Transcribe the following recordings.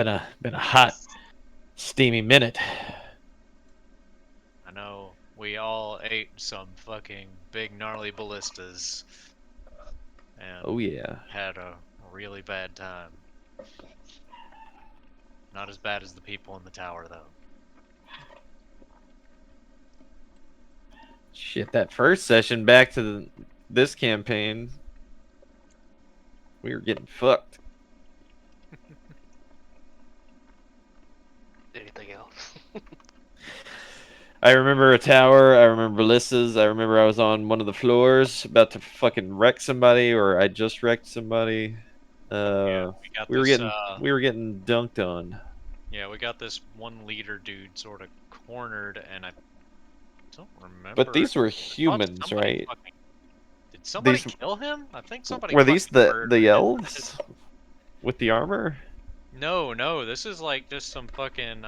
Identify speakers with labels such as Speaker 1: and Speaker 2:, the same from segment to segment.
Speaker 1: Been a hot, steamy minute.
Speaker 2: I know we all ate some fucking big gnarly ballistas and
Speaker 1: Oh yeah.
Speaker 2: had a really bad time. Not as bad as the people in the tower, though.
Speaker 1: Shit, that first session back to this campaign, we were getting fucked.
Speaker 3: Anything else?
Speaker 1: I remember a tower. I remember ballistas. I remember I was on one of the floors about to fucking wreck somebody, or I just wrecked somebody.
Speaker 2: Yeah, we got
Speaker 1: We were
Speaker 2: this.
Speaker 1: getting dunked on.
Speaker 2: Yeah, we got this one leader dude sort of cornered, and I don't
Speaker 1: But
Speaker 2: remember.
Speaker 1: these were
Speaker 2: I thought
Speaker 1: humans,
Speaker 2: somebody
Speaker 1: right?
Speaker 2: fucking. Did somebody
Speaker 1: These
Speaker 2: kill him? I think somebody
Speaker 1: were these
Speaker 2: fucking
Speaker 1: the
Speaker 2: murdered him.
Speaker 1: elves with the armor?
Speaker 2: No, no, this is like just some fucking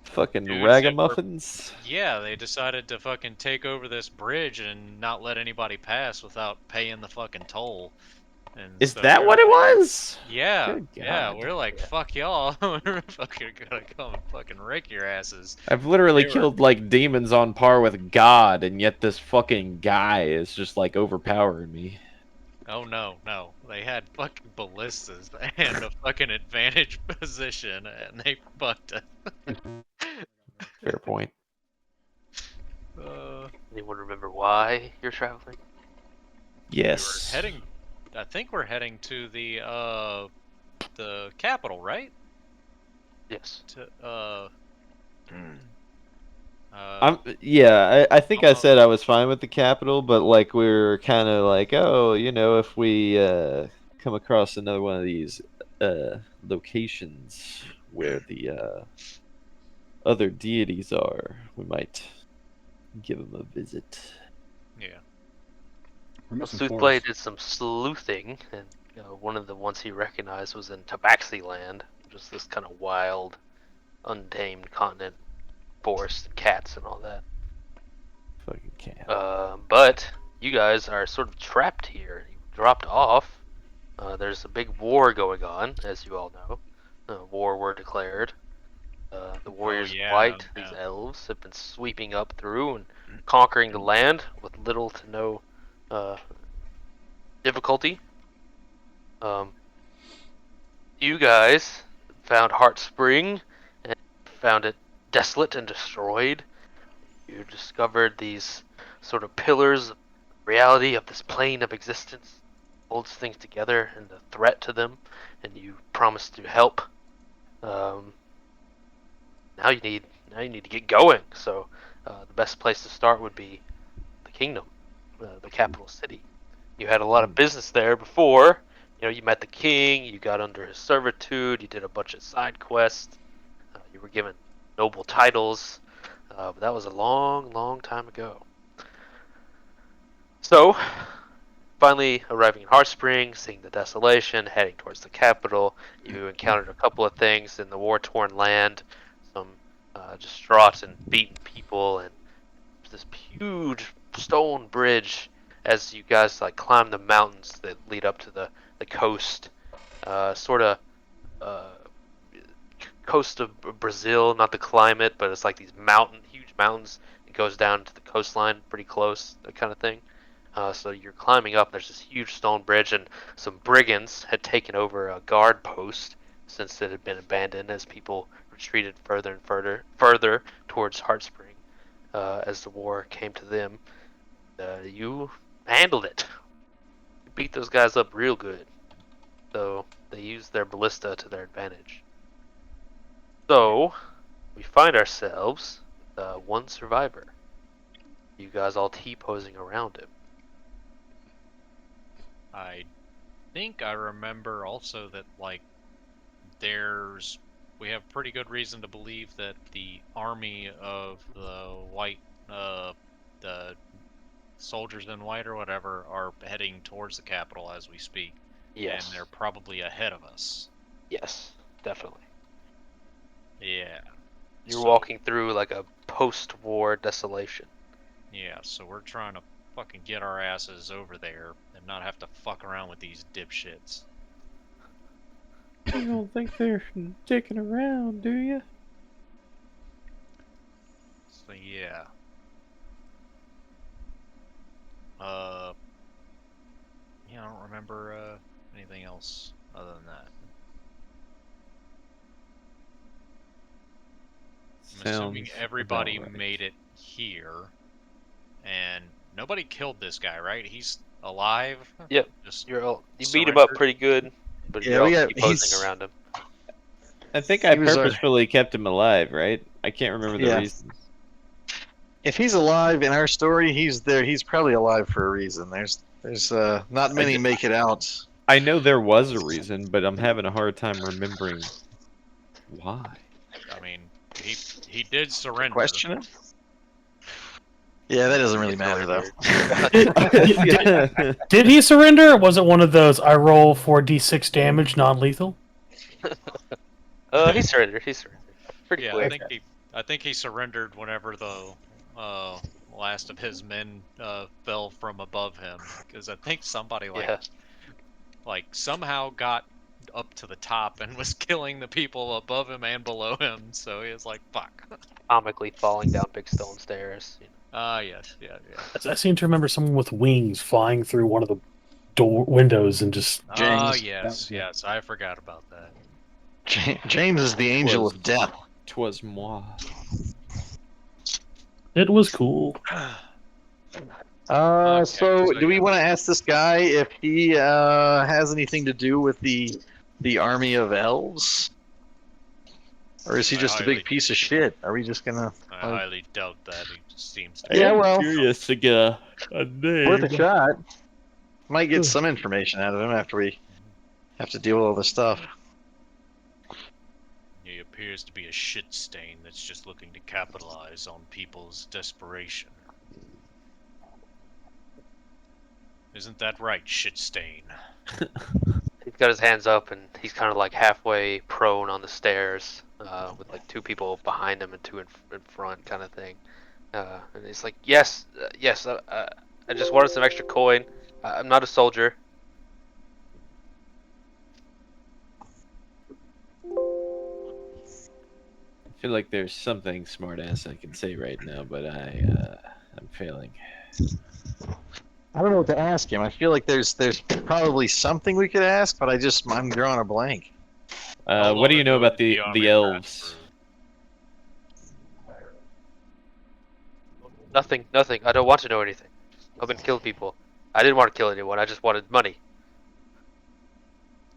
Speaker 1: Fucking
Speaker 2: dudes that were.
Speaker 1: ragamuffins.
Speaker 2: Yeah, they decided to fucking take over this bridge and not let anybody pass without paying the fucking toll. And
Speaker 1: Is
Speaker 2: so
Speaker 1: that
Speaker 2: we're
Speaker 1: what it
Speaker 2: like,
Speaker 1: was?
Speaker 2: yeah,
Speaker 1: Good
Speaker 2: yeah,
Speaker 1: God.
Speaker 2: we're like,
Speaker 3: Yeah.
Speaker 2: fuck y'all. We're fucking gonna come and fucking rake your asses.
Speaker 1: I've literally
Speaker 2: They were,
Speaker 1: killed like demons on par with God, and yet this fucking guy is just like overpowering me.
Speaker 2: oh no, no. They had fucking ballistas and a fucking advantage position and they fucked us.
Speaker 1: Fair point.
Speaker 2: Uh,
Speaker 3: Anyone remember why you're traveling?
Speaker 2: we were
Speaker 1: Yes.
Speaker 2: heading, I think we're heading to the capital, right?
Speaker 3: Yes.
Speaker 2: To,
Speaker 1: I think I
Speaker 2: uh,
Speaker 1: said I was fine with the capital, but like we were kind of like, oh, if we come across another one of these locations where the other deities are, we might give them a visit.
Speaker 2: yeah.
Speaker 4: We're
Speaker 3: Well,
Speaker 4: missing
Speaker 3: Soothblade
Speaker 4: fours.
Speaker 3: did some sleuthing, and one of the ones he recognized was in Tabaxi Land, just this kind of wild, untamed continent, forest, cats, and all that.
Speaker 1: Fucking cat.
Speaker 3: But you guys are sort of trapped here. You dropped off. There's a big war going on, as you all know. War were declared. The
Speaker 2: Oh
Speaker 3: warriors in
Speaker 2: yeah,
Speaker 3: white, these
Speaker 2: yeah.
Speaker 3: elves, have been sweeping up through and conquering the land with little to no uh, difficulty. Um, you guys found Heart Spring and found it desolate and destroyed. You discovered these sort of pillars of reality of this plane of existence, holds things together and the threat to them, and you promised to help. Um, now you need to get going. So the best place to start would be the kingdom, the capital city. You had a lot of business there before. You met the king, you got under his servitude, you did a bunch of side quests, you were given noble titles, but that was a long, long time ago. So, finally arriving in Heartspring, seeing the desolation, heading towards the capital, you encountered a couple of things in the war-torn land, some distraught and beaten people, and this huge stone bridge as you guys like climb the mountains that lead up to the coast, sort of uh, coast of Brazil, not the climate, but it's like these huge mountains. It goes down to the coastline pretty close, that kind of thing. So you're climbing up. There's this huge stone bridge, and some brigands had taken over a guard post since it had been abandoned as people retreated further and further towards Heartspring as the war came to them. You handled it. You beat those guys up real good. So they used their ballista to their advantage. So we find ourselves with one survivor. You guys all T-posing around him.
Speaker 2: I think I remember also that like we have pretty good reason to believe that the army of the white the soldiers in white or whatever are heading towards the capital as we speak, and
Speaker 3: Yes.
Speaker 2: they're probably ahead of us.
Speaker 3: Yes, definitely.
Speaker 2: Yeah.
Speaker 3: You're
Speaker 2: So
Speaker 3: walking through like a post-war desolation.
Speaker 2: yeah, so we're trying to fucking get our asses over there and not have to fuck around with these dipshits.
Speaker 1: You don't think they're dicking around, do you?
Speaker 2: So yeah. Uh, yeah, I don't remember anything else other than that. I'm assuming
Speaker 1: Sounds
Speaker 2: everybody
Speaker 1: about right.
Speaker 2: made it here, and nobody killed this guy, right? He's alive.
Speaker 3: Yep.
Speaker 2: Just
Speaker 3: You beat him up
Speaker 2: surrendered.
Speaker 3: pretty good, but
Speaker 4: Yeah,
Speaker 3: you're
Speaker 4: we
Speaker 3: all
Speaker 4: got.
Speaker 3: T-posing around him.
Speaker 1: I think I
Speaker 4: He was our.
Speaker 1: purposefully kept him alive, right? I can't remember the
Speaker 4: Yeah.
Speaker 1: reason.
Speaker 4: If he's alive in our story, he's there. He's probably alive for a reason. There's not many make it out.
Speaker 1: I know there was a reason, but I'm having a hard time remembering why.
Speaker 2: I mean, he did surrender.
Speaker 4: Question him. Yeah, that doesn't really
Speaker 3: It's
Speaker 4: matter though.
Speaker 3: weird.
Speaker 5: Did he surrender? Or was it one of those I roll for d6 damage, non-lethal?
Speaker 3: He surrendered. He surrendered. Pretty
Speaker 2: Yeah,
Speaker 3: quick.
Speaker 2: I think he surrendered whenever the last of his men fell from above him, because I think somebody
Speaker 3: Yeah.
Speaker 2: like somehow got up to the top and was killing the people above him and below him. So he was like, "Fuck."
Speaker 3: Comically falling down big stone stairs. You know.
Speaker 2: Yes, yeah.
Speaker 5: I seem to remember someone with wings flying through one of the door windows and just.
Speaker 4: James.
Speaker 2: Yes, I forgot about that.
Speaker 4: James is the angel of death.
Speaker 1: 'Twas moi.
Speaker 5: It was cool.
Speaker 2: Okay,
Speaker 4: So
Speaker 2: so
Speaker 4: do we
Speaker 2: yeah.
Speaker 4: want to ask this guy if he has anything to do with the army of elves, or is he
Speaker 2: I
Speaker 4: just a
Speaker 2: highly-
Speaker 4: big piece of shit? Are we just gonna?
Speaker 2: I highly doubt that. He seems to.
Speaker 4: Yeah,
Speaker 1: I'm
Speaker 4: well-
Speaker 1: curious to get a name.
Speaker 4: Worth a shot. Might get some information out of him after we have to deal with all this stuff.
Speaker 2: He appears to be a shit stain that's just looking to capitalize on people's desperation. Isn't that right, shit stain?
Speaker 3: He's got his hands up and he's kind of like halfway prone on the stairs, with like two people behind him and two in front, kind of thing. And he's like, "Yes, yes. I just wanted some extra coin. I'm not a soldier."
Speaker 1: I feel like there's something smart ass I can say right now, but I'm failing.
Speaker 4: I don't know what to ask him. I feel like there's probably something we could ask, but I'm drawing a blank.
Speaker 2: How
Speaker 1: What do
Speaker 2: long
Speaker 1: you know
Speaker 2: ago
Speaker 1: about
Speaker 2: did
Speaker 1: the
Speaker 2: army
Speaker 1: elves?
Speaker 2: pass
Speaker 3: Nothing. I don't want to know anything. Up and kill people. I didn't want to kill anyone. I just wanted money.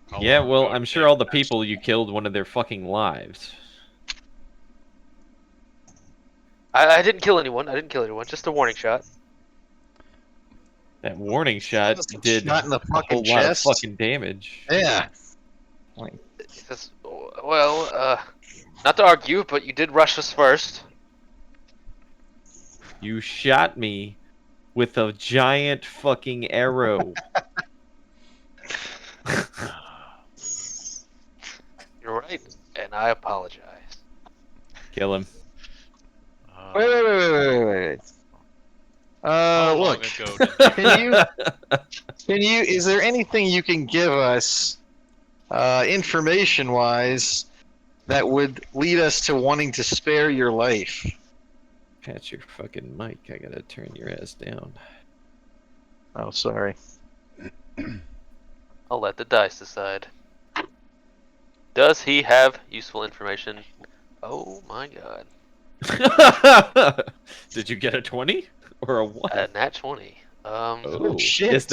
Speaker 2: through? How
Speaker 1: Yeah,
Speaker 2: long
Speaker 1: well,
Speaker 2: ago
Speaker 1: I'm
Speaker 2: did
Speaker 1: sure
Speaker 2: they
Speaker 1: all the
Speaker 2: pass
Speaker 1: people you killed wanted their fucking lives.
Speaker 3: I didn't kill anyone. Just a warning shot.
Speaker 1: That warning shot did
Speaker 4: Shot in the
Speaker 1: a
Speaker 4: fucking
Speaker 1: whole lot of
Speaker 4: chest.
Speaker 1: fucking damage.
Speaker 4: Yeah.
Speaker 3: He says, "Well, not to argue, but you did rush us first."
Speaker 1: You shot me with a giant fucking arrow.
Speaker 3: You're right, and I apologize.
Speaker 1: Kill him.
Speaker 4: Wait.
Speaker 2: How long
Speaker 4: Look.
Speaker 2: ago did
Speaker 4: Can you? Is there anything you can give us, information-wise, that would lead us to wanting to spare your life?
Speaker 1: Patch your fucking mic. I gotta turn your ass down.
Speaker 4: Oh, sorry.
Speaker 3: I'll let the dice decide. Does he have useful information? Oh my god.
Speaker 1: Did you get a 20 or a 1?
Speaker 3: Nat 20.
Speaker 1: Oh
Speaker 4: shit.
Speaker 1: Is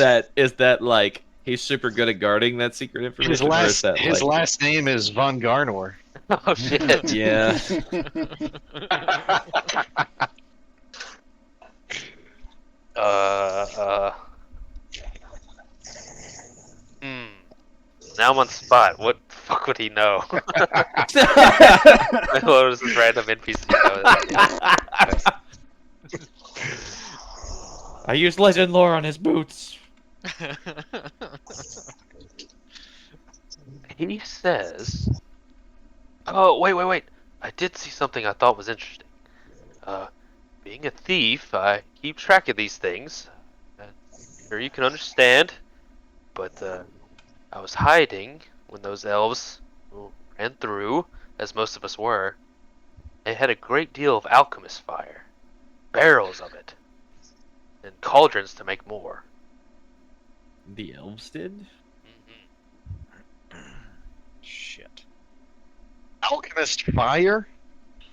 Speaker 1: that like he's super good at guarding that secret information?
Speaker 4: His
Speaker 1: or is that
Speaker 4: his
Speaker 1: like,
Speaker 4: last name is Von Garnor.
Speaker 3: Oh shit.
Speaker 1: Yeah.
Speaker 3: Now I'm on the spot. What the fuck would he know? What was this random NPC know?
Speaker 1: I used legend lore on his boots.
Speaker 3: He says, "Oh, wait. I did see something I thought was interesting. Being a thief, I keep track of these things. Sure you can understand, but I was hiding when those elves who ran through, as most of us were. They had a great deal of alchemist fire, barrels of it, and cauldrons to make more.
Speaker 1: The elves did?
Speaker 2: Shit.
Speaker 4: Alchemist fire?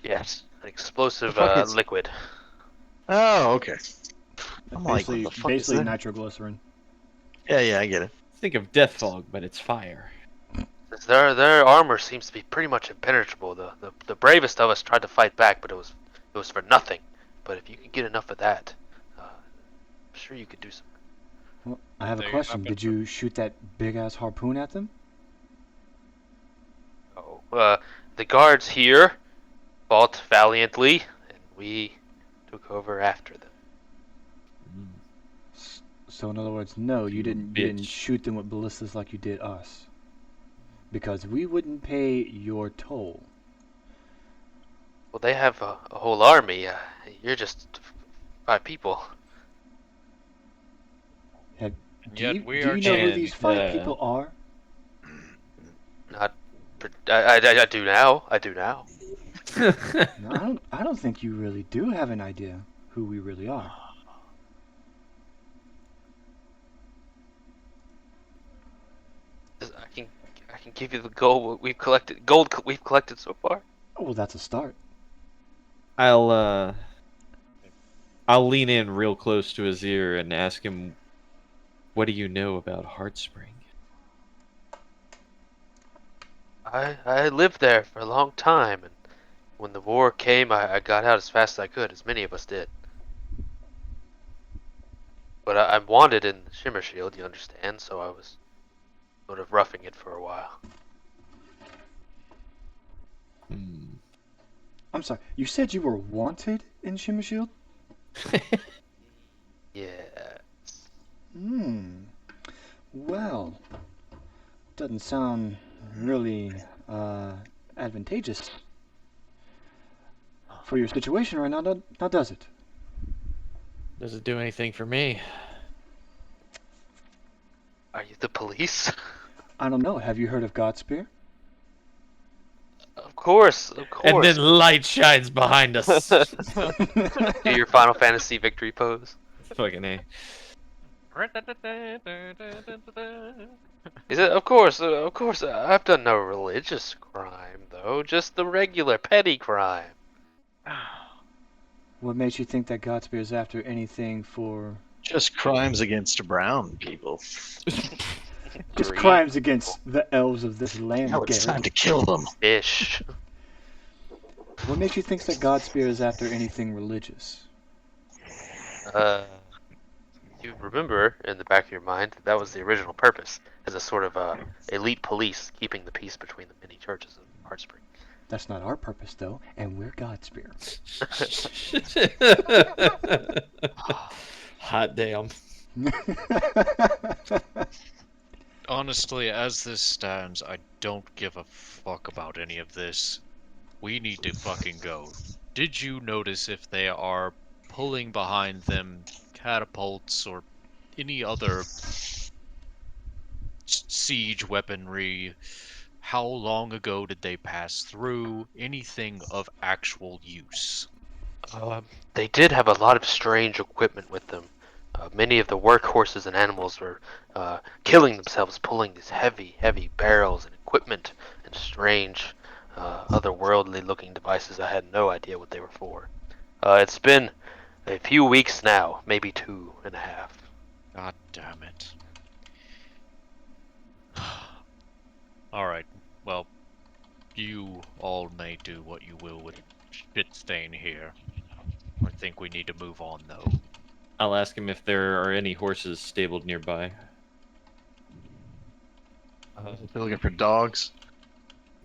Speaker 3: Yes, an explosive
Speaker 4: The fuck is-
Speaker 3: liquid.
Speaker 4: Oh, okay. I'm like,
Speaker 6: basically,
Speaker 4: what the fuck is
Speaker 6: basically
Speaker 4: that?
Speaker 6: nitroglycerin.
Speaker 4: Yeah, I get it.
Speaker 1: Think of death fog, but it's fire.
Speaker 3: Their armor seems to be pretty much impenetrable. The bravest of us tried to fight back, but it was for nothing. But if you could get enough of that, I'm sure you could do some.
Speaker 6: Well, I have a
Speaker 2: They
Speaker 6: question.
Speaker 2: happen
Speaker 6: Did you shoot that big ass harpoon at them?
Speaker 3: Oh, the guards here fought valiantly, and we took over after them.
Speaker 6: So in other words, no, you
Speaker 1: You
Speaker 6: didn't. You didn't
Speaker 1: bitch.
Speaker 6: shoot them with ballistas like you did us, because we wouldn't pay your toll.
Speaker 3: Well, they have a whole army. You're just 5 people.
Speaker 6: Have,
Speaker 2: And
Speaker 6: do
Speaker 2: yet
Speaker 6: you
Speaker 2: we
Speaker 6: do
Speaker 2: are
Speaker 6: you know who
Speaker 1: And
Speaker 6: these 5 people are?
Speaker 3: Not. I do now. I do now.
Speaker 6: No, I don't think you really do have an idea who we really are.
Speaker 3: I can give you the gold we've collected. Gold we've collected so far.
Speaker 6: Oh, well, that's a start.
Speaker 1: I'll lean in real close to his ear and ask him, "What do you know about Heartspring?"
Speaker 3: I lived there for a long time, and when the war came, I got out as fast as I could, as many of us did. But I'm wanted in Shimmershield, you understand, so I was sort of roughing it for a while.
Speaker 1: Hmm.
Speaker 6: I'm sorry. You said you were wanted in Shimmershield?
Speaker 3: Yeah.
Speaker 6: Hmm. Well, doesn't sound really advantageous for your situation right now, now does it?
Speaker 1: Does it do anything for me?
Speaker 3: Are you the police?
Speaker 6: I don't know. Have you heard of Godspear?
Speaker 3: Of course, of
Speaker 1: And then
Speaker 3: course.
Speaker 1: light shines behind us.
Speaker 3: Do your Final Fantasy victory pose.
Speaker 1: Fucking A.
Speaker 3: Is it? Of course, of course. I've done no religious crime, though. Just the regular petty crime.
Speaker 6: What makes you think that Godspear is after anything for
Speaker 4: Just crimes against brown people.
Speaker 6: just
Speaker 3: Greed,
Speaker 6: crimes against the elves of this land,
Speaker 4: Now it's time
Speaker 6: Garrett?
Speaker 4: to kill them.
Speaker 3: fish.
Speaker 6: What makes you think that Godspear is after anything religious?
Speaker 3: You remember in the back of your mind that was the original purpose, as a sort of elite police keeping the peace between the many churches of Heartspring.
Speaker 6: That's not our purpose, though, and we're Godspear.
Speaker 1: Hot damn.
Speaker 2: Honestly, as this stands, I don't give a fuck about any of this. We need to fucking go. Did you notice if they are pulling behind them catapults or any other siege weaponry? How long ago did they pass through? Anything of actual use?
Speaker 3: They did have a lot of strange equipment with them. Many of the workhorses and animals were killing themselves pulling these heavy, heavy barrels and equipment and strange, otherworldly looking devices. I had no idea what they were for. It's been a few weeks now, maybe 2.5.
Speaker 2: God damn it. Alright, well, you all may do what you will with shit stain here. I think we need to move on, though.
Speaker 1: I'll ask him if there are any horses stabled nearby.
Speaker 4: They're looking for dogs.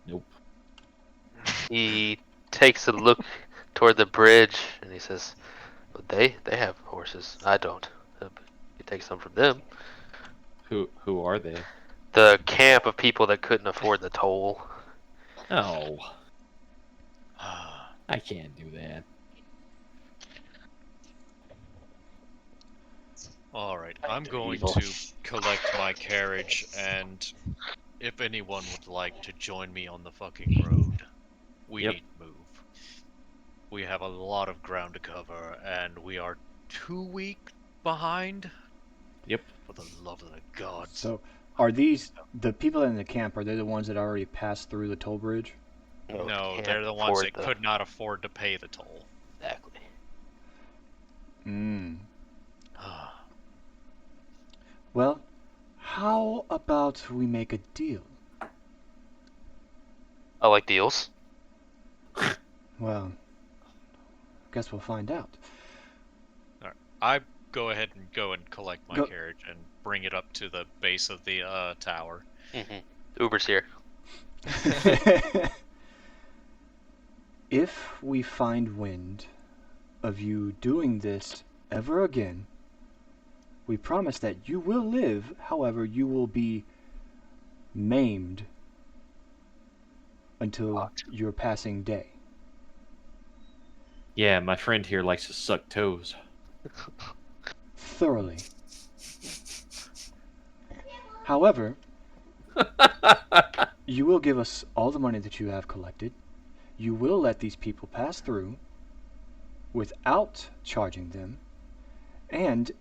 Speaker 1: Nope.
Speaker 3: He takes a look toward the bridge and he says, well, they have horses. I don't. You take some from them.
Speaker 1: Who are they?
Speaker 3: The camp of people that couldn't afford the toll.
Speaker 1: Oh. I can't do that.
Speaker 2: Alright, I'm
Speaker 4: They're
Speaker 2: going
Speaker 4: evil.
Speaker 2: to collect my carriage, and if anyone would like to join me on the fucking road, we
Speaker 1: Yep.
Speaker 2: need to move. We have a lot of ground to cover, and we are 2 weeks behind.
Speaker 1: Yep.
Speaker 2: For the love of the gods.
Speaker 6: So, are these the people in the camp? Are they the ones that already passed through the toll bridge?
Speaker 2: No,
Speaker 3: can't
Speaker 2: they're the ones
Speaker 3: afford
Speaker 2: that could not afford to pay the toll.
Speaker 3: Exactly.
Speaker 6: Hmm. Well, how about we make a deal?
Speaker 3: I like deals.
Speaker 6: Well, guess we'll find out.
Speaker 2: Alright, I go ahead and go and collect my
Speaker 6: Go-
Speaker 2: carriage and bring it up to the base of the tower.
Speaker 3: Uber's here.
Speaker 6: If we find wind of you doing this ever again, we promise that you will live, however, you will be maimed until
Speaker 3: Fucked.
Speaker 6: your passing day.
Speaker 1: Yeah, my friend here likes to suck toes.
Speaker 6: Thoroughly. However, you will give us all the money that you have collected. You will let these people pass through without charging them. And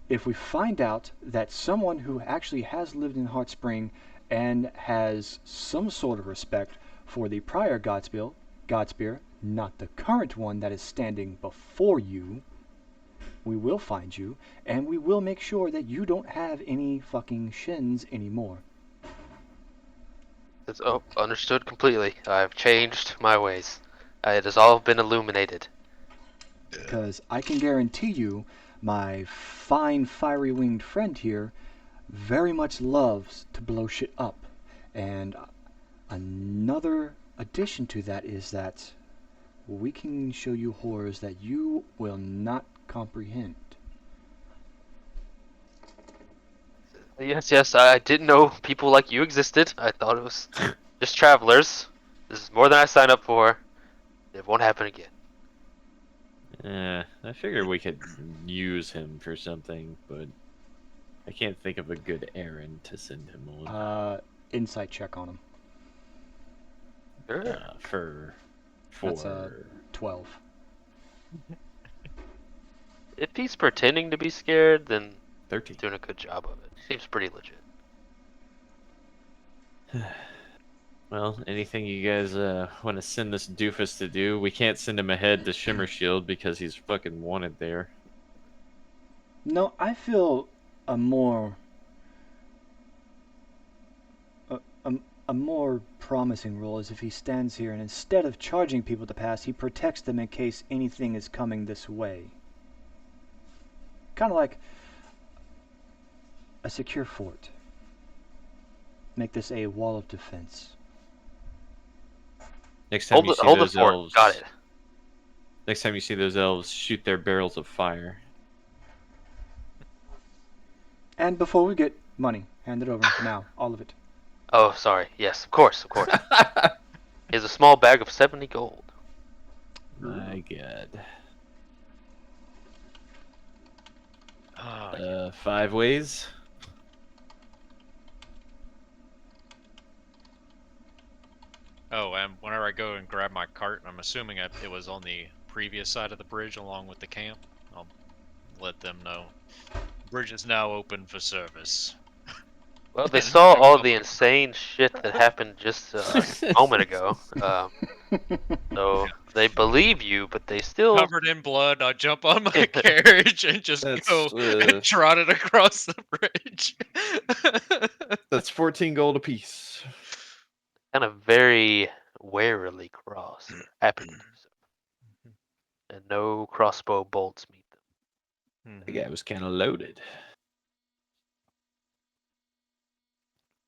Speaker 6: if we find out that someone who actually has lived in Heart Spring and has some sort of respect for the prior Godspear, not the current one that is standing before you, we will find you, and we will make sure that you don't have any fucking shins anymore.
Speaker 3: Understood completely. I've changed my ways. It has all been illuminated.
Speaker 6: Because I can guarantee you, my fine, fiery winged friend here very much loves to blow shit up. And another addition to that is that we can show you horrors that you will not comprehend.
Speaker 3: Yes, I didn't know people like you existed. I thought it was just travelers. This is more than I signed up for. It won't happen again.
Speaker 1: I figured we could use him for something, but I can't think of a good errand to send him on.
Speaker 6: Insight check on him.
Speaker 3: Sure.
Speaker 6: That's
Speaker 1: For
Speaker 6: 12.
Speaker 3: If he's pretending to be scared, then
Speaker 1: 13.
Speaker 3: he's doing a good job of it. Seems pretty legit.
Speaker 1: Well, anything you guys want to send this doofus to do? We can't send him ahead to Shimmershield because he's fucking wanted there.
Speaker 6: No, I feel a more a more promising role is if he stands here and instead of charging people to pass, he protects them in case anything is coming this way. Kind of like a secure fort. Make this a wall of defense.
Speaker 1: Next time you see
Speaker 3: Hold the
Speaker 1: those
Speaker 3: fort.
Speaker 1: elves,
Speaker 3: Got it.
Speaker 1: next time you see those elves, shoot their barrels of fire.
Speaker 6: And before we get money, hand it over now, all of it.
Speaker 3: Oh, sorry. Yes, of course. Here's a small bag of 70 gold.
Speaker 1: My God.
Speaker 2: Oh,
Speaker 1: 5 ways.
Speaker 2: and whenever I go and grab my cart, I'm assuming it was on the previous side of the bridge along with the camp. I'll let them know. Bridge is now open for service.
Speaker 3: Well, they saw all the insane shit that happened just a moment ago. So they believe you, but they still.
Speaker 2: Covered in blood, I jump on my carriage and just go and trot it across the bridge.
Speaker 1: That's 14 gold apiece.
Speaker 3: Kind of very warily cross, or happy to do so. And no crossbow bolts meet them.
Speaker 1: The guy was kind of loaded.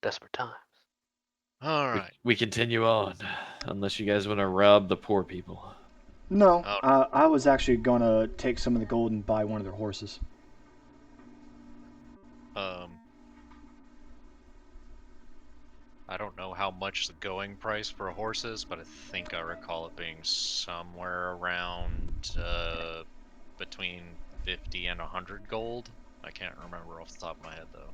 Speaker 3: Desperate times.
Speaker 2: All right.
Speaker 1: We continue on, unless you guys want to rob the poor people.
Speaker 6: No,
Speaker 2: Oh.
Speaker 6: I was actually gonna take some of the gold and buy one of their horses.
Speaker 2: I don't know how much the going price for a horse is, but I think I recall it being somewhere around between 50 and 100 gold. I can't remember off the top of my head though.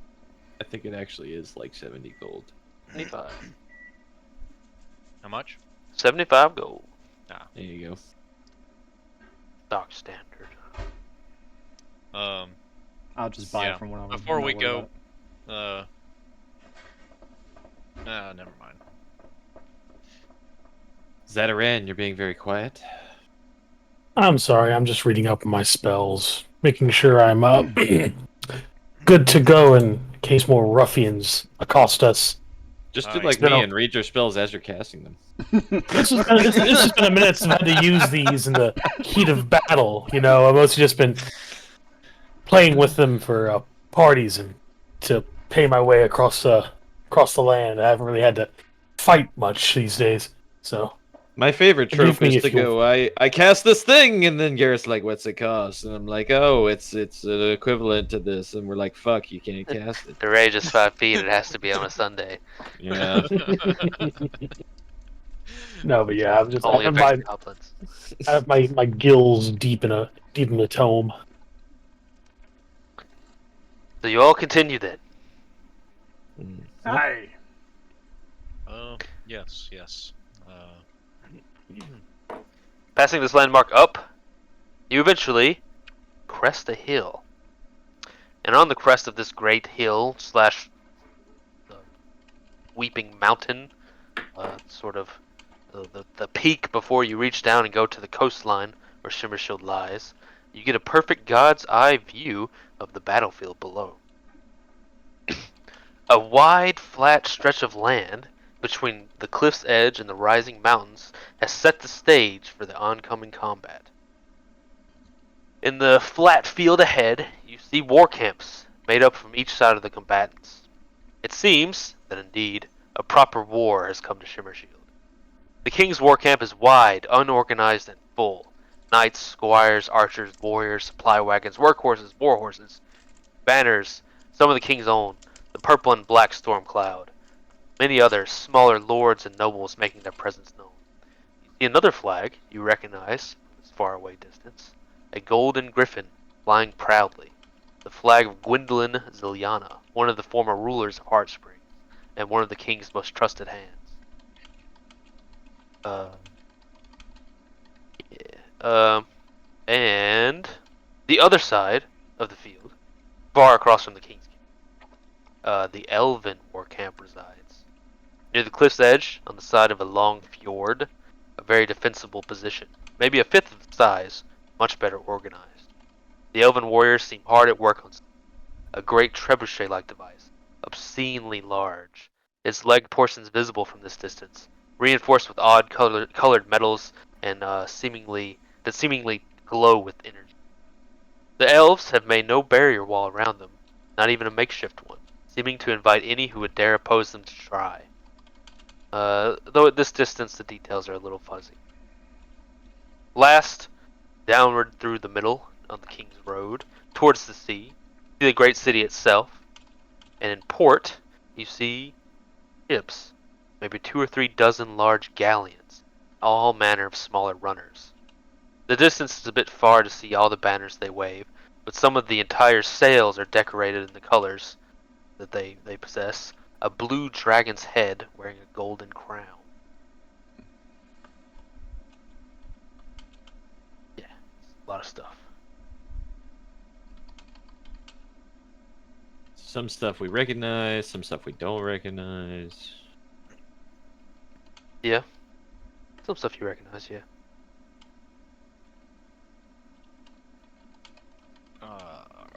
Speaker 1: I think it actually is like 70 gold.
Speaker 3: 75.
Speaker 2: How much?
Speaker 3: 75 gold.
Speaker 1: There you go.
Speaker 3: Stock standard.
Speaker 6: I'll just buy
Speaker 2: Yeah.
Speaker 6: it from one of them.
Speaker 2: Before
Speaker 6: I'm not
Speaker 2: we
Speaker 6: worried
Speaker 2: go,
Speaker 6: about
Speaker 2: never mind.
Speaker 1: Zataran, you're being very quiet.
Speaker 5: I'm sorry, I'm just reading up on my spells, making sure I'm good to go in case more ruffians accost us.
Speaker 1: Just do
Speaker 2: Oh,
Speaker 1: like
Speaker 5: yeah.
Speaker 1: me and read your spells as you're casting them.
Speaker 6: it.
Speaker 5: It's just been a minute since I've had to use these in the heat of battle. You know, I've mostly just been playing with them for parties and to pay my way across the land. I haven't really had to fight much these days, so
Speaker 1: My favorite
Speaker 5: forgive
Speaker 1: trope
Speaker 5: me
Speaker 1: is
Speaker 5: if
Speaker 1: to
Speaker 5: you.
Speaker 1: go, I cast this thing, and then Garrett's like, what's it cost? And I'm like, oh, it's an equivalent to this, and we're like, fuck, you can't cast it.
Speaker 3: The range is 5 feet. It has to be on a Sunday.
Speaker 1: Yeah.
Speaker 5: No, but yeah, I'm just
Speaker 3: Only affects goblins.
Speaker 5: I have my gills deep in the tome.
Speaker 3: So you all continue then.
Speaker 1: Mm.
Speaker 6: Aye.
Speaker 2: Yes.
Speaker 3: Passing this landmark up, you eventually crest a hill. And on the crest of this great hill slash weeping mountain, sort of the peak before you reach down and go to the coastline where Shimmershield lies, you get a perfect god's eye view of the battlefield below. A wide, flat stretch of land between the cliff's edge and the rising mountains has set the stage for the oncoming combat. In the flat field ahead, you see war camps made up from each side of the combatants. It seems that indeed a proper war has come to Shimmershield. The king's war camp is wide, unorganized, and full. Knights, squires, archers, warriors, supply wagons, workhorses, war horses, banners, some of the king's own, the purple and black storm cloud. Many others, smaller lords and nobles making their presence known. You see another flag you recognize from this faraway distance, a golden griffin flying proudly, the flag of Gwendolyn Ziliana, one of the former rulers of Heartsprings, and one of the king's most trusted hands. And the other side of the field, far across from the king's camp, the Elven war camp resides. Near the cliff's edge, on the side of a long fjord, a very defensible position, maybe a fifth of the size, much better organized. The Elven warriors seem hard at work on a great trebuchet-like device, obscenely large, its leg portions visible from this distance, reinforced with odd colored metals and seemingly glow with energy. The elves have made no barrier wall around them, not even a makeshift one, seeming to invite any who would dare oppose them to try. Though at this distance the details are a little fuzzy. Last, downward through the middle on the King's Road, towards the sea, you see the great city itself, and in port you see ships, maybe 2 or 3 dozen large galleons, all manner of smaller runners. The distance is a bit far to see all the banners they wave, but some of the entire sails are decorated in the colors that they possess. A blue dragon's head wearing a golden crown. Yeah, a lot of stuff.
Speaker 1: Some stuff we recognize, some stuff we don't recognize.
Speaker 3: Yeah, some stuff you recognize, yeah.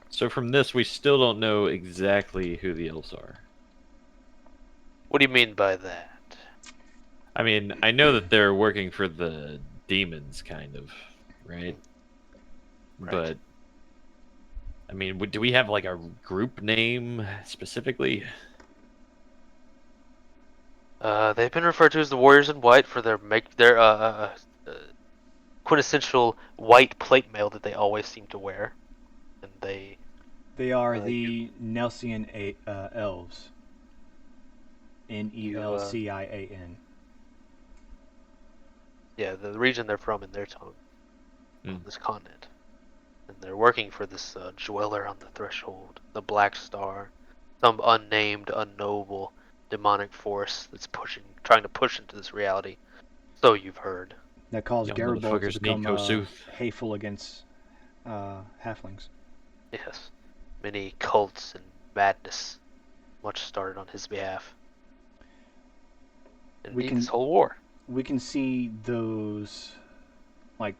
Speaker 1: So from this, we still don't know exactly who the elves are.
Speaker 3: What do you mean by that?
Speaker 1: I mean, I know that they're working for the demons, kind of, right? But, I mean, do we have like a group name specifically?
Speaker 3: They've been referred to as the Warriors in White for their quintessential white plate mail that they always seem to wear, and
Speaker 6: They are the Nelsian elves. Nelcian.
Speaker 3: Yeah, the region they're from in their tongue, on
Speaker 1: Mm.
Speaker 3: this continent. And they're working for this dweller on the threshold, the Black Star, some unnamed, unknowable demonic force that's trying to push into this reality. So you've heard.
Speaker 6: That caused
Speaker 1: Y'all
Speaker 6: Garibaldi to
Speaker 1: motherfuckers need
Speaker 6: become
Speaker 1: Kosuth.
Speaker 6: hateful against halflings.
Speaker 3: Yes, many cults and madness, much started on his behalf. Indeed, this whole war.
Speaker 6: We can see those, like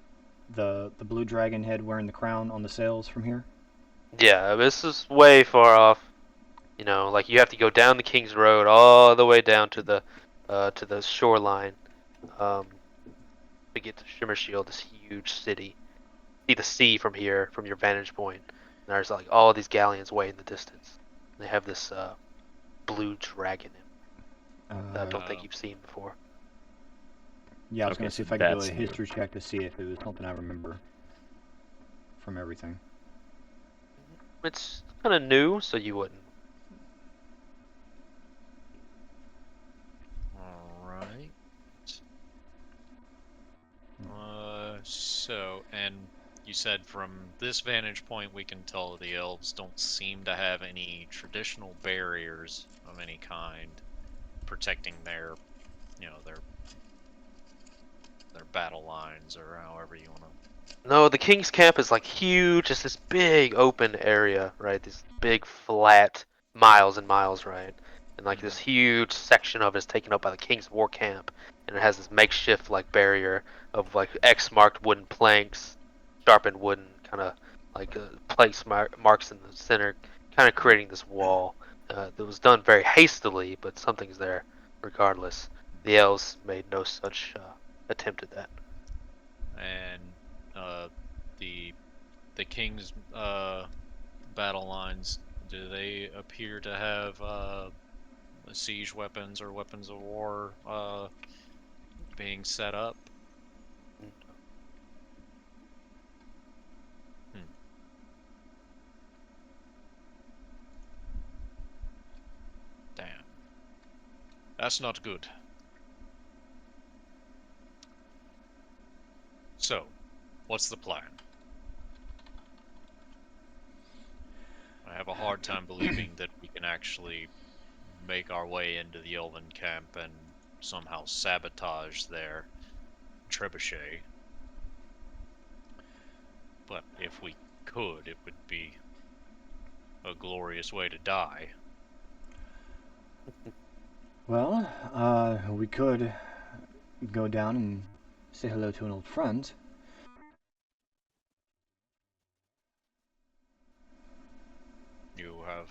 Speaker 6: the blue dragon head wearing the crown on the sails from here.
Speaker 3: Yeah, this is way far off. You know, like you have to go down the King's Road all the way down to the shoreline, to get to Shimmershield, this huge city. See the sea from here, from your vantage point. And there's like all these galleons way in the distance. They have this blue dragon that I don't think you've seen before.
Speaker 6: Yeah, I was
Speaker 1: Okay,
Speaker 6: going to see
Speaker 1: so
Speaker 6: if I could do a
Speaker 1: that's new.
Speaker 6: history check to see if it was something I remember from everything.
Speaker 3: It's kind of new, so you wouldn't.
Speaker 2: Alright. And you said from this vantage point we can tell the elves don't seem to have any traditional barriers of any kind protecting their, their battle lines, or however you want to.
Speaker 3: No, the King's Camp is like huge. It's this big open area, right? This big flat miles and miles, right? And like this huge section of it is taken up by the King's War Camp, and it has this makeshift like barrier of like X-marked wooden planks, sharpened wooden kind of like place marks in the center, kind of creating this wall. That was done very hastily, but something's there regardless. The elves made no such attempt at that.
Speaker 2: And the king's battle lines, do they appear to have siege weapons or weapons of war being set up? Damn. That's not good. So, what's the plan? I have a hard time believing that we can actually make our way into the Elven camp and somehow sabotage their trebuchet. But if we could, it would be a glorious way to die.
Speaker 6: Well, we could go down and say hello to an old friend.
Speaker 2: You have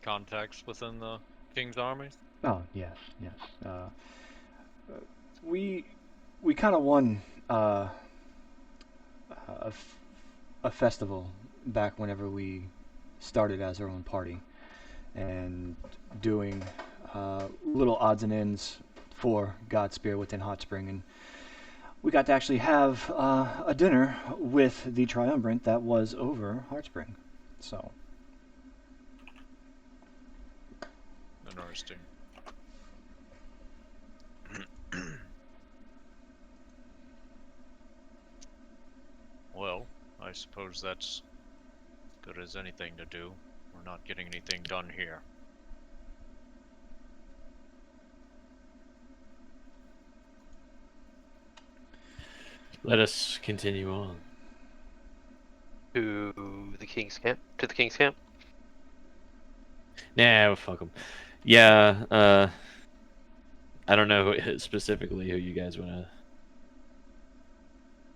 Speaker 2: contacts within the King's army?
Speaker 6: Oh, yes, yes. We kind of won a festival back whenever we started as our own party, and doing little odds and ends for Godspear within Hot Spring, and we got to actually have a dinner with the Triumvirate that was over Hot Spring. So.
Speaker 2: Interesting. Well, I suppose that's good as anything to do. We're not getting anything done here.
Speaker 1: Let us continue on.
Speaker 3: To the King's Camp? To the King's Camp?
Speaker 1: Nah, fuck them. Yeah, I don't know specifically who you guys want to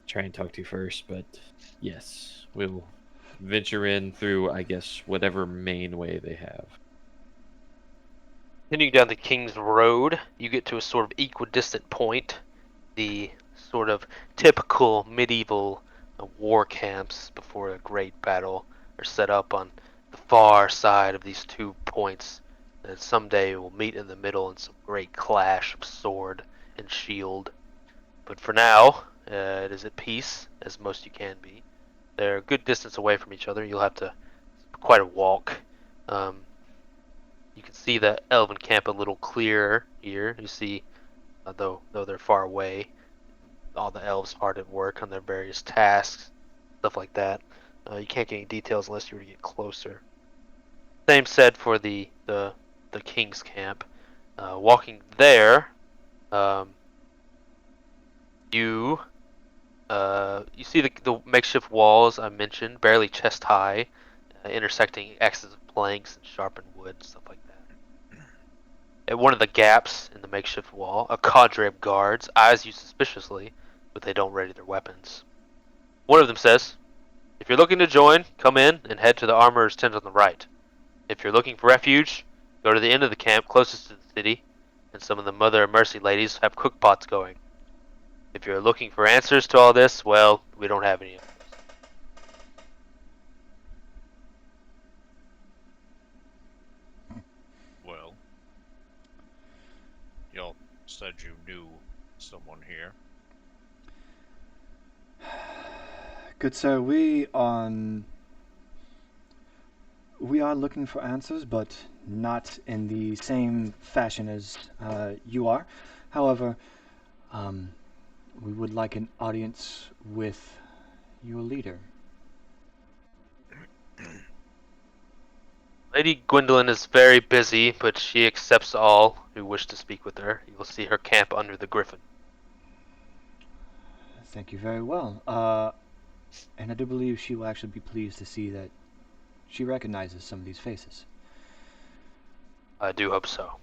Speaker 1: try and talk to first, but yes, we'll venture in through, I guess, whatever main way they have.
Speaker 3: Continuing down the King's Road, you get to a sort of equidistant point. The sort of typical medieval war camps before a great battle are set up on the far side of these 2 points that someday will meet in the middle in some great clash of sword and shield. But for now, it is at peace, as most you can be. They're a good distance away from each other. You'll have to quite a walk. You can see the Elven camp a little clearer here. You see, though they're far away, all the elves hard at work on their various tasks, stuff like that. You can't get any details unless you were to get closer. Same said for the the king's camp. Walking there, you see the makeshift walls I mentioned, barely chest high, intersecting X's of planks and sharpened wood, stuff like that. At one of the gaps in the makeshift wall, a cadre of guards eyes you suspiciously, but they don't ready their weapons. One of them says, "If you're looking to join, come in and head to the armorer's tent on the right. If you're looking for refuge, go to the end of the camp closest to the city, and some of the Mother of Mercy ladies have cookpots going. If you're looking for answers to all this, well, we don't have any."
Speaker 2: Well, y'all said you knew someone here.
Speaker 6: Good sir, we are looking for answers, but not in the same fashion as you are. However, we would like an audience with your leader.
Speaker 3: Lady Gwendolyn is very busy, but she accepts all who wish to speak with her. You will see her camp under the griffin.
Speaker 6: Thank you very well. And I do believe she will actually be pleased to see that she recognizes some of these faces.
Speaker 3: I do hope so.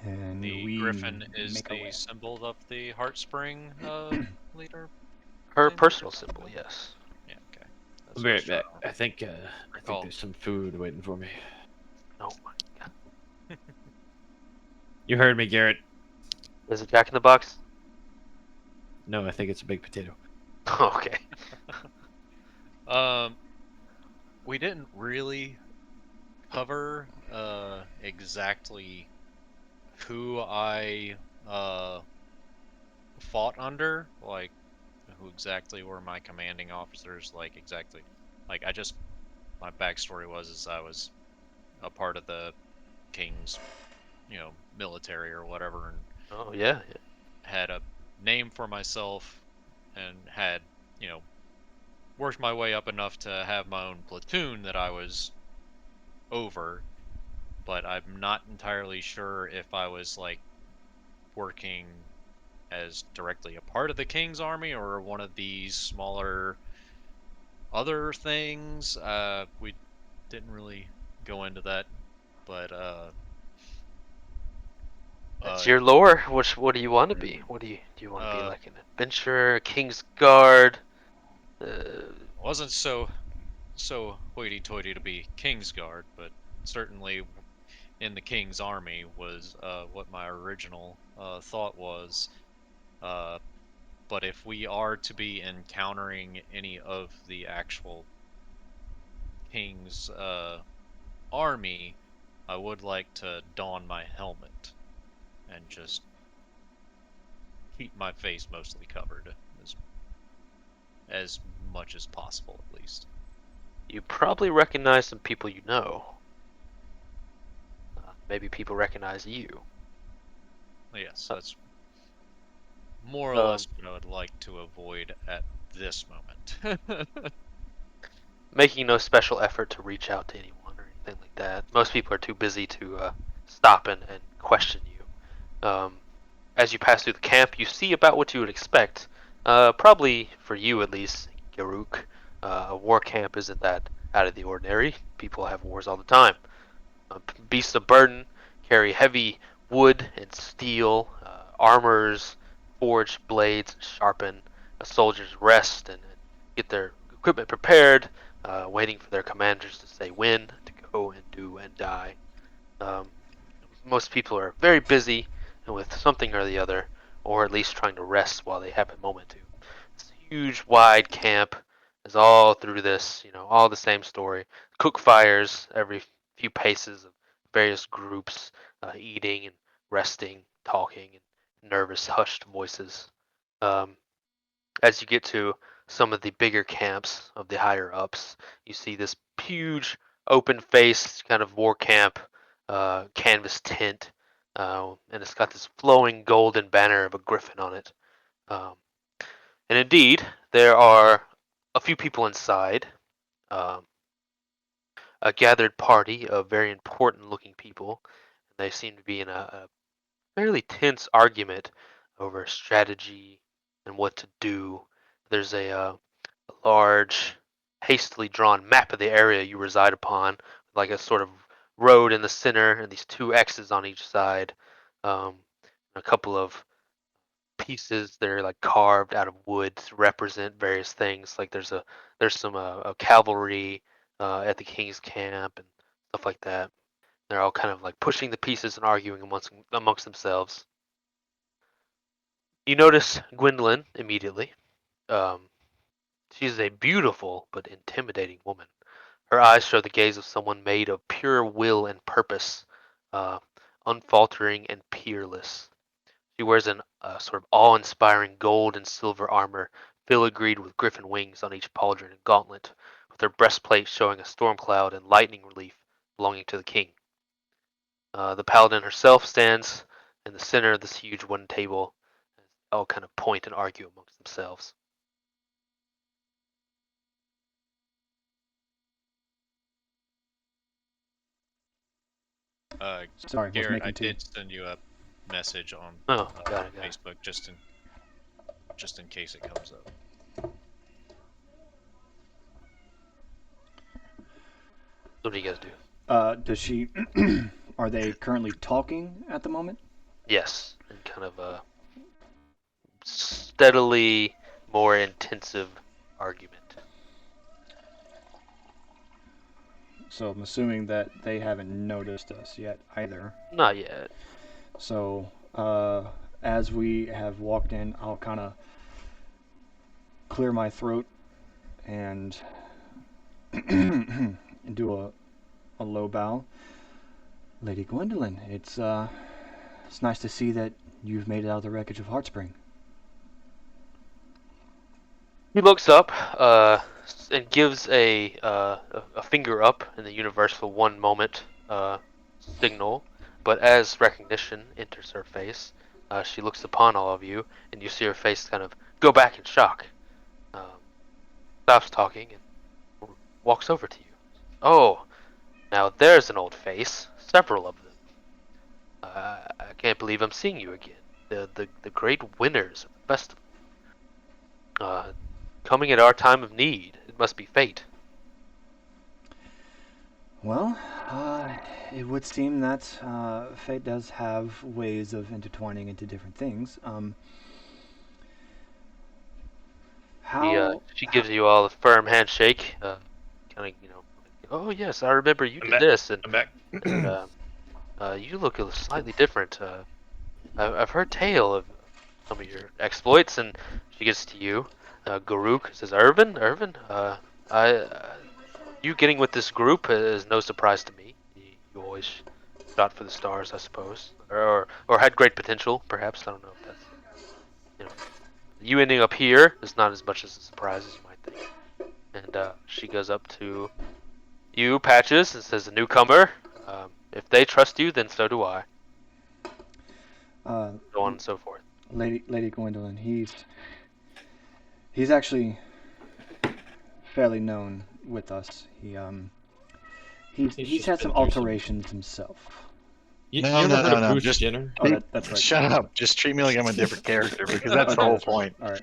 Speaker 6: And
Speaker 2: The
Speaker 6: we
Speaker 2: griffin is
Speaker 6: make our
Speaker 2: the
Speaker 6: way.
Speaker 2: symbol of the Heartspring leader.
Speaker 3: Her
Speaker 2: Thing?
Speaker 3: personal symbol, yes.
Speaker 2: Yeah, okay.
Speaker 1: I'll
Speaker 2: That's
Speaker 1: be
Speaker 2: what I
Speaker 1: right
Speaker 2: was trying
Speaker 1: back.
Speaker 2: to
Speaker 1: I think
Speaker 2: recall.
Speaker 1: there's some food waiting for me.
Speaker 3: Oh my god.
Speaker 1: You heard me, Garrett.
Speaker 3: Is it Jack in the Box?
Speaker 1: No, I think it's a big potato.
Speaker 3: Okay.
Speaker 2: We didn't really cover exactly who I fought under, like who exactly were my commanding officers, like exactly, like my backstory was I was a part of the king's, military or whatever, and
Speaker 3: Oh yeah.
Speaker 2: had a name for myself and had, worked my way up enough to have my own platoon that I was over, but I'm not entirely sure if I was like working as directly a part of the king's army or one of these smaller other things. We didn't really go into that, but
Speaker 3: That's your lore. What do you want to be? What do you want to be
Speaker 2: uh,
Speaker 3: like an adventurer, a king's guard?
Speaker 2: wasn't so hoity-toity to be king's guard, but certainly in the king's army was what my original thought was. Uh, but if we are to be encountering any of the actual king's army, I would like to don my helmet and just keep my face mostly covered as much as possible, at least.
Speaker 3: You probably recognize some people you know. Maybe people recognize you.
Speaker 2: Yes, that's more or
Speaker 3: Um,
Speaker 2: less what I would like to avoid at this moment.
Speaker 3: Making no special effort to reach out to anyone or anything like that. Most people are too busy to stop and question you. As you pass through the camp, you see about what you would expect. Probably for you at least, Garuk. A war camp isn't that out of the ordinary. People have wars all the time. Beasts of burden carry heavy wood and steel, armors, forge blades, sharpen. Soldiers rest and get their equipment prepared, waiting for their commanders to say when to go and do and die. Um, Most people are very busy and with something or the other, or at least trying to rest while they have a moment to. This huge, wide camp is all through this, all the same story. Cook fires every few paces of various groups, eating and resting, talking, and nervous, hushed voices. Um, as you get to some of the bigger camps of the higher ups, you see this huge open faced kind of war camp, canvas tent, and it's got this flowing golden banner of a griffin on it. Um, and indeed, there are a few people inside. Um, a gathered party of very important-looking people. They seem to be in a fairly tense argument over strategy and what to do. There's a large, hastily drawn map of the area you reside upon, like a sort of road in the center and these two X's on each side. A couple of pieces that are like carved out of wood to represent various things. Like there's some cavalry at the king's camp and stuff like that. They're all kind of like pushing the pieces and arguing amongst themselves. You notice Gwendolyn immediately. Um, she's a beautiful but intimidating woman. Her eyes show the gaze of someone made of pure will and purpose, uh, unfaltering and peerless. She wears an sort of awe-inspiring gold and silver armor, filigreed with griffin wings on each pauldron and gauntlet, with her breastplate showing a storm cloud and lightning relief belonging to the king. The paladin herself stands in the center of this huge wooden table, all kind of point and argue amongst themselves.
Speaker 6: Sorry, was
Speaker 2: Garrett, I
Speaker 6: making tea.
Speaker 2: did send you a message on
Speaker 3: Got it.
Speaker 2: Facebook just in case it comes up.
Speaker 3: What do you guys do?
Speaker 6: Does she? Are they currently talking at the moment?
Speaker 3: Yes, and kind of a steadily more intensive argument.
Speaker 6: So I'm assuming that they haven't noticed us yet either.
Speaker 3: Not yet.
Speaker 6: So as we have walked in, I'll kind of clear my throat and do a low bow. Lady Gwendolyn, it's nice to see that you've made it out of the wreckage of Heartspring.
Speaker 3: He looks up and gives a finger up in the universal one moment signal, but as recognition enters her face, she looks upon all of you, and you see her face kind of go back in shock. Stops talking and walks over to you. Oh, now there's an old face. Several of them. I can't believe I'm seeing you again. The great winners of the festival. Coming at our time of need. It must be fate.
Speaker 6: Well, it would seem that fate does have ways of intertwining into different things.
Speaker 3: She gives you all a firm handshake. Kind of, like, oh yes, I remember you did this, and
Speaker 1: I'm back.
Speaker 3: you look slightly different. I've heard tale of some of your exploits, and she gets to you. Garuk says, Irvin, you getting with this group is no surprise to me. You always shot for the stars, I suppose, or had great potential, perhaps. I don't know if that's you ending up here is not as much as a surprise as you might think. And she goes up to you, Patches, and says, "A newcomer. If they trust you, then so do I." So on and so forth.
Speaker 6: Lady Gwendolyn, he's actually fairly known with us. He's had some alterations himself.
Speaker 1: You
Speaker 4: No,
Speaker 1: ever heard of
Speaker 4: no,
Speaker 1: Bruce
Speaker 4: just-
Speaker 1: Jenner?
Speaker 6: Oh, that's right.
Speaker 4: Shut up. Just treat me like I'm a different character because that's the
Speaker 6: Okay,
Speaker 4: whole
Speaker 6: that's right.
Speaker 4: point.
Speaker 6: All right.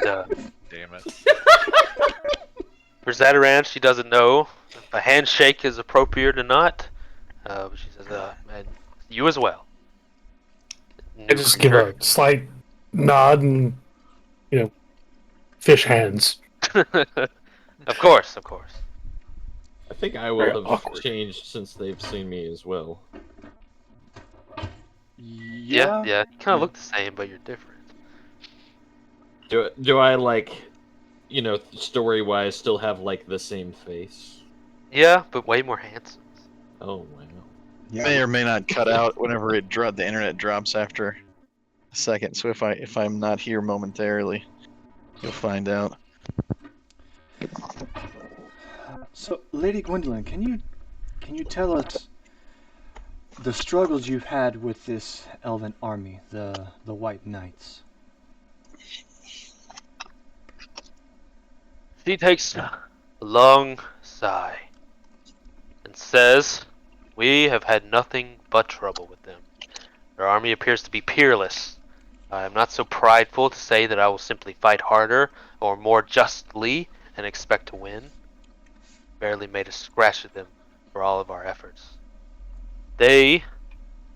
Speaker 3: And,
Speaker 2: Damn it.
Speaker 3: for Zataran, she doesn't know if a handshake is appropriate or not. But she says, and you as well.
Speaker 5: I just give a slight nod and, fish hands.
Speaker 3: Of course.
Speaker 1: I think I
Speaker 5: Very
Speaker 1: will have
Speaker 5: awkward.
Speaker 1: changed since they've seen me as well.
Speaker 3: Yeah. You kind of look the same, but you're different.
Speaker 1: Do I story-wise, still have like the same face?
Speaker 3: Yeah, but way more handsome.
Speaker 1: Oh wow.
Speaker 4: May or may not cut out whenever the internet drops after a second. So if I'm not here momentarily, you'll find out.
Speaker 6: So, Lady Gwendolyn, can you tell us the struggles you've had with this elven army, the White Knights?
Speaker 3: She takes a long sigh and says, "We have had nothing but trouble with them. Their army appears to be peerless. I am not so prideful to say that I will simply fight harder or more justly and expect to win. Barely made a scratch of them for all of our efforts. They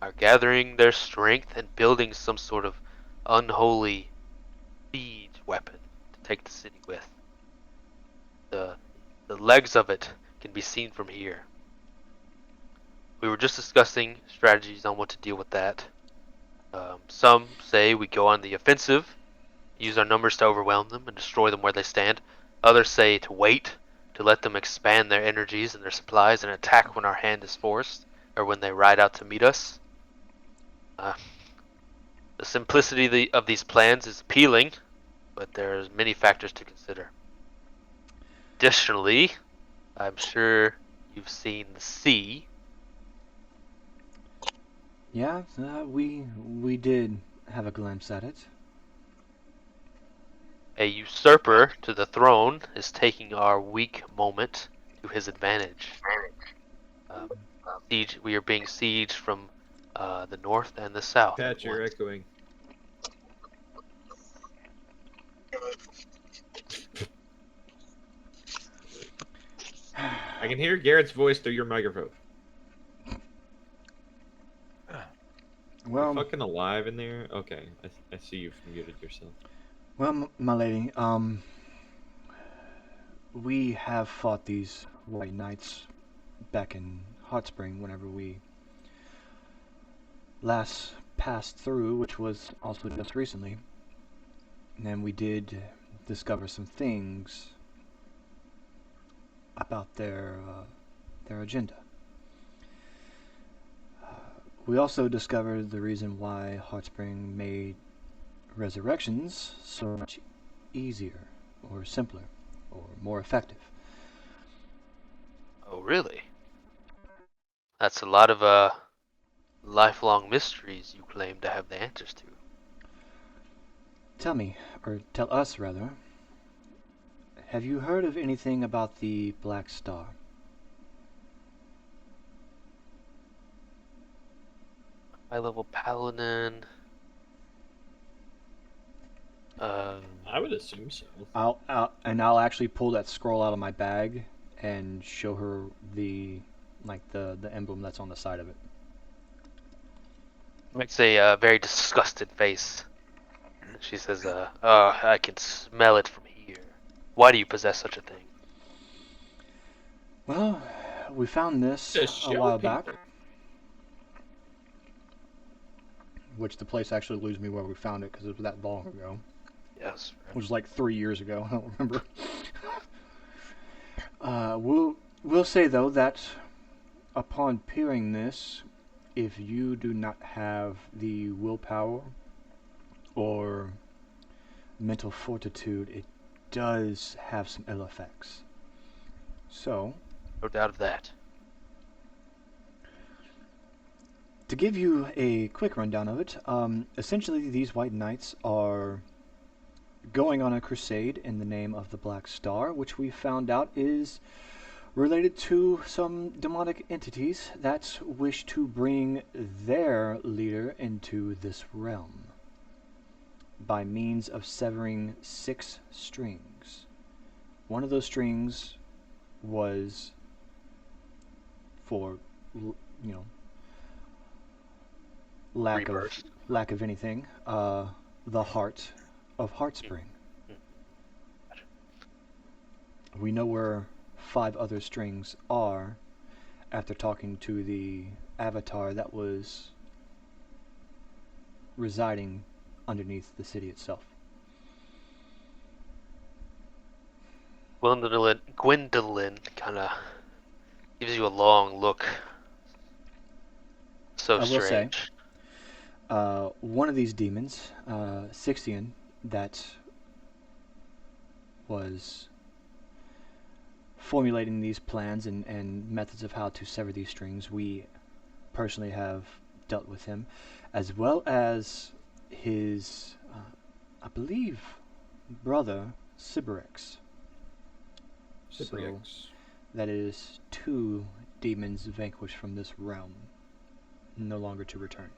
Speaker 3: are gathering their strength and building some sort of unholy siege weapon to take the city with. The the legs of it can be seen from here. We were just discussing strategies on what to deal with that. Some say we go on the offensive, use our numbers to overwhelm them and destroy them where they stand. Others say to wait, to let them expand their energies and their supplies and attack when our hand is forced, or when they ride out to meet us. Uh, the simplicity of these plans is appealing, but there's many factors to consider. Additionally, I'm sure you've seen the sea.
Speaker 6: Yeah, we did have a glimpse at it.
Speaker 3: A usurper to the throne is taking our weak moment to his advantage. Um, we are being sieged from the north and the south.
Speaker 1: Pat, you're echoing. I can hear Garrett's voice through your microphone.
Speaker 6: Well,
Speaker 1: you fucking alive in there? Okay, I see you've muted yourself.
Speaker 6: well, my lady, we have fought these white knights back in Hot Spring whenever we last passed through, which was also just recently. And we did discover some things about their agenda. We also discovered the reason why Hot Spring made resurrections so much easier, or simpler, or more effective.
Speaker 3: Oh, really? That's a lot of lifelong mysteries you claim to have the answers to.
Speaker 6: Tell me, or tell us rather, have you heard of anything about the Black Star?
Speaker 3: High-level paladin.
Speaker 1: I would assume so.
Speaker 6: I'll actually pull that scroll out of my bag and show her the emblem that's on the side of it.
Speaker 3: Makes a very disgusted face. She says, I can smell it from here. Why do you possess such a thing?
Speaker 6: Well, we found this
Speaker 1: To
Speaker 6: a
Speaker 1: show
Speaker 6: while
Speaker 1: people.
Speaker 6: back, which the place actually lose me where we found it because it was that long ago.
Speaker 3: Yes.
Speaker 6: Which was like 3 years ago. I don't remember. We'll say though that upon peering this, if you do not have the willpower or mental fortitude, it does have some ill effects. So,
Speaker 3: No doubt of that.
Speaker 6: to give you a quick rundown of it, essentially these White Knights are going on a crusade in the name of the Black Star, which we found out is related to some demonic entities that wish to bring their leader into this realm by means of severing 6 strings. One of those strings was for, lack of anything, the heart of Heartspring. We know where 5 other strings are after talking to the avatar that was residing underneath the city itself.
Speaker 3: Gwendolyn kind of gives you a long look. So
Speaker 6: I will say,
Speaker 3: strange.
Speaker 6: one of these demons, Sixian, that was formulating these plans and methods of how to sever these strings, we personally have dealt with him, as well as his, I believe, brother, Sybarex.
Speaker 7: Super
Speaker 6: So
Speaker 7: X.
Speaker 6: that is 2 demons vanquished from this realm, no longer to return.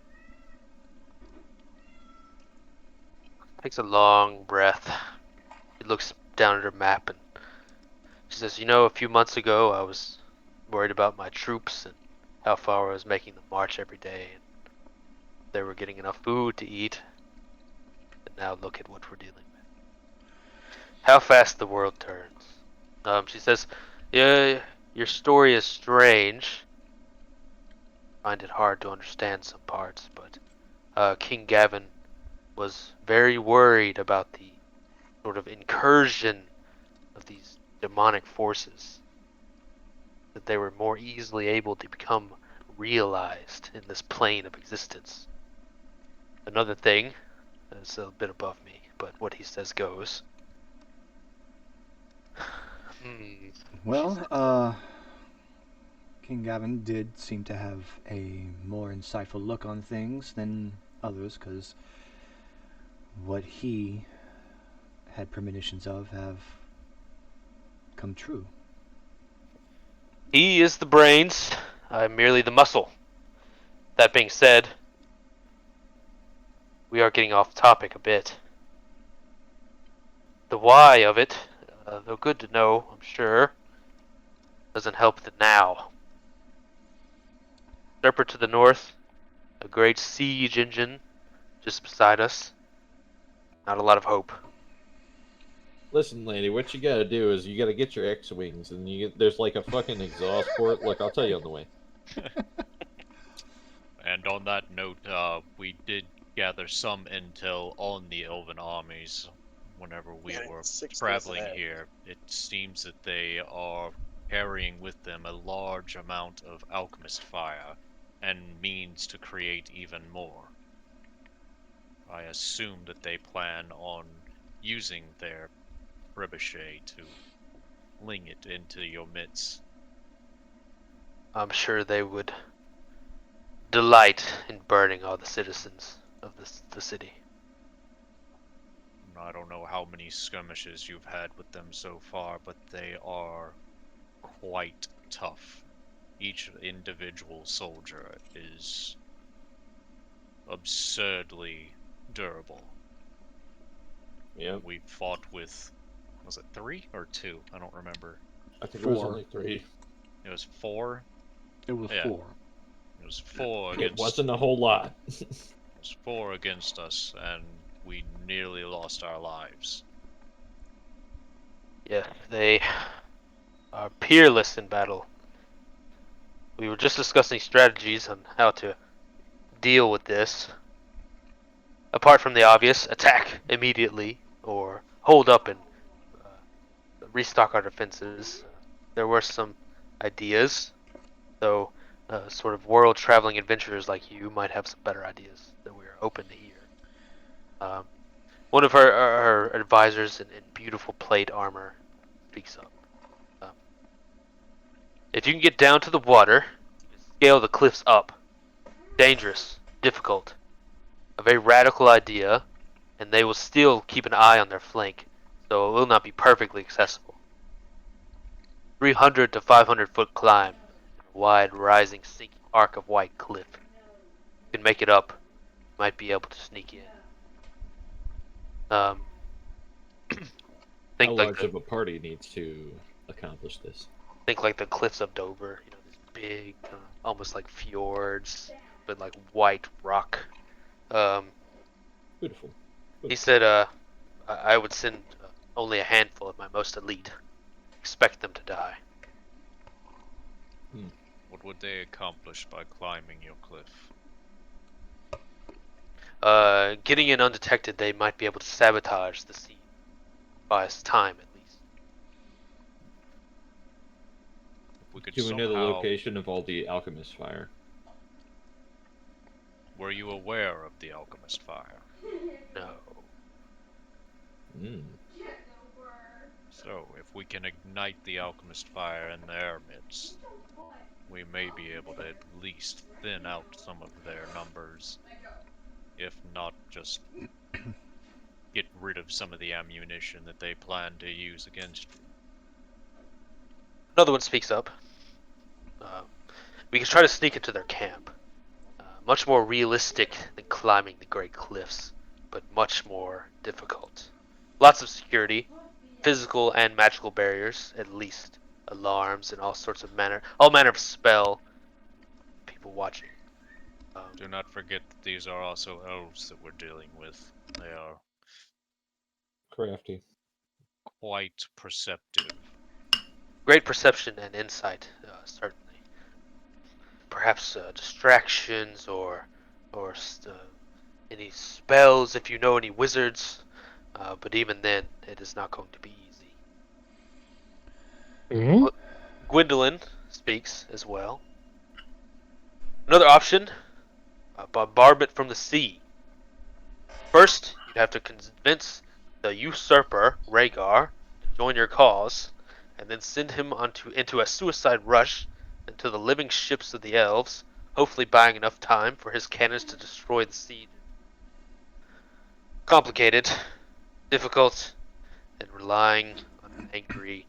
Speaker 3: Takes a long breath. She looks down at her map and she says, a few months ago I was worried about my troops and how far I was making them march every day. And they were getting enough food to eat. And now look at what we're dealing with. How fast the world turns. She says, yeah, your story is strange. I find it hard to understand some parts, but King Gavin was very worried about the sort of incursion of these demonic forces, that they were more easily able to become realized in this plane of existence. Another thing is a bit above me, but what he says goes.
Speaker 6: Well, King Gavin did seem to have a more insightful look on things than others, because what he had premonitions of have come true.
Speaker 3: He is the brains, I'm merely the muscle. That being said, we are getting off topic a bit. The why of it, though good to know, I'm sure, doesn't help the now. Serpent to the north, a great siege engine just beside us. Not a lot of hope.
Speaker 7: Listen, lady, what you gotta do is you gotta get your X-wings, and there's like a fucking exhaust port. Look, I'll tell you on the way.
Speaker 2: And on that note, we did gather some intel on the Elven armies whenever we
Speaker 4: Yeah,
Speaker 2: were
Speaker 4: 6 days
Speaker 2: traveling
Speaker 4: ahead.
Speaker 2: here. It seems that they are carrying with them a large amount of alchemist fire and means to create even more. I assume that they plan on using their trebuchet to fling it into your midst.
Speaker 3: I'm sure they would delight in burning all the citizens of the city.
Speaker 2: I don't know how many skirmishes you've had with them so far, but they are quite tough. Each individual soldier is absurdly durable.
Speaker 7: Yeah,
Speaker 2: We fought with, was it 3 or 2? I don't remember.
Speaker 7: I think it was
Speaker 6: 4.
Speaker 7: only 3.
Speaker 2: It was 4?
Speaker 6: It was
Speaker 2: Yeah,
Speaker 6: 4.
Speaker 2: it was 4
Speaker 7: It
Speaker 2: against,
Speaker 7: wasn't a whole lot.
Speaker 2: it was 4 against us, and we nearly lost our lives.
Speaker 3: Yeah, they are peerless in battle. We were just discussing strategies on how to deal with this. Apart from the obvious, attack immediately or hold up and restock our defenses. There were some ideas, though sort of world traveling adventurers like you might have some better ideas that we are open to hear. Um, one of our advisors in beautiful plate armor speaks up. Um, if you can get down to the water, you can scale the cliffs up. Dangerous, difficult, a very radical idea, and they will still keep an eye on their flank, so it will not be perfectly accessible. 300 to 500-foot climb in a wide, rising, sinking arc of white cliff. You can make it up. You might be able to sneak in. Um,
Speaker 7: How
Speaker 3: think like
Speaker 7: large
Speaker 3: the
Speaker 7: of a party needs to accomplish this?
Speaker 3: think like the cliffs of Dover. This big, almost like fjords, but like white rock. Um,
Speaker 7: Beautiful.
Speaker 3: he said, I would send only a handful of my most elite. Expect them to die.
Speaker 2: What would they accomplish by climbing your cliff?
Speaker 3: Getting in undetected, they might be able to sabotage the scene. Buy us time, at least.
Speaker 2: If we could
Speaker 7: Do we know the
Speaker 2: somehow...
Speaker 7: location of all the alchemist fire?
Speaker 2: Were you aware of the alchemist fire?
Speaker 3: No.
Speaker 7: Hmm.
Speaker 2: So, if we can ignite the alchemist fire in their midst, we may be able to at least thin out some of their numbers, if not just get rid of some of the ammunition that they plan to use against you.
Speaker 3: Another one speaks up. We can try to sneak into their camp. Much more realistic than climbing the Great Cliffs, but much more difficult. Lots of security, physical and magical barriers, at least. Alarms and all manner of spell. People watching.
Speaker 2: Do not forget that these are also elves that we're dealing with. They are
Speaker 7: Crafty.
Speaker 2: quite perceptive.
Speaker 3: Great perception and insight, certainly. Perhaps distractions or any spells if you know any wizards. But even then, it is not going to be easy.
Speaker 5: Hmm?
Speaker 3: Gwendolyn speaks as well. Another option, bombardment from the sea. First, you'd have to convince the usurper, Rhaegar, to join your cause, and then send him into a suicide rush into the living ships of the elves, hopefully buying enough time for his cannons to destroy the siege. Complicated, difficult, and relying on an angry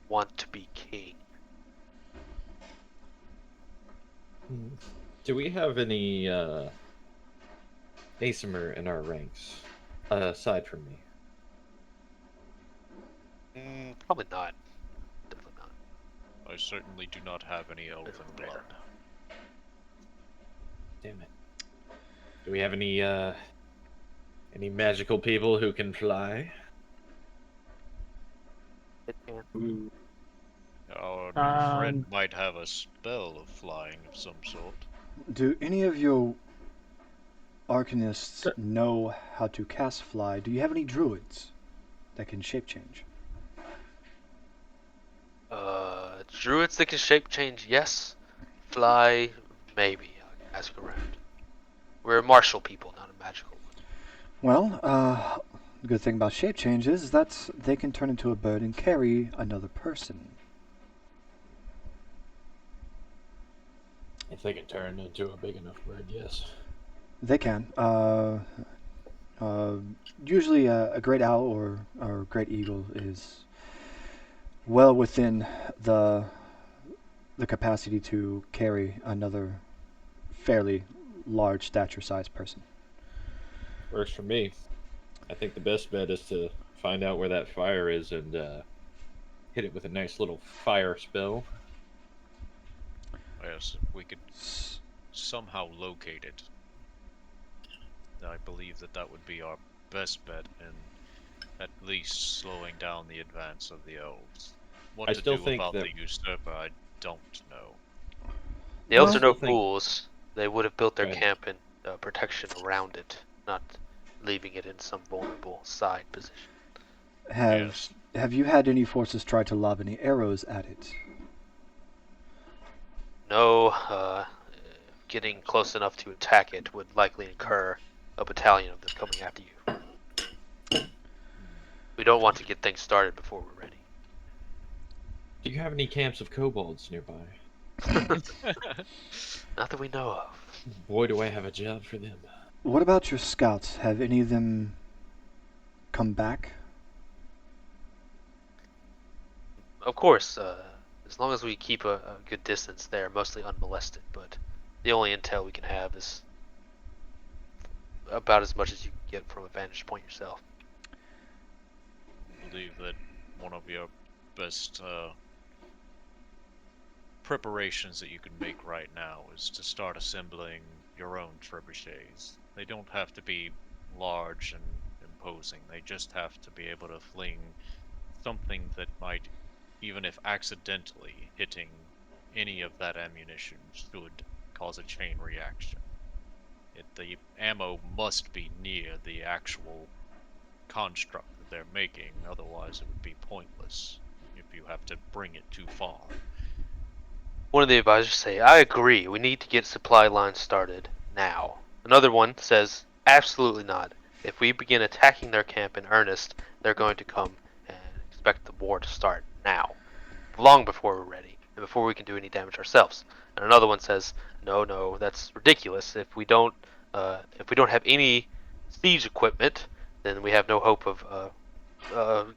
Speaker 3: want to be king.
Speaker 7: Do we have any Aesimer in our ranks, aside from me?
Speaker 3: Probably not. Definitely not.
Speaker 2: I certainly do not have any elven blood.
Speaker 7: Damn it. Do we have any magical people who can fly?
Speaker 3: It can.
Speaker 2: Our
Speaker 5: Um,
Speaker 2: friend might have a spell of flying of some sort.
Speaker 6: Do any of your arcanists know how to cast fly? Do you have any druids that can shape change?
Speaker 3: Druids that can shape change, yes. Fly, maybe. I'll ask around. We're a martial people, not a magical one.
Speaker 6: Well, the good thing about shape change is that they can turn into a bird and carry another person.
Speaker 7: If they can turn into a big enough bird, yes.
Speaker 6: They can. Usually, a great owl or great eagle is well within the the capacity to carry another fairly large stature sized person.
Speaker 7: Works for me. I think the best bet is to find out where that fire is and hit it with a nice little fire spell.
Speaker 2: Yes, if we could somehow locate it, I believe that that would be our best bet in at least slowing down the advance of the elves. What
Speaker 7: I
Speaker 2: to
Speaker 7: still
Speaker 2: do
Speaker 7: think
Speaker 2: about
Speaker 7: that-
Speaker 2: the usurper, I don't know.
Speaker 3: The elves
Speaker 6: Well-
Speaker 3: are no
Speaker 7: Still think-
Speaker 3: fools. They would have built their
Speaker 7: Go ahead.
Speaker 3: camp and protection around it, not leaving it in some vulnerable side position.
Speaker 2: Yes.
Speaker 6: Have you had any forces try to lob any arrows at it?
Speaker 3: No, getting close enough to attack it would likely incur a battalion of them coming after you. We don't want to get things started before we're ready.
Speaker 7: Do you have any camps of kobolds nearby?
Speaker 3: Not that we know of.
Speaker 7: Boy, do I have a job for them.
Speaker 6: What about your scouts? Have any of them come back?
Speaker 3: Of course, as long as we keep a good distance, they're mostly unmolested, but the only intel we can have is about as much as you can get from a vantage point yourself.
Speaker 2: I believe that one of your best preparations that you can make right now is to start assembling your own trebuchets. They don't have to be large and imposing. They just have to be able to fling something that might, even if accidentally hitting any of that ammunition, should cause a chain reaction. The ammo must be near the actual construct that they're making, otherwise it would be pointless if you have to bring it too far.
Speaker 3: One of the advisors say, I agree, we need to get supply lines started now. Another one says, absolutely not. If we begin attacking their camp in earnest, they're going to come and expect the war to start now, long before we're ready, and before we can do any damage ourselves. And another one says, no, that's ridiculous. If we don't have any siege equipment, then we have no hope of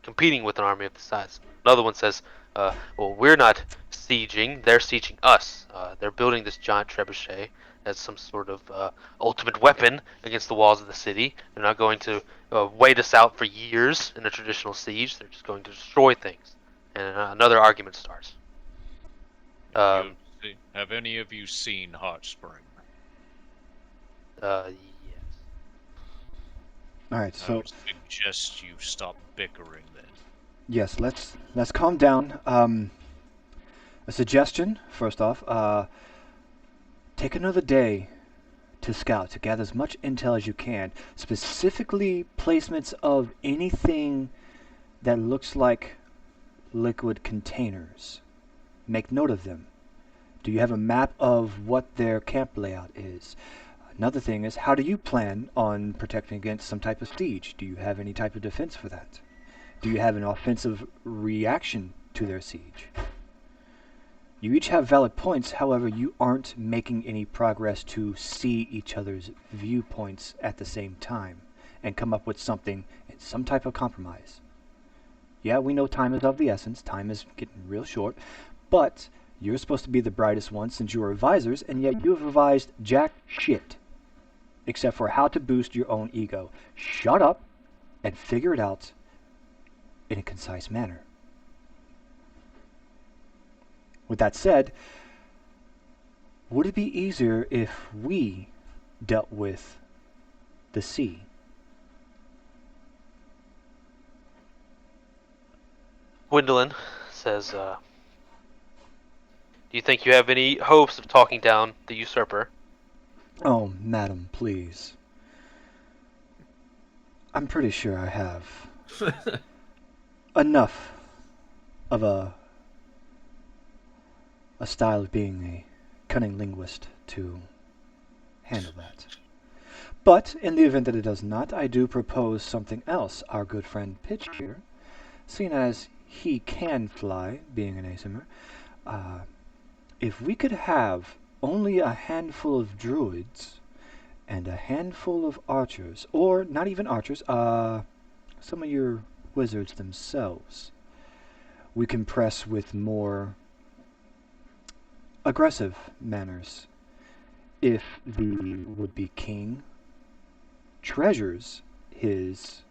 Speaker 3: competing with an army of the size. Another one says, well, we're not sieging; they're sieging us. They're building this giant trebuchet as some sort of ultimate weapon against the walls of the city. They're not going to wait us out for years in a traditional siege. They're just going to destroy things, and another argument starts.
Speaker 2: Have any of you seen Hot Spring?
Speaker 3: Yes.
Speaker 6: All right,
Speaker 2: I
Speaker 6: so
Speaker 2: would suggest you stop bickering then.
Speaker 6: yes, let's calm down. A suggestion, first off, take another day to scout, to gather as much intel as you can, specifically placements of anything that looks like liquid containers. Make note of them. Do you have a map of what their camp layout is? Another thing is, how do you plan on protecting against some type of siege? Do you have any type of defense for that? Do you have an offensive reaction to their siege? You each have valid points, however, you aren't making any progress to see each other's viewpoints at the same time and come up with something, some type of compromise. Yeah, we know time is of the essence, time is getting real short, but you're supposed to be the brightest one since you are advisors, and yet you have revised jack shit, except for how to boost your own ego. Shut up and figure it out in a concise manner. With that said, would it be easier if we dealt with the sea?
Speaker 3: Gwendolyn says, "Do you think you have any hopes of talking down the usurper?"
Speaker 6: Oh, madam, please. I'm pretty sure I have enough of a style of being a cunning linguist to handle that. But in the event that it does not, I do propose something else. Our good friend Pitch here, seeing as he can fly, being an asymmer, if we could have only a handful of druids and a handful of archers, or not even archers, some of your wizards themselves, we can press with more aggressive manners. If the would-be king treasures his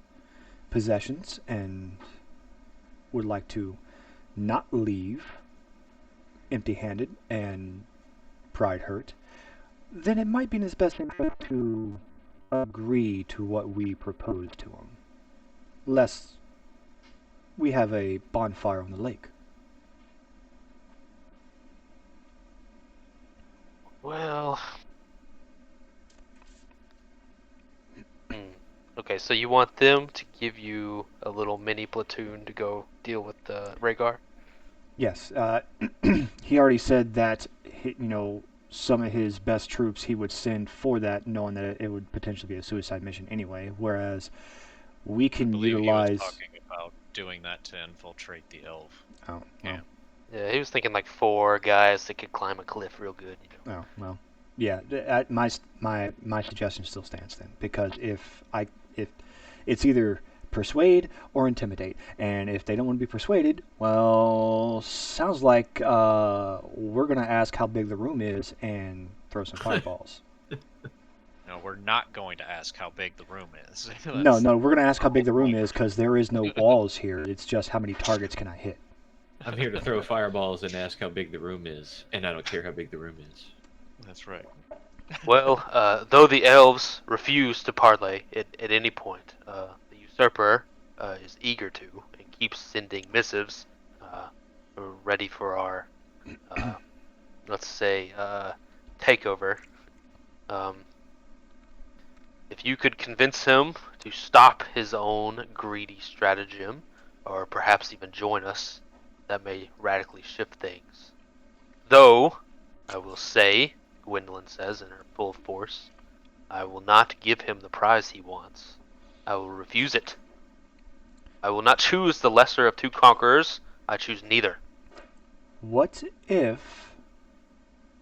Speaker 6: possessions and would like to not leave empty-handed and pride hurt, then it might be in his best interest to agree to what we propose to him, lest we have a bonfire on the lake.
Speaker 3: Well, okay, so you want them to give you a little mini platoon to go deal with the Rhaegar?
Speaker 6: Yes, he already said that some of his best troops he would send for that, knowing that it would potentially be a suicide mission anyway. Whereas we
Speaker 2: I
Speaker 6: can
Speaker 2: believe
Speaker 6: utilize.
Speaker 2: he was talking about doing that to infiltrate the elf
Speaker 6: Oh,
Speaker 2: camp.
Speaker 3: Yeah, he was thinking like 4 guys that could climb a cliff real good.
Speaker 6: oh well, yeah. My suggestion still stands then, because if it's either persuade or intimidate, and if they don't want to be persuaded, well, sounds like we're gonna ask how big the room is and throw some fireballs.
Speaker 2: No, we're not going to ask how big the room is.
Speaker 6: No, we're gonna ask how big the room is because there is no walls here. It's just how many targets can I hit.
Speaker 7: I'm here to throw fireballs and ask how big the room is, and I don't care how big the room is.
Speaker 2: That's right.
Speaker 3: Well, though the elves refuse to parley at any point, the usurper is eager to and keeps sending missives ready for our, let's say, takeover. If you could convince him to stop his own greedy stratagem, or perhaps even join us, that may radically shift things. Though, I will say, Gwendolyn says in her full force, I will not give him the prize he wants. I will refuse it. I will not choose the lesser of 2 conquerors. I choose neither.
Speaker 6: What if,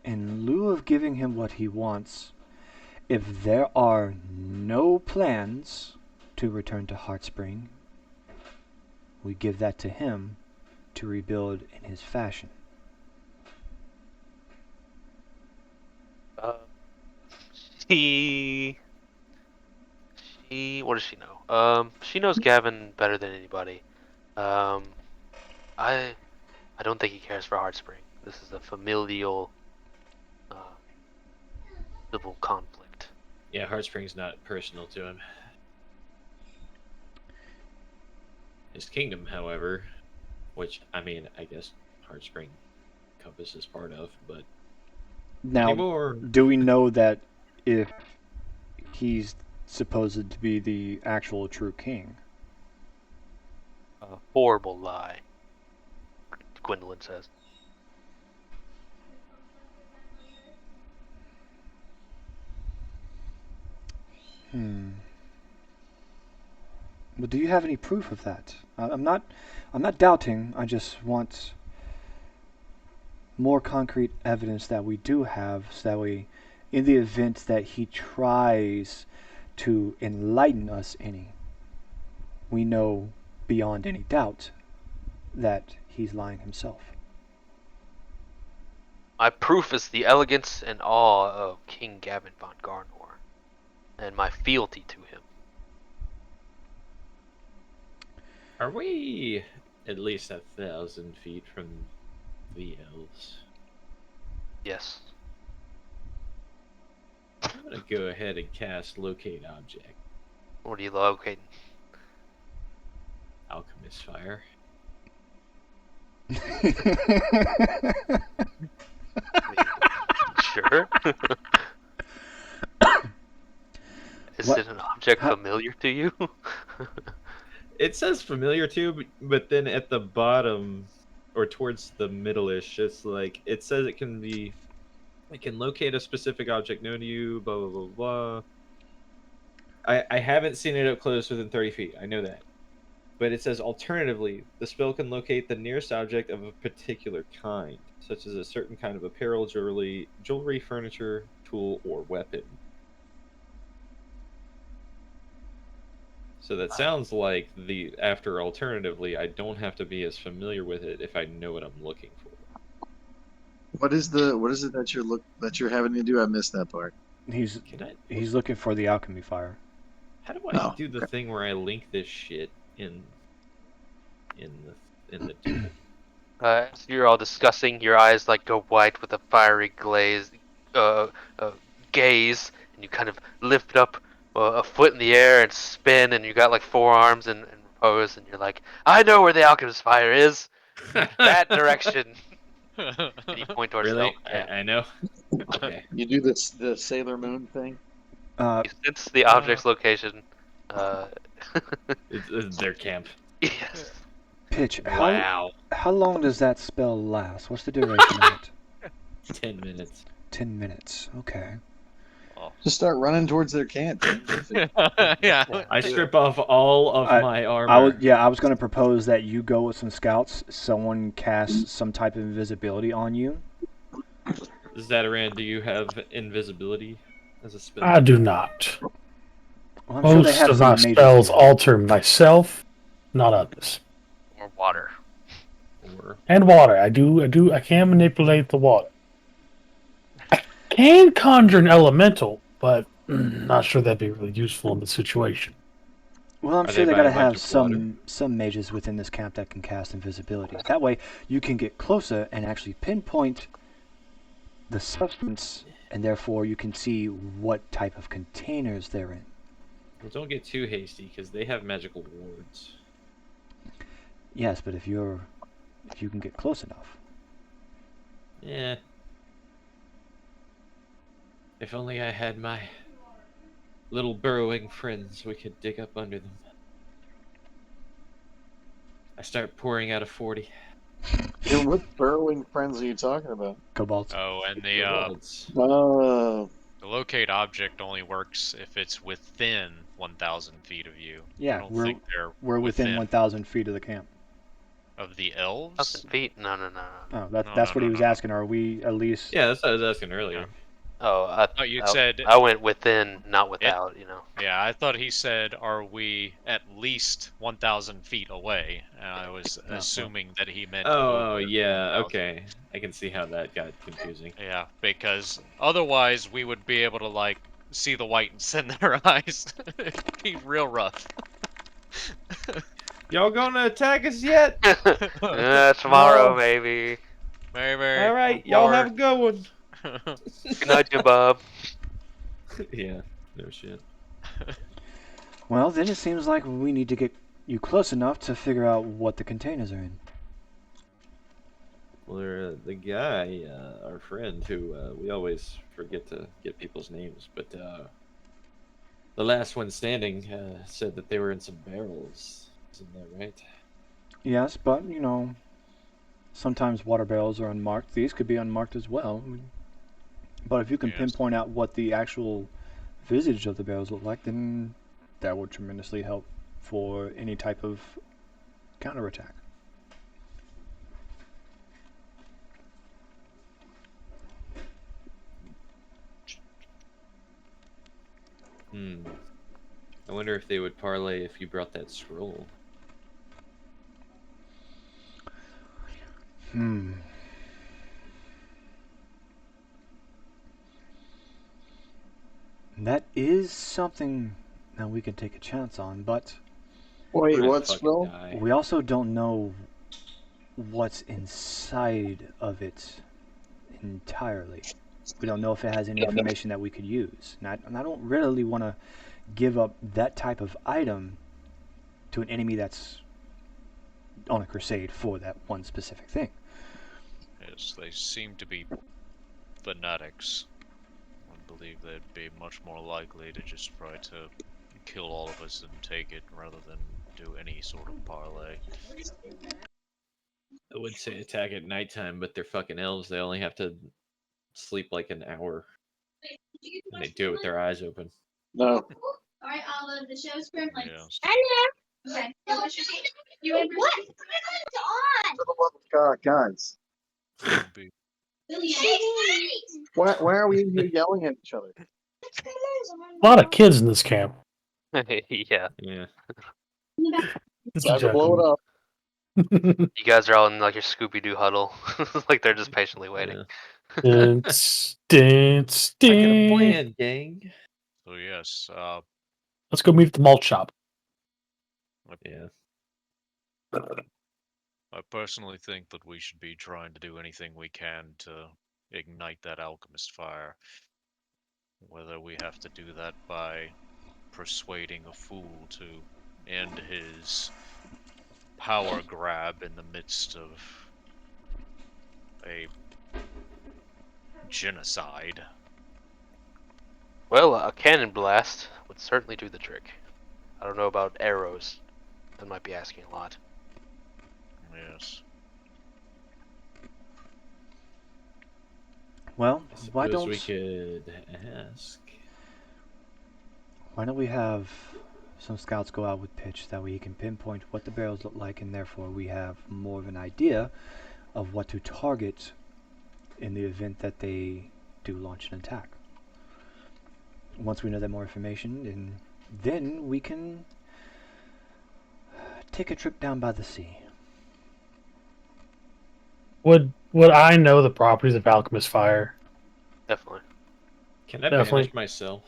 Speaker 6: in lieu of giving him what he wants, if there are no plans to return to Heartspring, we give that to him to rebuild in his fashion?
Speaker 3: She. What does she know? She knows Gavin better than anybody. I don't think he cares for Heartspring. This is a familial, civil conflict.
Speaker 7: Yeah, Heartspring's not personal to him. His kingdom, however, which, I mean, I guess Heartspring Compass is part of, but
Speaker 6: Now,
Speaker 7: anymore.
Speaker 6: do we know that if he's supposed to be the actual true king?
Speaker 3: A horrible lie, Gwendolyn says.
Speaker 6: But do you have any proof of that? I'm not doubting. I just want more concrete evidence that we do have, so that we, in the event that he tries to enlighten us any, we know beyond any doubt that he's lying himself.
Speaker 3: My proof is the elegance and awe of King Gavin von Garnor, and my fealty to him.
Speaker 7: Are we at least 1,000 feet from the elves?
Speaker 3: Yes.
Speaker 7: I'm gonna go ahead and cast Locate Object.
Speaker 3: What are you locating?
Speaker 7: Alchemist Fire.
Speaker 3: Sure. Is
Speaker 6: What?
Speaker 3: it an object familiar to you?
Speaker 7: It says familiar too, but then at the bottom or towards the middle-ish, it's like it says it can locate a specific object known to you, blah blah blah blah. I haven't seen it up close within 30 feet. I know that. But it says alternatively, the spell can locate the nearest object of a particular kind, such as a certain kind of apparel, jewelry, furniture, tool, or weapon. So that sounds like after alternatively, I don't have to be as familiar with it if I know what I'm looking for.
Speaker 4: What is it that you're having to do? I missed that part.
Speaker 6: He's looking for the alchemy fire.
Speaker 7: How do I do the thing where I link this shit in the duel?
Speaker 3: As you're all discussing, your eyes like go white with a fiery gaze, and you kind of lift up a foot in the air and spin, and you got like four arms and repose, and you're like, I know where the alchemist fire is. That direction. And you point towards
Speaker 7: Really?
Speaker 3: the
Speaker 7: I know. Okay.
Speaker 4: You do the Sailor Moon thing.
Speaker 3: You sense the object's location.
Speaker 7: It's their camp.
Speaker 3: Yes.
Speaker 6: Pitch.
Speaker 7: Wow.
Speaker 6: How long does that spell last? What's the duration of it?
Speaker 7: 10 minutes.
Speaker 6: 10 minutes. Okay.
Speaker 4: Just start running towards their camp.
Speaker 2: Yeah.
Speaker 7: I strip off all of my armor.
Speaker 6: I was going to propose that you go with some scouts. Someone casts some type of invisibility on you.
Speaker 7: Zataran, do you have invisibility as a spell?
Speaker 5: I do not.
Speaker 6: Well, I'm sure they
Speaker 5: Most
Speaker 6: have
Speaker 5: of
Speaker 6: some
Speaker 5: my
Speaker 6: mages
Speaker 5: spells
Speaker 6: here.
Speaker 5: alter myself, not others.
Speaker 3: Or water.
Speaker 5: And water. I can manipulate the water. I can conjure an elemental, but not sure that'd be really useful in the situation.
Speaker 6: Well, I'm
Speaker 7: Are
Speaker 6: sure
Speaker 7: they
Speaker 6: they
Speaker 7: by
Speaker 6: gotta
Speaker 7: a bunch
Speaker 6: have
Speaker 7: of water?
Speaker 6: some mages within this camp that can cast invisibility. That way, you can get closer and actually pinpoint the substance, and therefore you can see what type of containers they're in.
Speaker 7: Well, don't get too hasty, because they have magical wards.
Speaker 6: Yes, but if you can get close enough.
Speaker 7: Yeah. If only I had my little burrowing friends, we could dig up under them. I start pouring out a 40.
Speaker 4: Yeah, what burrowing friends are you talking about?
Speaker 6: Kobolds.
Speaker 2: Oh, and
Speaker 4: Oh,
Speaker 2: the locate object only works if it's within 1,000 feet of you. I
Speaker 6: Yeah,
Speaker 2: don't think they're
Speaker 6: we're within 1,000 feet of the camp.
Speaker 2: of the elves.
Speaker 3: 1,000 feet? No.
Speaker 6: Oh,
Speaker 2: No,
Speaker 6: that's what he was
Speaker 2: no.
Speaker 6: asking. Are we at least?
Speaker 7: Yeah, that's what I was asking earlier.
Speaker 3: Oh,
Speaker 2: Oh, you said.
Speaker 3: I went within, not without.
Speaker 2: Yeah, I thought he said, "Are we at least 1,000 feet away?" And I was assuming that he meant
Speaker 7: Oh,
Speaker 2: over
Speaker 7: yeah.
Speaker 2: 1,000.
Speaker 7: Okay, I can see how that got confusing.
Speaker 2: Yeah, because otherwise we would be able to like see the whites in their eyes. It'd be real rough.
Speaker 7: Y'all gonna attack us yet?
Speaker 3: Tomorrow,
Speaker 7: No.
Speaker 3: maybe.
Speaker 2: Maybe.
Speaker 7: All right, y'all have a good one.
Speaker 3: Good night, Jim Bob.
Speaker 7: Yeah, no shit.
Speaker 6: Well, then it seems like we need to get you close enough to figure out what the containers are in.
Speaker 7: Well, the guy, our friend, who we always forget to get people's names, but the last one standing said that they were in some barrels. Isn't that right?
Speaker 6: Yes, but sometimes water barrels are unmarked. These could be unmarked as well. But if you can
Speaker 2: Yes.
Speaker 6: pinpoint out what the actual visage of the barrels look like, then that would tremendously help for any type of counterattack.
Speaker 7: I wonder if they would parlay if you brought that scroll.
Speaker 6: That is something that we can take a chance on, but
Speaker 4: Wait,
Speaker 7: We're gonna
Speaker 4: what's
Speaker 7: fucking
Speaker 4: wrong?
Speaker 7: die.
Speaker 6: we also don't know what's inside of it entirely. We don't know if it has any information that we could use. And I don't really want to give up that type of item to an enemy that's on a crusade for that one specific thing.
Speaker 2: Yes, they seem to be fanatics. I believe they'd be much more likely to just try to kill all of us and take it rather than do any sort of parlay.
Speaker 7: I would say attack at nighttime, but they're fucking elves. They only have to sleep like an hour. And they do it with their eyes open.
Speaker 4: No.
Speaker 8: Alright, Olive, the show's currently.
Speaker 2: Yes.
Speaker 8: Okay. You in what?
Speaker 4: God, guys.
Speaker 2: Be-
Speaker 4: Why are we in here yelling at each other?
Speaker 5: A lot of kids in this camp.
Speaker 3: Yeah.
Speaker 7: Yeah.
Speaker 5: It's a
Speaker 4: Time to
Speaker 5: joke.
Speaker 4: blow it up.
Speaker 3: You guys are all in like your Scooby Doo huddle. Like they're just patiently waiting.
Speaker 7: Yeah.
Speaker 5: Dance, dance,
Speaker 7: I got a
Speaker 5: dance.
Speaker 7: plan, gang.
Speaker 2: So yes,
Speaker 5: Let's go meet at the malt shop.
Speaker 7: Yeah.
Speaker 2: I personally think that we should be trying to do anything we can to ignite that alchemist fire. Whether we have to do that by persuading a fool to end his power grab in the midst of a genocide.
Speaker 3: Well, a cannon blast would certainly do the trick. I don't know about arrows. That might be asking a lot.
Speaker 2: Yes.
Speaker 6: Well,
Speaker 7: I
Speaker 6: why
Speaker 7: suppose
Speaker 6: don't
Speaker 7: we could ask?
Speaker 6: why don't we have some scouts go out with Pitch, that way he can pinpoint what the barrels look like, and therefore we have more of an idea of what to target in the event that they do launch an attack. Once we know that more information, and then we can take a trip down by the sea.
Speaker 5: Would I know the properties of alchemist fire?
Speaker 3: Definitely.
Speaker 7: Can I
Speaker 5: Definitely.
Speaker 7: banish myself?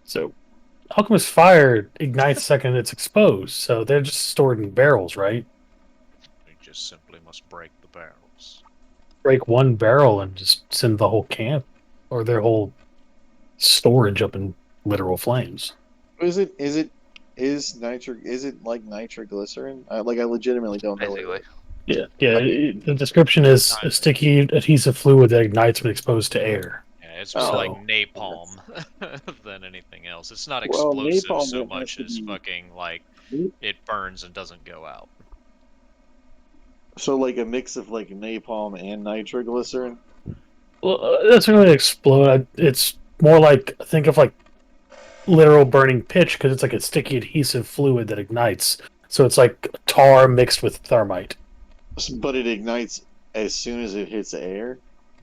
Speaker 5: So, alchemist fire ignites the second it's exposed. So they're just stored in barrels, right?
Speaker 2: We just simply must break the barrels.
Speaker 5: Break one barrel and just send the whole camp or their whole storage up in literal flames.
Speaker 4: Is it like nitroglycerin? I legitimately don't know.
Speaker 3: Basically.
Speaker 5: Yeah. The description is a sticky adhesive fluid that ignites when exposed to air.
Speaker 2: Yeah, it's more like
Speaker 5: So-
Speaker 2: napalm than anything else. It's not
Speaker 4: Well,
Speaker 2: explosive
Speaker 4: napalm
Speaker 2: so
Speaker 4: has
Speaker 2: much
Speaker 4: to
Speaker 2: as
Speaker 4: be-
Speaker 2: fucking like it burns and doesn't go out.
Speaker 4: So like a mix of like napalm and nitroglycerin.
Speaker 5: Well, it doesn't really explode. It's more like, think of like literal burning pitch, because it's like a sticky adhesive fluid that ignites. So it's like tar mixed with thermite.
Speaker 4: But it ignites as soon as it hits air.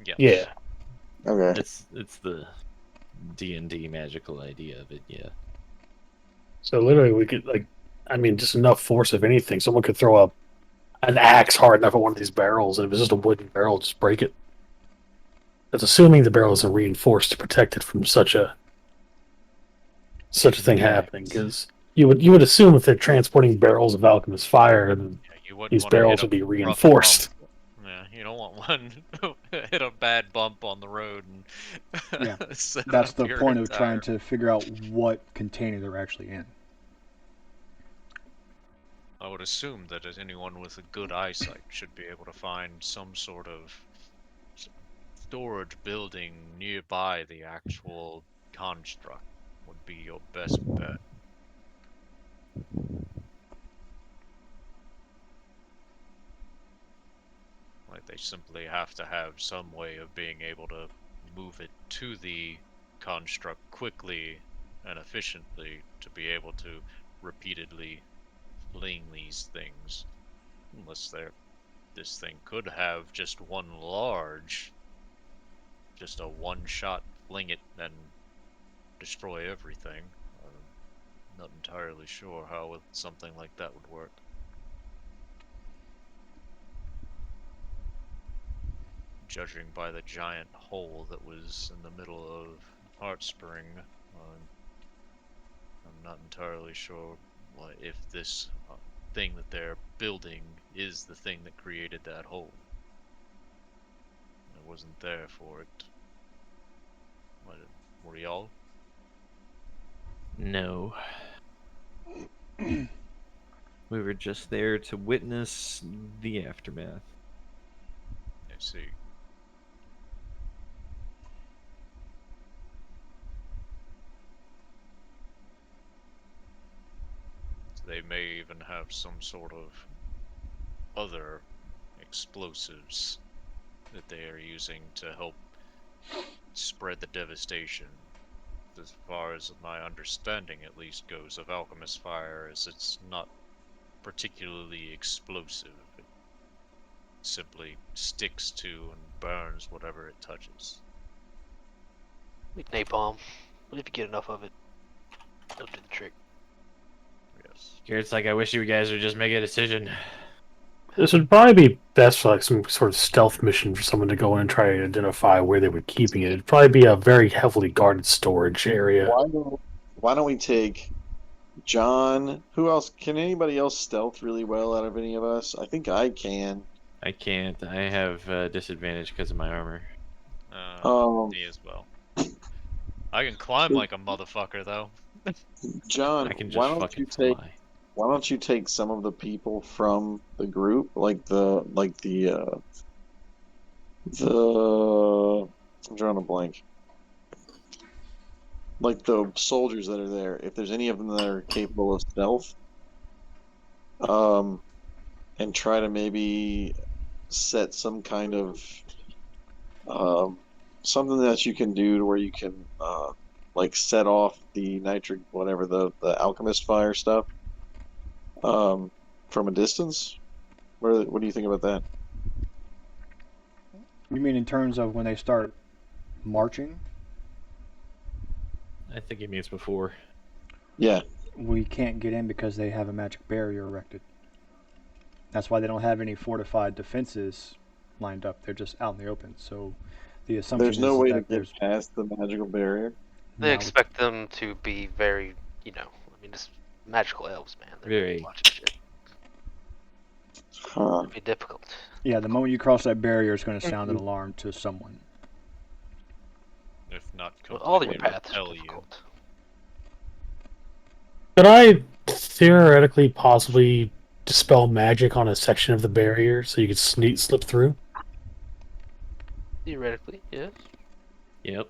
Speaker 2: Yes.
Speaker 5: Yeah.
Speaker 4: Okay.
Speaker 1: It's the D&D magical idea of it, yeah.
Speaker 5: So literally, we could just enough force of anything. Someone could throw an axe hard enough at one of these barrels, and if it's just a wooden barrel, just break it. That's assuming the barrel isn't reinforced to protect it from such a thing happening. Because you would assume if they're transporting barrels of alchemist fire, then
Speaker 2: Yeah, you wouldn't
Speaker 5: these
Speaker 2: want to
Speaker 5: barrels
Speaker 2: hit
Speaker 5: would be
Speaker 2: a rough
Speaker 5: reinforced.
Speaker 2: bump. Yeah, you don't want one hit a bad bump on the road and
Speaker 6: Yeah,
Speaker 2: set
Speaker 6: That's
Speaker 2: up
Speaker 6: the
Speaker 2: your
Speaker 6: point of
Speaker 2: entire...
Speaker 6: trying to figure out what container they're actually in.
Speaker 2: I would assume that anyone with a good eyesight should be able to find some sort of storage building nearby the actual construct would be your best bet. Like, they simply have to have some way of being able to move it to the construct quickly and efficiently to be able to repeatedly fling these things. Unless this thing could have just one large, just a one-shot fling it and destroy everything. I'm not entirely sure how something like that would work. Judging by the giant hole that was in the middle of Heartspring, I'm not entirely sure if this thing that they're building is the thing that created that hole. I wasn't there for it. Were y'all?
Speaker 7: No. We were just there to witness the aftermath.
Speaker 2: I see. They may even have some sort of other explosives that they are using to help spread the devastation. As far as my understanding at least goes of alchemist fire, is it's not particularly explosive. It simply sticks to and burns whatever it touches.
Speaker 3: Like napalm. But if you get enough of it, it'll do the trick.
Speaker 2: Yes.
Speaker 1: It's like I wish you guys would just make a decision.
Speaker 5: This would probably be best for some sort of stealth mission for someone to go in and try to identify where they were keeping it. It'd probably be a very heavily guarded storage area.
Speaker 4: Why don't we take John? Who else? Can anybody else stealth really well out of any of us? I think I can.
Speaker 1: I can't. I have disadvantage because of my armor.
Speaker 2: Me as well. I can climb like a motherfucker though.
Speaker 4: John,
Speaker 1: I can
Speaker 4: why
Speaker 1: just
Speaker 4: don't
Speaker 1: fucking
Speaker 4: you take
Speaker 1: fly.
Speaker 4: why don't you take some of the people from the group, like the I'm drawing a blank. Like the soldiers that are there, if there's any of them that are capable of stealth, and try to maybe set some kind of something that you can do to where you can like set off the nitric, whatever the alchemist fire stuff, from a distance. What do you think about that?
Speaker 6: You mean in terms of when they start marching?
Speaker 1: I think it means before.
Speaker 4: Yeah.
Speaker 6: We can't get in because they have a magic barrier erected. That's why they don't have any fortified defenses lined up. They're just out in the open. So the assumption
Speaker 4: There's no
Speaker 6: is
Speaker 4: way to
Speaker 6: that
Speaker 4: get
Speaker 6: there's
Speaker 4: past the magical barrier.
Speaker 3: They
Speaker 6: no-
Speaker 3: expect them to be very, I mean, it's magical elves, man. They're
Speaker 1: Very.
Speaker 3: watching shit.
Speaker 4: Huh.
Speaker 3: It'd be difficult.
Speaker 6: Yeah, the moment you cross that barrier, it's going to sound an alarm to someone.
Speaker 2: If not
Speaker 3: Well, all of your
Speaker 2: completely
Speaker 3: paths are
Speaker 2: repel you.
Speaker 3: difficult.
Speaker 5: Could I theoretically possibly dispel magic on a section of the barrier so you could slip through?
Speaker 3: Theoretically, yes.
Speaker 1: Yep.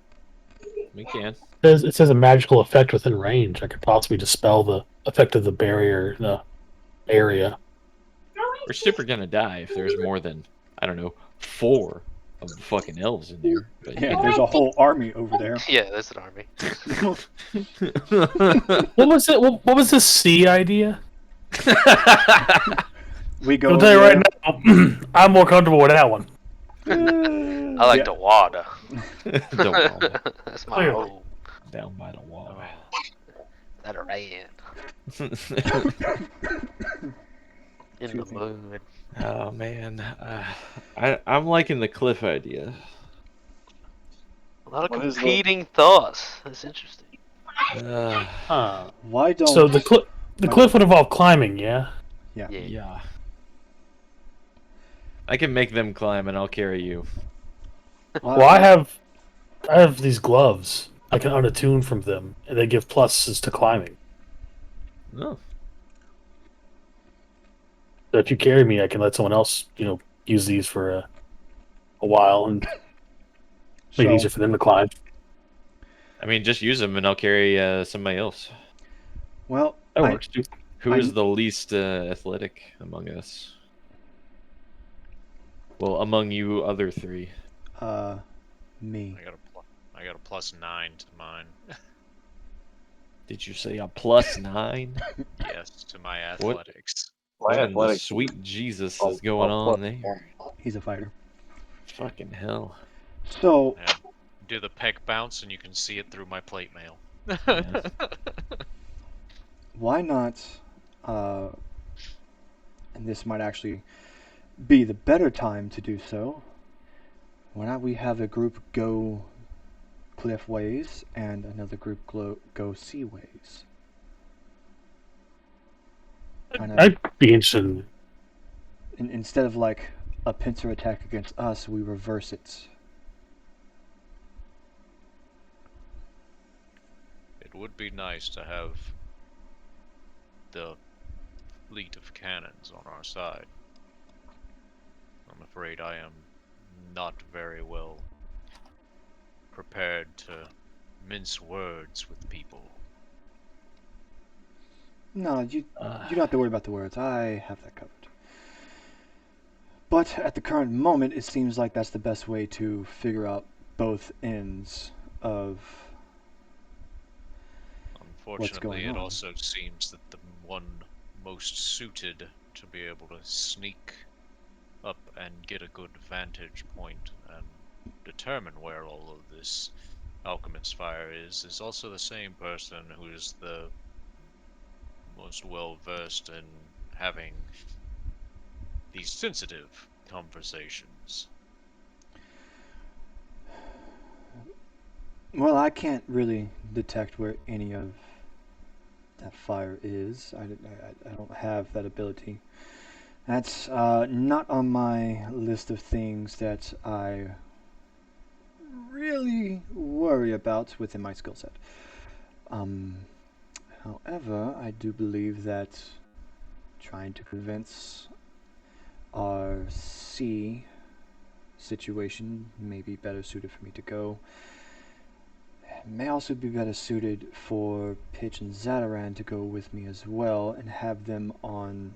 Speaker 1: We can.
Speaker 5: It says a magical effect within range. I could possibly dispel the effect of the barrier in the area.
Speaker 1: We're super gonna die if there's more than, I don't know, 4 of the fucking elves in there. But
Speaker 6: Yeah, there's a whole army over there.
Speaker 3: Yeah, there's an army.
Speaker 5: What was it? What was the C idea?
Speaker 6: We go
Speaker 5: I'll
Speaker 6: over
Speaker 5: tell you
Speaker 6: there.
Speaker 5: right now, I'm more comfortable with that one.
Speaker 3: I like
Speaker 6: Yeah.
Speaker 3: the water.
Speaker 1: The wall.
Speaker 3: That's my
Speaker 5: Clearly.
Speaker 3: home.
Speaker 1: Down by the wall.
Speaker 3: That a rain in the
Speaker 6: Excuse me.
Speaker 3: mood.
Speaker 1: Oh man, I'm liking the cliff idea.
Speaker 3: A lot of
Speaker 4: What is the-
Speaker 3: competing thoughts. That's interesting.
Speaker 1: Uh,
Speaker 6: Why don't?
Speaker 5: So the
Speaker 6: why
Speaker 5: cliff
Speaker 6: don't-
Speaker 5: would involve climbing, yeah.
Speaker 6: Yeah.
Speaker 1: yeah. I can make them climb, and I'll carry you.
Speaker 5: Well, I have these gloves. I can unattune from them, and they give pluses to climbing.
Speaker 1: Oh,
Speaker 5: So if you carry me, I can let someone else, use these for a while and make it
Speaker 6: So,
Speaker 5: easier for them to climb.
Speaker 1: I mean, just use them, and I'll carry somebody else.
Speaker 6: well,
Speaker 5: That
Speaker 6: I,
Speaker 5: works too.
Speaker 1: Who
Speaker 6: I-
Speaker 1: is the least athletic among us? Well, among you other three.
Speaker 6: me.
Speaker 2: I got a +9 to mine.
Speaker 1: Did you say a +9?
Speaker 2: Yes, to my
Speaker 1: What?
Speaker 2: athletics.
Speaker 4: My
Speaker 1: What in the
Speaker 4: athletics
Speaker 1: sweet Jesus
Speaker 4: Oh,
Speaker 1: is going
Speaker 4: oh,
Speaker 1: on there?
Speaker 6: He's a fighter.
Speaker 1: Fucking hell.
Speaker 6: So,
Speaker 2: And do the pec bounce, and you can see it through my plate mail.
Speaker 1: Yeah.
Speaker 6: why not? And this might actually be the better time to do so. Why not we have a group go cliff ways and another group go sea ways?
Speaker 5: I'd be interested in
Speaker 6: Instead of like a pincer attack against us, we reverse it.
Speaker 2: It would be nice to have the fleet of cannons on our side. I'm afraid I am not very well prepared to mince words with people.
Speaker 6: No, you don't have to worry about the words. I have that covered. But at the current moment, it seems like that's the best way to figure out both ends of
Speaker 2: Unfortunately,
Speaker 6: going
Speaker 2: it
Speaker 6: on.
Speaker 2: also seems that the one most suited to be able to sneak up and get a good vantage point and determine where all of this alchemist fire is also the same person who is the most well versed in having these sensitive conversations.
Speaker 6: Well, I can't really detect where any of that fire is. I don't have that ability. That's not on my list of things that I really worry about within my skill set. However, I do believe that trying to convince our sea situation may be better suited for me to go. It may also be better suited for Pitch and Zataran to go with me as well and have them on,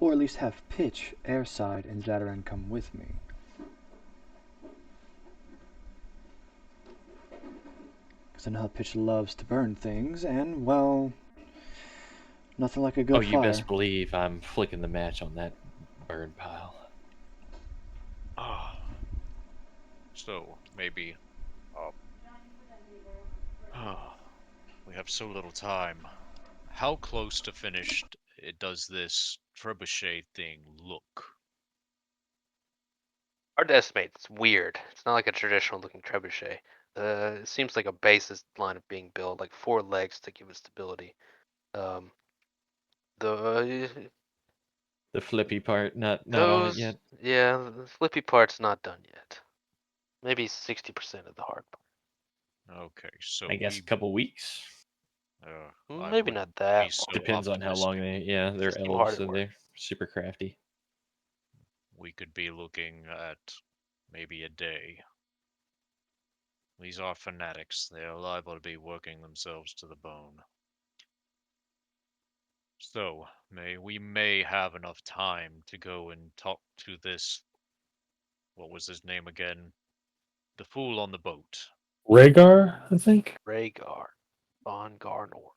Speaker 6: or at least have Pitch airside and Zataran come with me. Because I know how Pitch loves to burn things, and, well, nothing like a good
Speaker 1: Oh, you
Speaker 6: fire.
Speaker 1: best believe I'm flicking the match on that burn pile.
Speaker 2: Ah. So, maybe... we have so little time. How close to finished does this trebuchet thing look?
Speaker 3: Hard to estimate. It's weird. It's not like a traditional looking trebuchet. It seems like a basis line of being built, like 4 legs to give it stability. The
Speaker 1: The flippy part, not on it
Speaker 3: those
Speaker 1: yet.
Speaker 3: yeah, the flippy part's not done yet. Maybe 60% of the hard part.
Speaker 2: Okay, so
Speaker 1: I guess a couple weeks.
Speaker 2: I
Speaker 3: Maybe
Speaker 2: wouldn't
Speaker 3: not that
Speaker 2: be so
Speaker 3: long.
Speaker 1: Depends on how long
Speaker 2: optimistic.
Speaker 1: they're
Speaker 3: Just see how
Speaker 1: elves,
Speaker 3: hard it
Speaker 1: so
Speaker 3: works.
Speaker 1: they're super crafty.
Speaker 2: We could be looking at maybe a day. These are fanatics. They are liable to be working themselves to the bone. So, we may have enough time to go and talk to this. What was his name again? The fool on the boat.
Speaker 5: Rhaegar, I think.
Speaker 3: Rhaegar. Von Garnor.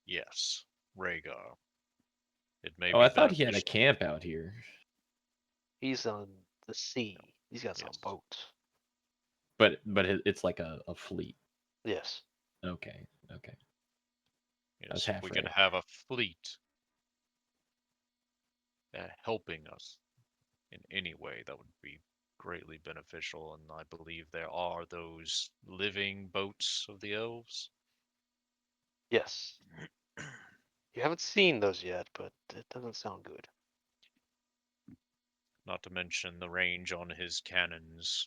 Speaker 2: Yes, Rhaegar. It may
Speaker 1: Oh,
Speaker 2: be
Speaker 1: I thought he had a
Speaker 2: beneficial.
Speaker 1: camp out here.
Speaker 3: He's on the sea. He's got some
Speaker 2: Yes.
Speaker 3: boats.
Speaker 1: But it's like a fleet.
Speaker 3: Yes.
Speaker 1: Okay. Okay. was
Speaker 2: Yes, if
Speaker 1: half
Speaker 2: we can
Speaker 1: right.
Speaker 2: have a fleet helping us in any way, that would be greatly beneficial. And I believe there are those living boats of the elves.
Speaker 3: Yes. You haven't seen those yet, but it doesn't sound good.
Speaker 2: Not to mention the range on his cannons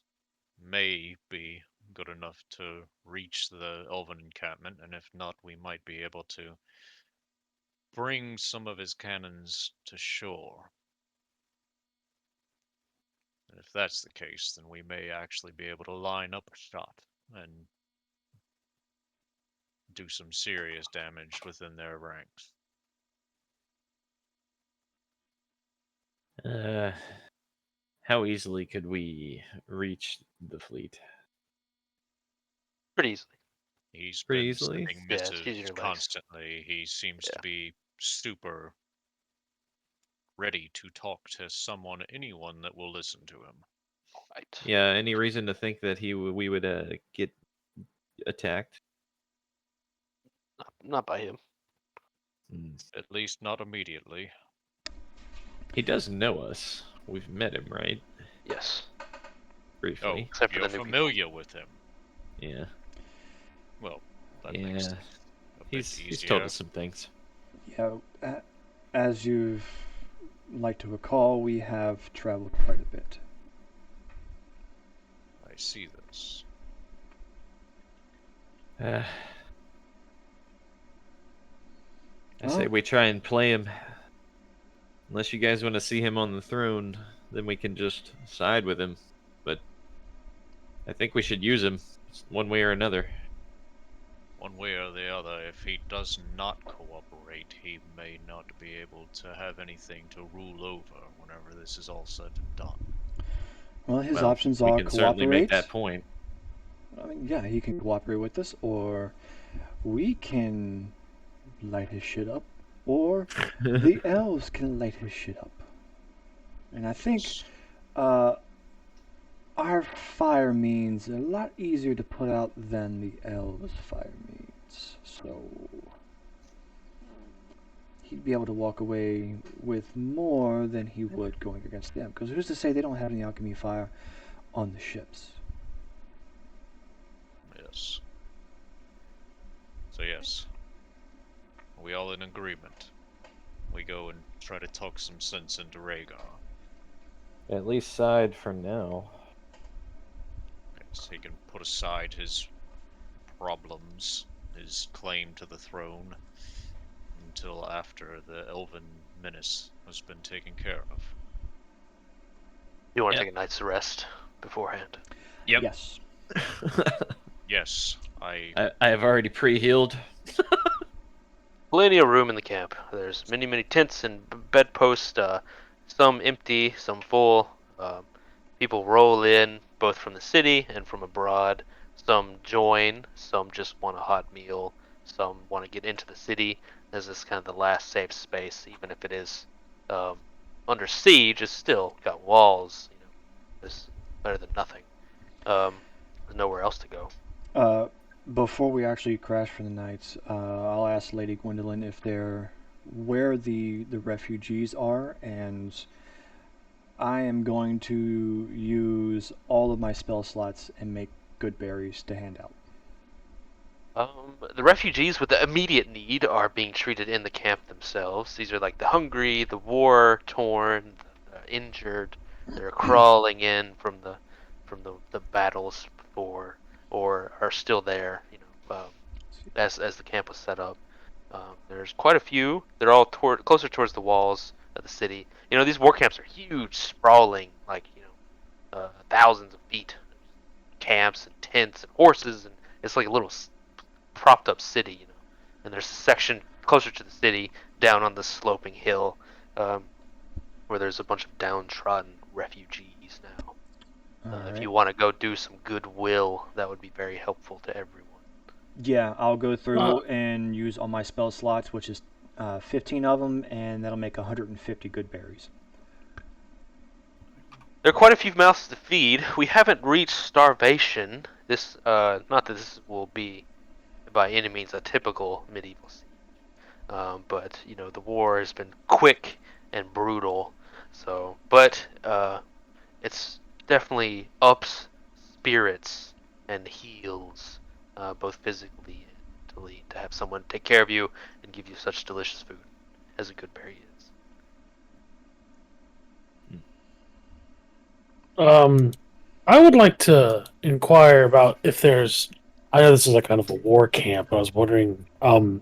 Speaker 2: may be good enough to reach the elven encampment, and if not, we might be able to bring some of his cannons to shore. And if that's the case, then we may actually be able to line up a shot and do some serious damage within their ranks.
Speaker 1: How easily could we reach the fleet?
Speaker 3: Pretty easily.
Speaker 2: He's
Speaker 1: Pretty
Speaker 2: been
Speaker 1: easily?
Speaker 2: sending
Speaker 3: Yeah, it's using
Speaker 2: missives
Speaker 3: your legs.
Speaker 2: constantly. He seems to
Speaker 3: Yeah.
Speaker 2: be super ready to talk to anyone that will listen to him.
Speaker 3: Right.
Speaker 1: Yeah. Any reason to think that we would get attacked?
Speaker 3: Not by him.
Speaker 1: Hmm.
Speaker 2: At least not immediately.
Speaker 1: He does know us. We've met him, right?
Speaker 3: Yes.
Speaker 2: Oh,
Speaker 1: Briefly.
Speaker 3: Except for
Speaker 2: you're
Speaker 3: the new people.
Speaker 2: familiar with him.
Speaker 1: Yeah.
Speaker 2: Well, that makes
Speaker 1: Yeah.
Speaker 2: things a bit
Speaker 1: He's told
Speaker 2: easier.
Speaker 1: us some things.
Speaker 6: Yeah, as you've like to recall, we have traveled quite a bit.
Speaker 2: I see this.
Speaker 1: I say
Speaker 6: Well,
Speaker 1: we try and play him. Unless you guys want to see him on the throne, then we can just side with him. But I think we should use him one way or another.
Speaker 2: One way or the other, if he does not cooperate, he may not be able to have anything to rule over whenever this is all said and done.
Speaker 6: well, his
Speaker 1: Well,
Speaker 6: options
Speaker 1: we
Speaker 6: are
Speaker 1: can certainly make that
Speaker 6: cooperate.
Speaker 1: point.
Speaker 6: I mean, yeah, he can cooperate with us, or we can light his shit up, or the elves can light his shit up. And I think uh, our fire means a lot easier to put out than the elves' fire means. So he'd be able to walk away with more than he would going against them. Because who's to say they don't have any alchemy fire on the ships?
Speaker 2: Yes. So yes, are we all in agreement? We go and try to talk some sense into Rhaegar.
Speaker 1: At least side for now.
Speaker 2: Yes, he can put aside his problems, his claim to the throne, until after the elven menace has been taken care of.
Speaker 3: You want to
Speaker 1: Yep.
Speaker 3: take a night's rest beforehand.
Speaker 1: Yep.
Speaker 6: Yes.
Speaker 2: Yes, I
Speaker 1: I have already pre-healed.
Speaker 3: Plenty of room in the camp. There's many tents and bedposts, some empty, some full. People roll in both from the city and from abroad. Some join, some just want a hot meal, some want to get into the city. This is kind of the last safe space, even if it is under siege. It's still got walls. It's better than nothing. There's nowhere else to go.
Speaker 6: Before we actually crash for the night, I'll ask Lady Gwendolyn if they're where the refugees are, and I am going to use all of my spell slots and make good berries to hand out.
Speaker 3: The refugees with the immediate need are being treated in the camp themselves. These are like the hungry, the war-torn, the injured. They're crawling in from the battles before, or are still there. As the camp was set up. There's quite a few. They're all closer towards the walls of the city. These war camps are huge, sprawling, like thousands of feet. Camps and tents and horses, and it's like a little propped up city. And there's a section closer to the city down on the sloping hill where there's a bunch of downtrodden refugees now. If you want to go do some goodwill, that would be very helpful to everyone.
Speaker 6: Yeah, I'll go through and use all my spell slots, which is 15 of them, and that'll make 150 good berries.
Speaker 3: There are quite a few mouths to feed. We haven't reached starvation. This, not that this will be by any means a typical medieval siege, but you know the war has been quick and brutal. So, but it's definitely ups spirits and heals, both physically and mentally, to have someone take care of you and give you such delicious food, as a good berry is.
Speaker 5: I would like to inquire about if there's. I know this is like kind of a war camp, but I was wondering, if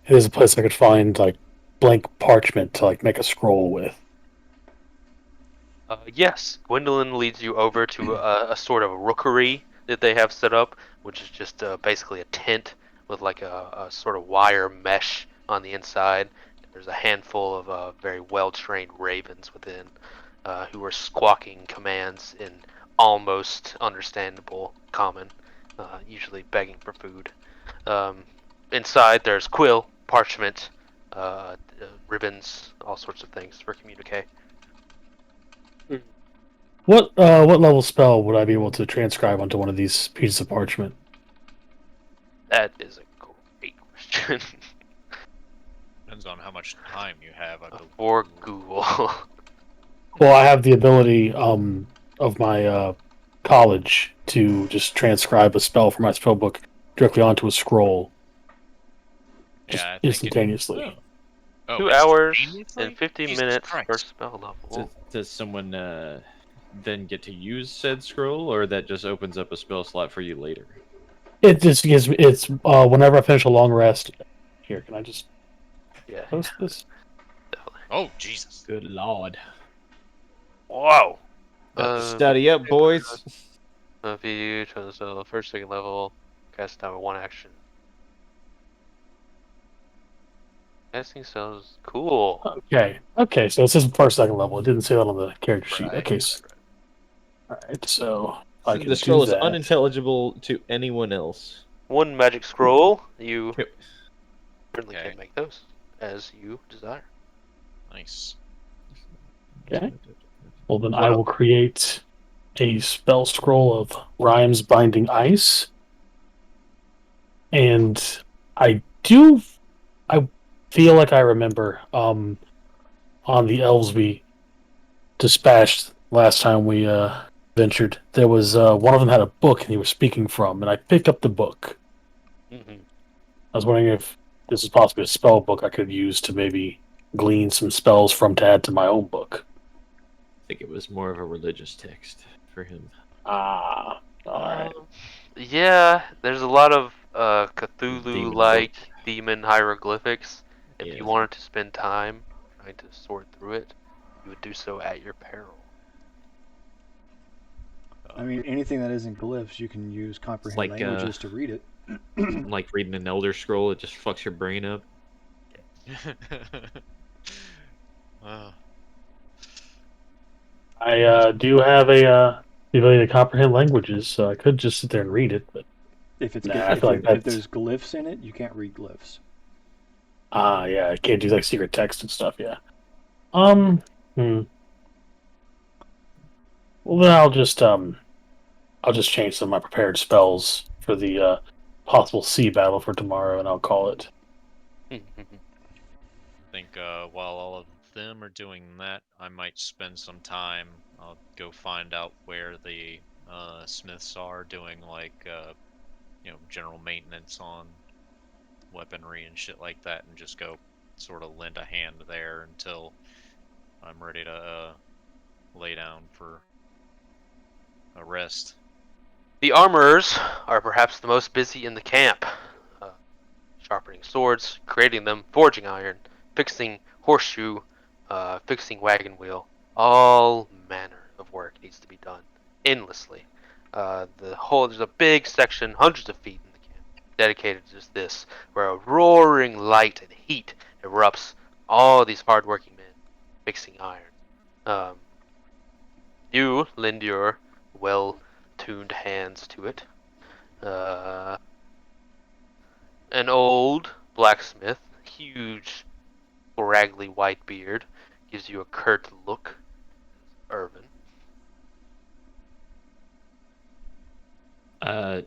Speaker 5: there's a place I could find like blank parchment to like make a scroll with.
Speaker 3: Yes, Gwendolyn leads you over to a sort of rookery that they have set up, which is just basically a tent with like a sort of wire mesh on the inside. There's a handful of very well-trained ravens within, who are squawking commands in almost understandable common, usually begging for food. Um, Inside there's quill, parchment, ribbons, all sorts of things for communique.
Speaker 5: What level spell would I be able to transcribe onto one of these pieces of parchment?
Speaker 3: That is a great question.
Speaker 2: Depends on how much time you have. I believe.
Speaker 3: For Google.
Speaker 5: Well, I have the ability of my college to just transcribe a spell from my spell book directly onto a scroll, just
Speaker 2: Yeah, I think
Speaker 5: instantaneously.
Speaker 2: Oh,
Speaker 3: 2 hours
Speaker 2: instantaneously?
Speaker 3: and 50
Speaker 2: Jesus
Speaker 3: minutes per
Speaker 2: Christ.
Speaker 3: spell level.
Speaker 1: Does someone then get to use said scroll, or that just opens up a spell slot for you later?
Speaker 5: It just gives me it's whenever I finish a long rest. Here, can I just
Speaker 3: Yeah,
Speaker 5: post this?
Speaker 3: definitely.
Speaker 2: Oh, Jesus.
Speaker 1: Good lord.
Speaker 3: Whoa!
Speaker 1: Got to study up, boys.
Speaker 3: If you turn the spell first, second level, cast down with one action. Casting spells, cool.
Speaker 5: Okay. So it says first, second level. It didn't say that on the character sheet.
Speaker 3: Right,
Speaker 5: Okay,
Speaker 3: right.
Speaker 5: all right. So I can
Speaker 7: The scroll
Speaker 5: do
Speaker 7: is
Speaker 5: that.
Speaker 7: unintelligible to anyone else.
Speaker 3: One magic scroll, you
Speaker 7: Yep.
Speaker 3: certainly
Speaker 2: Okay.
Speaker 3: can make those as you desire.
Speaker 2: Nice.
Speaker 5: Okay. Well, then
Speaker 3: What
Speaker 5: I
Speaker 3: a-
Speaker 5: will create a spell scroll of rhymes binding ice, and I do. I feel like I remember on the elves we dispatched last time we ventured. There was one of them had a book and he was speaking from, and I picked up the book.
Speaker 3: Mhm.
Speaker 5: I was wondering if this is possibly a spell book I could use to maybe glean some spells from to add to my own book.
Speaker 1: I think it was more of a religious text for him.
Speaker 5: Ah, all right.
Speaker 3: Yeah, there's a lot of
Speaker 1: Demon
Speaker 3: Cthulhu-like
Speaker 1: book.
Speaker 3: demon hieroglyphics. If you
Speaker 1: Yeah.
Speaker 3: wanted to spend time trying to sort through it, you would do so at your peril.
Speaker 6: I mean, anything that isn't glyphs, you can use comprehend
Speaker 1: like,
Speaker 6: languages to read it.
Speaker 1: Like reading an Elder Scroll, it just fucks your brain up.
Speaker 2: Wow.
Speaker 5: I do have the ability to comprehend languages, so I could just sit there and read it. But
Speaker 6: If it's
Speaker 5: nah, I feel like
Speaker 6: if
Speaker 5: that's
Speaker 6: there's glyphs in it, you can't read glyphs.
Speaker 5: yeah, I can't do like secret text and stuff. Yeah. Um. Well, then I'll just change some of my prepared spells for the possible sea battle for tomorrow, and I'll call it.
Speaker 2: Think while all of them are doing that, I might spend some time. I'll go find out where the smiths are doing like general maintenance on weaponry and shit like that, and just go sort of lend a hand there until I'm ready to lay down for a rest.
Speaker 3: The armorers are perhaps the most busy in the camp, uh, sharpening swords, creating them, forging iron, fixing horseshoe, fixing wagon wheel. All manner of work needs to be done endlessly. There's a big section, hundreds of feet in the camp, dedicated to just this, where a roaring light and heat erupts. All these hardworking men fixing iron. Um, you lend your well-tuned hands to it. Uh, an old blacksmith, huge, scraggly white beard, gives you a curt look. Irvin.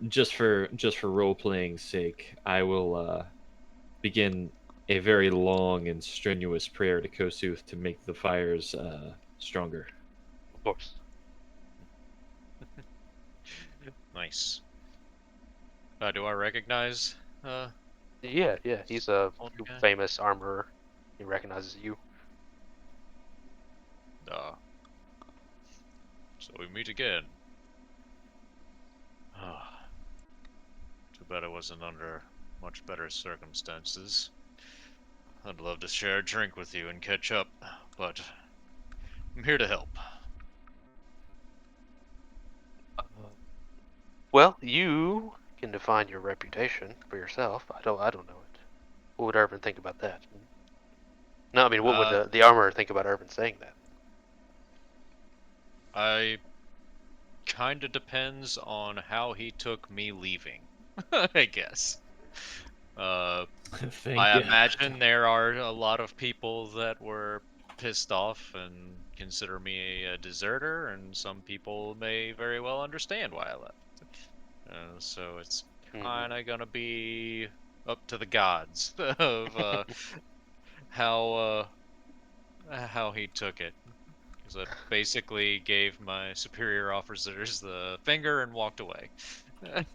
Speaker 1: Just for role playing sake, I will begin a very long and strenuous prayer to Kosuth to make the fires stronger.
Speaker 3: Of course.
Speaker 2: Nice. Do I recognize?
Speaker 3: Yeah, he's a
Speaker 2: Older guy?
Speaker 3: famous armorer. He recognizes you.
Speaker 2: So we meet again. Ah, too bad I wasn't under much better circumstances. I'd love to share a drink with you and catch up, but I'm here to help.
Speaker 3: Well, you can define your reputation for yourself. I don't know it. What would Irvin think about that? No, I mean, what would the armorer think about Irvin saying that?
Speaker 2: I kinda depends on how he took me leaving, I guess.
Speaker 1: Thank
Speaker 2: I
Speaker 1: God.
Speaker 2: imagine there are a lot of people that were pissed off and consider me a deserter, and some people may very well understand why I left. So it's
Speaker 3: Mhm.
Speaker 2: kind of gonna be up to the gods of how how he took it. Because I basically gave my superior officers the finger and walked away.
Speaker 3: A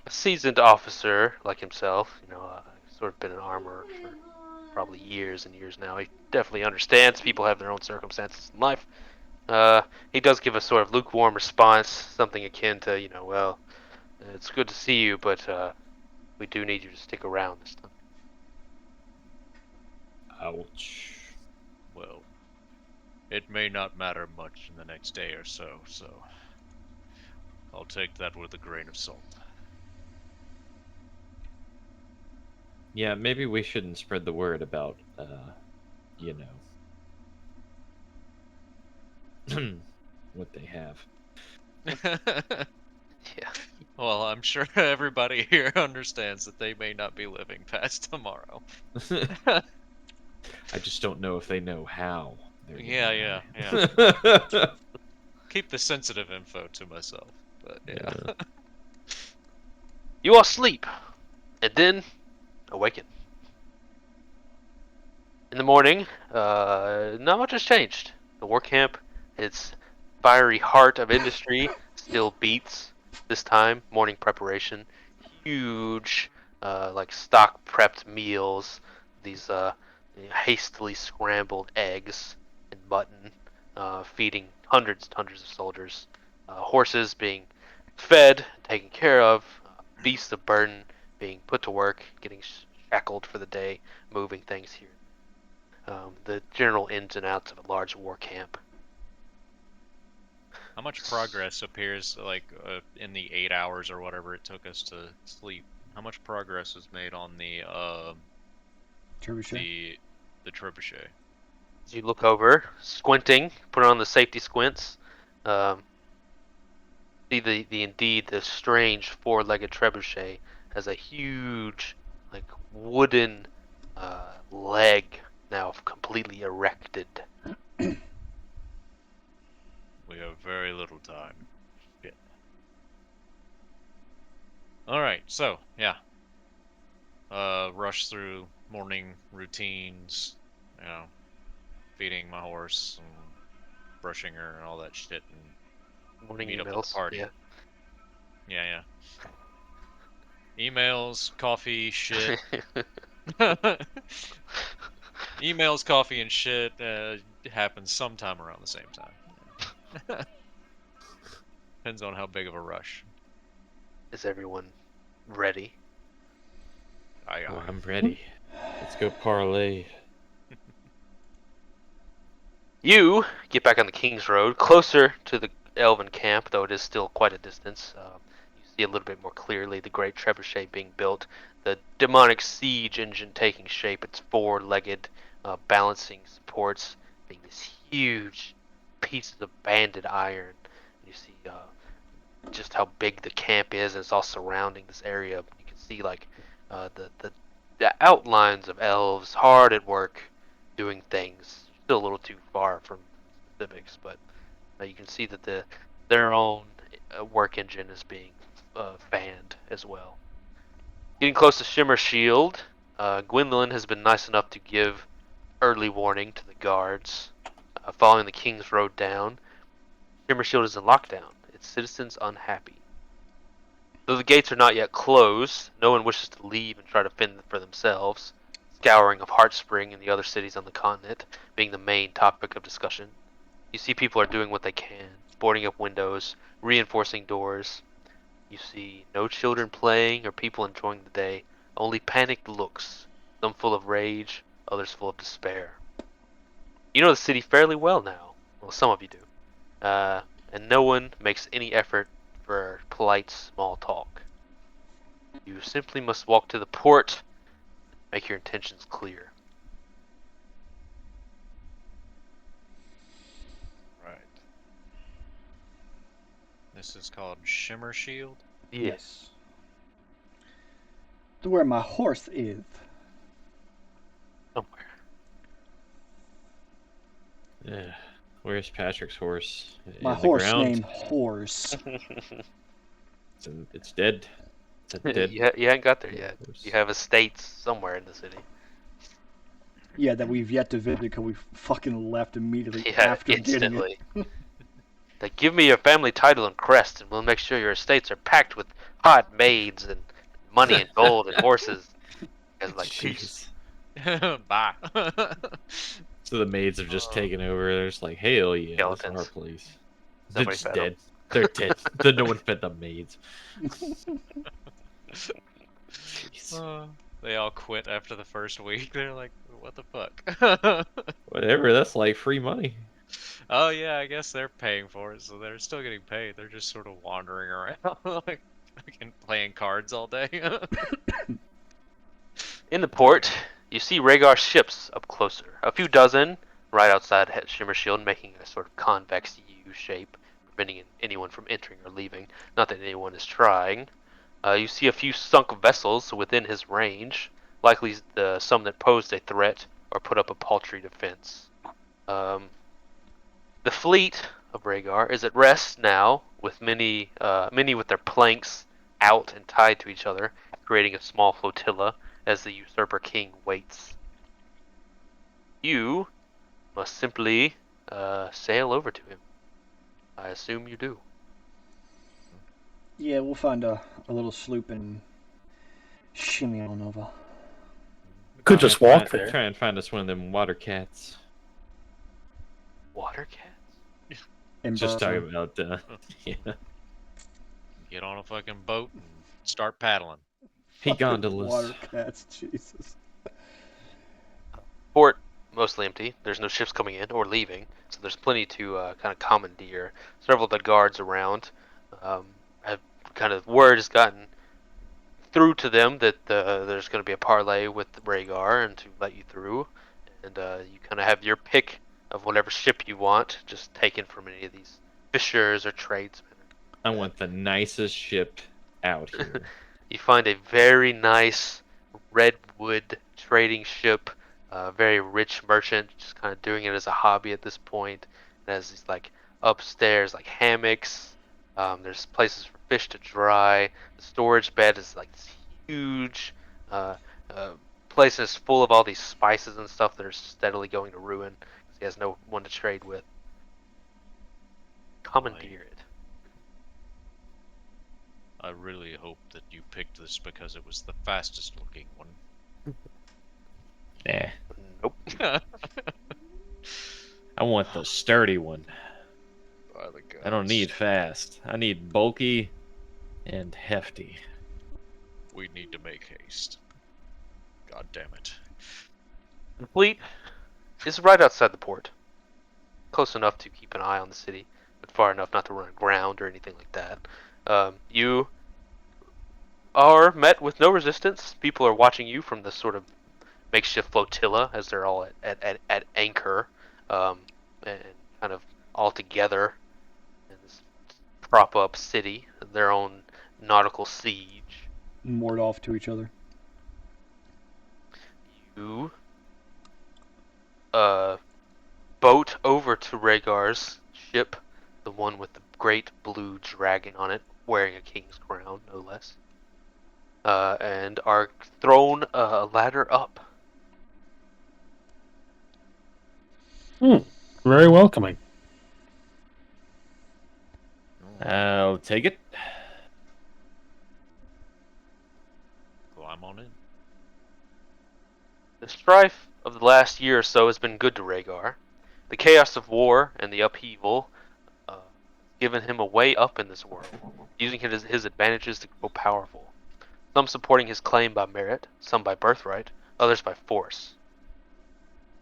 Speaker 3: seasoned officer like himself, sort of been an armorer for probably years and years now. He definitely understands people have their own circumstances in life. He does give a sort of lukewarm response, something akin to, well, it's good to see you, but we do need you to stick around this time.
Speaker 1: Ouch.
Speaker 2: Well, it may not matter much in the next day or so, so I'll take that with a grain of salt.
Speaker 1: Yeah, maybe we shouldn't spread the word about, you know, what they have.
Speaker 3: Yeah.
Speaker 2: Well, I'm sure everybody here understands that they may not be living past tomorrow.
Speaker 1: I just don't know if they know how they're
Speaker 2: Yeah.
Speaker 1: gonna
Speaker 2: Keep the sensitive info to myself, but yeah.
Speaker 1: die.
Speaker 3: You all sleep, and then awaken. In the morning, not much has changed. The war camp, its fiery heart of industry, still beats. This time, morning preparation, huge, like stock prepped meals. These hastily scrambled eggs and mutton, feeding hundreds of soldiers. Horses being fed, taken care of. Beasts of burden being put to work, getting shackled for the day, moving things here. The general ins and outs of a large war camp.
Speaker 2: How much progress appears like in the 8 hours or whatever it took us to sleep? How much progress was made on
Speaker 6: Trebuchet?
Speaker 2: the trebuchet?
Speaker 3: As you look over, squinting, put on the safety squints, um, see the strange four-legged trebuchet has a huge, like wooden leg now completely erected.
Speaker 2: We have very little time. Shit. All right, so yeah, rush through morning routines, you know, feeding my horse and brushing her and all that shit, and
Speaker 3: Morning
Speaker 2: meet up with the
Speaker 3: emails,
Speaker 2: party.
Speaker 3: yeah.
Speaker 2: Yeah. Emails, coffee, shit. Emails, coffee, and shit happens sometime around the same time. Depends on how big of a rush.
Speaker 3: Is everyone ready?
Speaker 2: Aye,
Speaker 1: Oh,
Speaker 2: aye.
Speaker 1: I'm ready. Let's go parlay.
Speaker 3: You get back on the King's Road, closer to the Elven camp, though it is still quite a distance. You see a little bit more clearly the great trebuchet being built, the demonic siege engine taking shape, its four-legged balancing supports being these huge pieces of banded iron. You see just how big the camp is, and it's all surrounding this area. You can see like the outlines of elves hard at work doing things. Still a little too far from specifics, but you can see that their own work engine is being band as well. Getting close to Shimmershield, Gwendolyn has been nice enough to give early warning to the guards. Following the King's Road down, Shimmershield is in lockdown, its citizens unhappy. Though the gates are not yet closed, no one wishes to leave and try to fend for themselves, scouring of Heartspring and the other cities on the continent being the main topic of discussion. You see people are doing what they can, boarding up windows, reinforcing doors. You see no children playing or people enjoying the day, only panicked looks, some full of rage, others full of despair. You know the city fairly well now. Well, some of you do. And no one makes any effort for polite small talk. You simply must walk to the port, make your intentions clear.
Speaker 2: Right. This is called Shimmershield.
Speaker 6: Yes. To where my horse is.
Speaker 3: Somewhere.
Speaker 1: Yeah. Where's Patrick's horse?
Speaker 6: My
Speaker 1: In the
Speaker 6: horse
Speaker 1: ground?
Speaker 6: named Horse.
Speaker 1: It's dead. It's a dead.
Speaker 3: You haven't got there yet.
Speaker 1: horse.
Speaker 3: You have estates somewhere in the city.
Speaker 6: Yeah, that we've yet to visit because we fucking left immediately
Speaker 3: Yeah,
Speaker 6: after getting
Speaker 3: instantly.
Speaker 6: it.
Speaker 3: Like, give me your family title and crest, and we'll make sure your estates are packed with hot maids and money and gold and horses. As like peace.
Speaker 1: Jeez.
Speaker 2: Bye.
Speaker 1: So the maids have just taken over. They're just like, hell yeah, that's
Speaker 3: Skeletons.
Speaker 1: our place. They're
Speaker 3: Somebody
Speaker 1: just
Speaker 3: fed 'em.
Speaker 1: dead. They're dead. Then no one fed the maids. Jeez.
Speaker 2: They all quit after the first week. They're like, what the fuck?
Speaker 1: Whatever, that's like free money.
Speaker 2: Oh yeah, I guess they're paying for it, so they're still getting paid. They're just sort of wandering around, like fucking playing cards all day.
Speaker 3: In the port, you see Rhaegar's ships up closer. A few dozen, right outside Shimmershield, making a sort of convex U shape, preventing anyone from entering or leaving. Not that anyone is trying. You see a few sunk vessels within his range, likely some that posed a threat or put up a paltry defense. The fleet of Rhaegar is at rest now, with many with their planks out and tied to each other, creating a small flotilla as the usurper king waits. You must simply sail over to him. I assume you do.
Speaker 6: Yeah, we'll find a little sloop and shimmy on over.
Speaker 5: Could just walk there.
Speaker 1: Try and find us one of them water cats.
Speaker 3: Water cats?
Speaker 6: And
Speaker 1: Just talking about, yeah.
Speaker 2: Get on a fucking boat and start paddling.
Speaker 1: Hey, gondolas.
Speaker 6: Water cats, Jesus.
Speaker 3: Port mostly empty. There's no ships coming in or leaving, so there's plenty to kind of commandeer. Several of the guards around have kind of word has gotten through to them that there's going to be a parley with Rhaegar and to let you through, and you kind of have your pick of whatever ship you want, just taken from any of these fishers or tradesmen.
Speaker 1: I want the nicest ship out here.
Speaker 3: You find a very nice redwood trading ship, very rich merchant, just kind of doing it as a hobby at this point. It has these like upstairs like hammocks. There's places for fish to dry. The storage bed is like this huge places full of all these spices and stuff that are steadily going to ruin because he has no one to trade with. Commandeer it.
Speaker 2: I really hope that you picked this because it was the fastest looking one.
Speaker 1: Nah.
Speaker 3: Nope.
Speaker 1: I want the sturdy one.
Speaker 2: By the
Speaker 1: I don't
Speaker 2: gods.
Speaker 1: need fast. I need bulky and hefty.
Speaker 2: We need to make haste. God damn it.
Speaker 3: The fleet is right outside the port. Close enough to keep an eye on the city, but far enough not to run aground or anything like that. You are met with no resistance. People are watching you from this sort of makeshift flotilla as they're all at anchor and kind of all together in this prop up city, their own nautical siege.
Speaker 6: Moored off to each other.
Speaker 3: You boat over to Rhaegar's ship, the one with the great blue dragon on it, wearing a king's crown, no less, and are thrown a ladder up.
Speaker 5: Very welcoming.
Speaker 1: I'll take it.
Speaker 2: Climb on in.
Speaker 3: The strife of the last year or so has been good to Rhaegar. The chaos of war and the upheaval given him a way up in this world, using his advantages to grow powerful. Some supporting his claim by merit, some by birthright, others by force.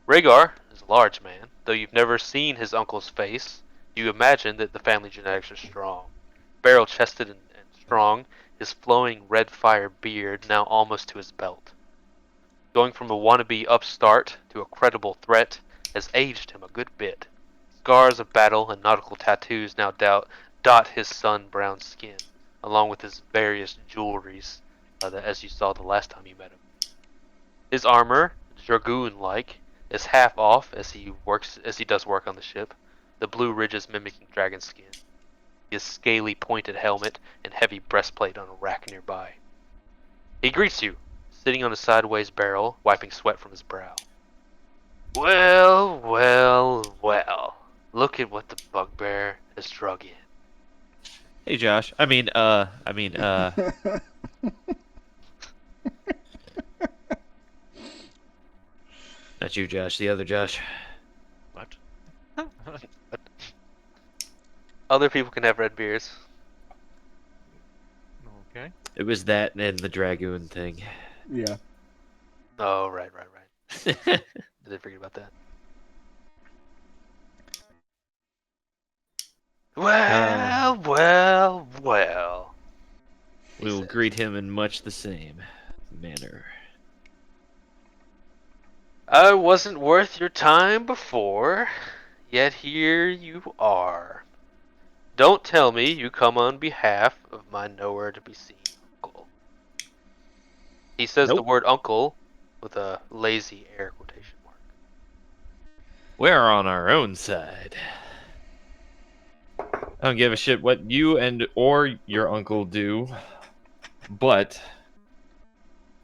Speaker 3: Rhaegar is a large man. Though you've never seen his uncle's face, you imagine that the family genetics are strong. Barrel-chested and strong, his flowing red fire beard now almost to his belt. Going from a wannabe upstart to a credible threat has aged him a good bit. Scars of battle and nautical tattoos now dot his sun-brown skin, along with his various jewelries, as you saw the last time you met him. His armor, dragoon-like, is half off as he does work on the ship, the blue ridges mimicking dragon skin. His scaly pointed helmet and heavy breastplate on a rack nearby. He greets you, sitting on a sideways barrel, wiping sweat from his brow. Well, well, well. Look at what the bugbear has drug in.
Speaker 1: Hey, Josh. Not you, Josh. The other Josh.
Speaker 2: What?
Speaker 3: Other people can have red beards.
Speaker 2: Okay.
Speaker 1: It was that and the dragoon thing.
Speaker 6: Yeah.
Speaker 3: Oh, right. I did forget about that. Well.
Speaker 1: We will greet him in much the same manner.
Speaker 3: I wasn't worth your time before, yet here you are. Don't tell me you come on behalf of my nowhere to be seen uncle. He says the
Speaker 1: Nope.
Speaker 3: word uncle with a lazy air quotation mark.
Speaker 1: We're on our own side. I don't give a shit what you or your uncle do, but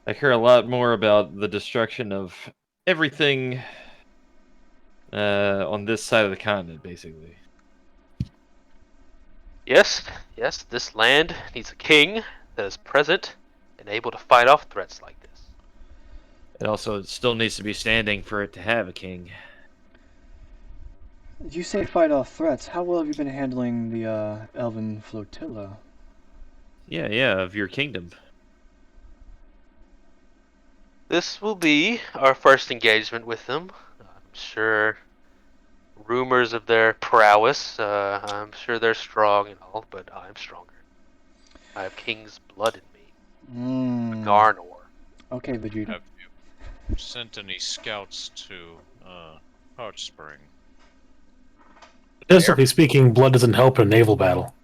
Speaker 1: I care a lot more about the destruction of everything on this side of the continent, basically.
Speaker 3: Yes, this land needs a king that is present and able to fight off threats like this.
Speaker 1: It also still needs to be standing for it to have a king.
Speaker 6: You say fight off threats. How well have you been handling the Elven flotilla?
Speaker 1: Yeah, of your kingdom.
Speaker 3: This will be our first engagement with them. I'm sure rumors of their prowess, I'm sure they're strong and all, but I'm stronger. I have king's blood in me. Garnor.
Speaker 6: Okay, but you...
Speaker 2: Have you sent any scouts to Hot Spring?
Speaker 5: Statistically speaking, blood doesn't help in a naval battle.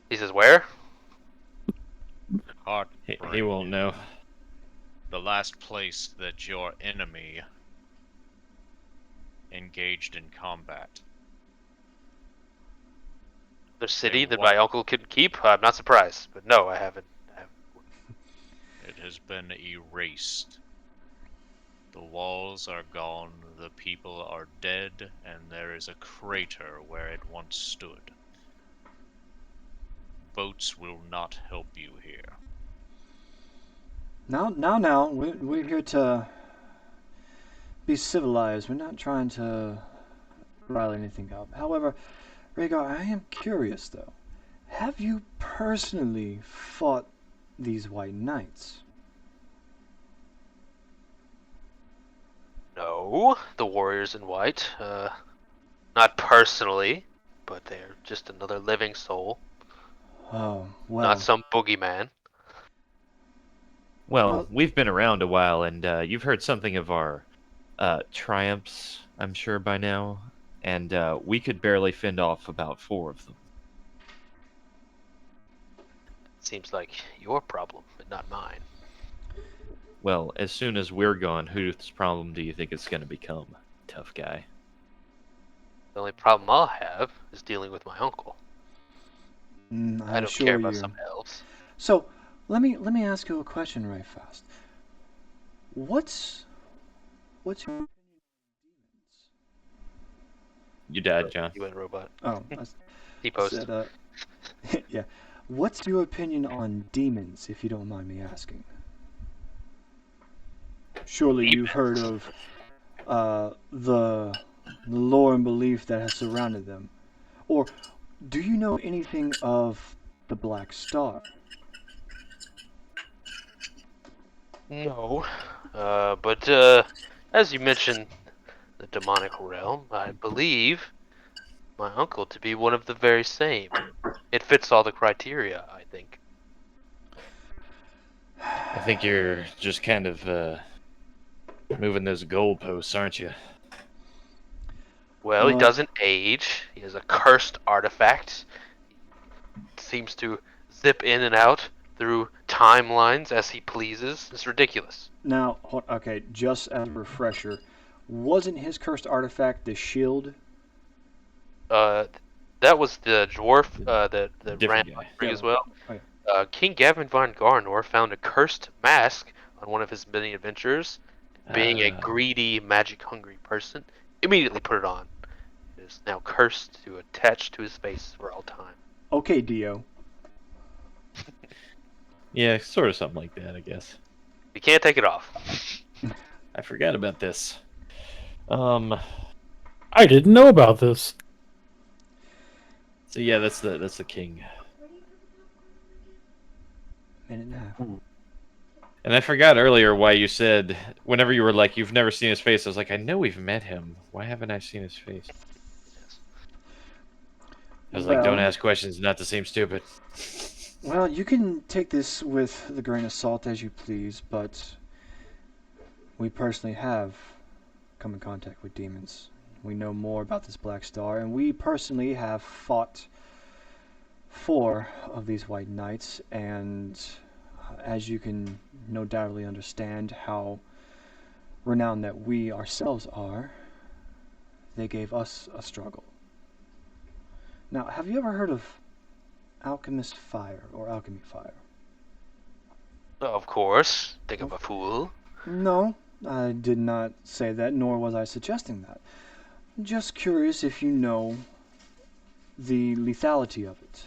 Speaker 3: He says, where?
Speaker 2: Hot
Speaker 1: He
Speaker 2: Spring.
Speaker 1: won't know.
Speaker 2: The last place that your enemy engaged in combat.
Speaker 3: The city
Speaker 2: And
Speaker 3: that
Speaker 2: what-
Speaker 3: my uncle couldn't keep? I'm not surprised, but no, I haven't.
Speaker 2: It has been erased. The walls are gone, the people are dead, and there is a crater where it once stood. Boats will not help you here.
Speaker 6: Now, we're here to be civilized. We're not trying to rile anything up. However, Rhaegar, I am curious, though. Have you personally fought these White Knights?
Speaker 3: No, the warriors in white. Not personally, but they're just another living soul.
Speaker 6: Oh, well.
Speaker 3: Not some boogeyman.
Speaker 1: Well, we've been around a while, and you've heard something of our triumphs, I'm sure, by now. And we could barely fend off about 4 of them.
Speaker 3: Seems like your problem, but not mine.
Speaker 1: Well, as soon as we're gone, whose problem do you think it's going to become, tough guy?
Speaker 3: The only problem I'll have is dealing with my uncle. I
Speaker 6: I'm
Speaker 3: don't care
Speaker 6: sure
Speaker 3: about
Speaker 6: you.
Speaker 3: some elves.
Speaker 6: So, let me ask you a question right fast. What's your
Speaker 1: You died, John.
Speaker 3: You went robot.
Speaker 6: oh
Speaker 3: He
Speaker 6: I
Speaker 3: posted.
Speaker 6: said yeah. What's your opinion on demons, if you don't mind me asking? Surely you've heard of the lore and belief that has surrounded them, or do you know anything of the Black Star?
Speaker 3: No. But as you mentioned, the demonic realm, I believe my uncle to be one of the very same. It fits all the criteria, I think.
Speaker 1: I think you're just kind of moving those goalposts, aren't you?
Speaker 3: Well, he
Speaker 6: Well,
Speaker 3: doesn't age. He has a cursed artifact. He seems to zip in and out through timelines as he pleases. It's ridiculous.
Speaker 6: now, okay, just as a refresher, wasn't his cursed artifact the shield?
Speaker 3: Uh, that was the dwarf that ran
Speaker 1: Different guy.
Speaker 3: free as well.
Speaker 6: Oh, yeah.
Speaker 3: King Gavin von Garnor found a cursed mask on one of his many adventures. Being a greedy, magic-hungry person, immediately put it on. It is now cursed to attach to his face for all time.
Speaker 6: Okay, Dio.
Speaker 1: Yeah, sort of something like that, I guess.
Speaker 3: You can't take it off.
Speaker 1: I forgot about this.
Speaker 5: I didn't know about this.
Speaker 1: So yeah, that's the king.
Speaker 6: Minute and a half.
Speaker 1: And I forgot earlier why you said whenever you were like you've never seen his face. I was like, I know we've met him. Why haven't I seen his face?
Speaker 3: Yes.
Speaker 1: I was like, don't
Speaker 6: Well-
Speaker 1: ask questions, not to seem stupid.
Speaker 6: Well, you can take this with the grain of salt as you please, but we personally have come in contact with demons. We know more about this Black Star, and we personally have fought 4 of these White Knights, and as you can no doubtly understand how renowned that we ourselves are, they gave us a struggle. Now, have you ever heard of alchemist fire or alchemy fire?
Speaker 3: Of course. Think I'm a fool.
Speaker 6: No, I did not say that, nor was I suggesting that. Just curious if you know the lethality of it.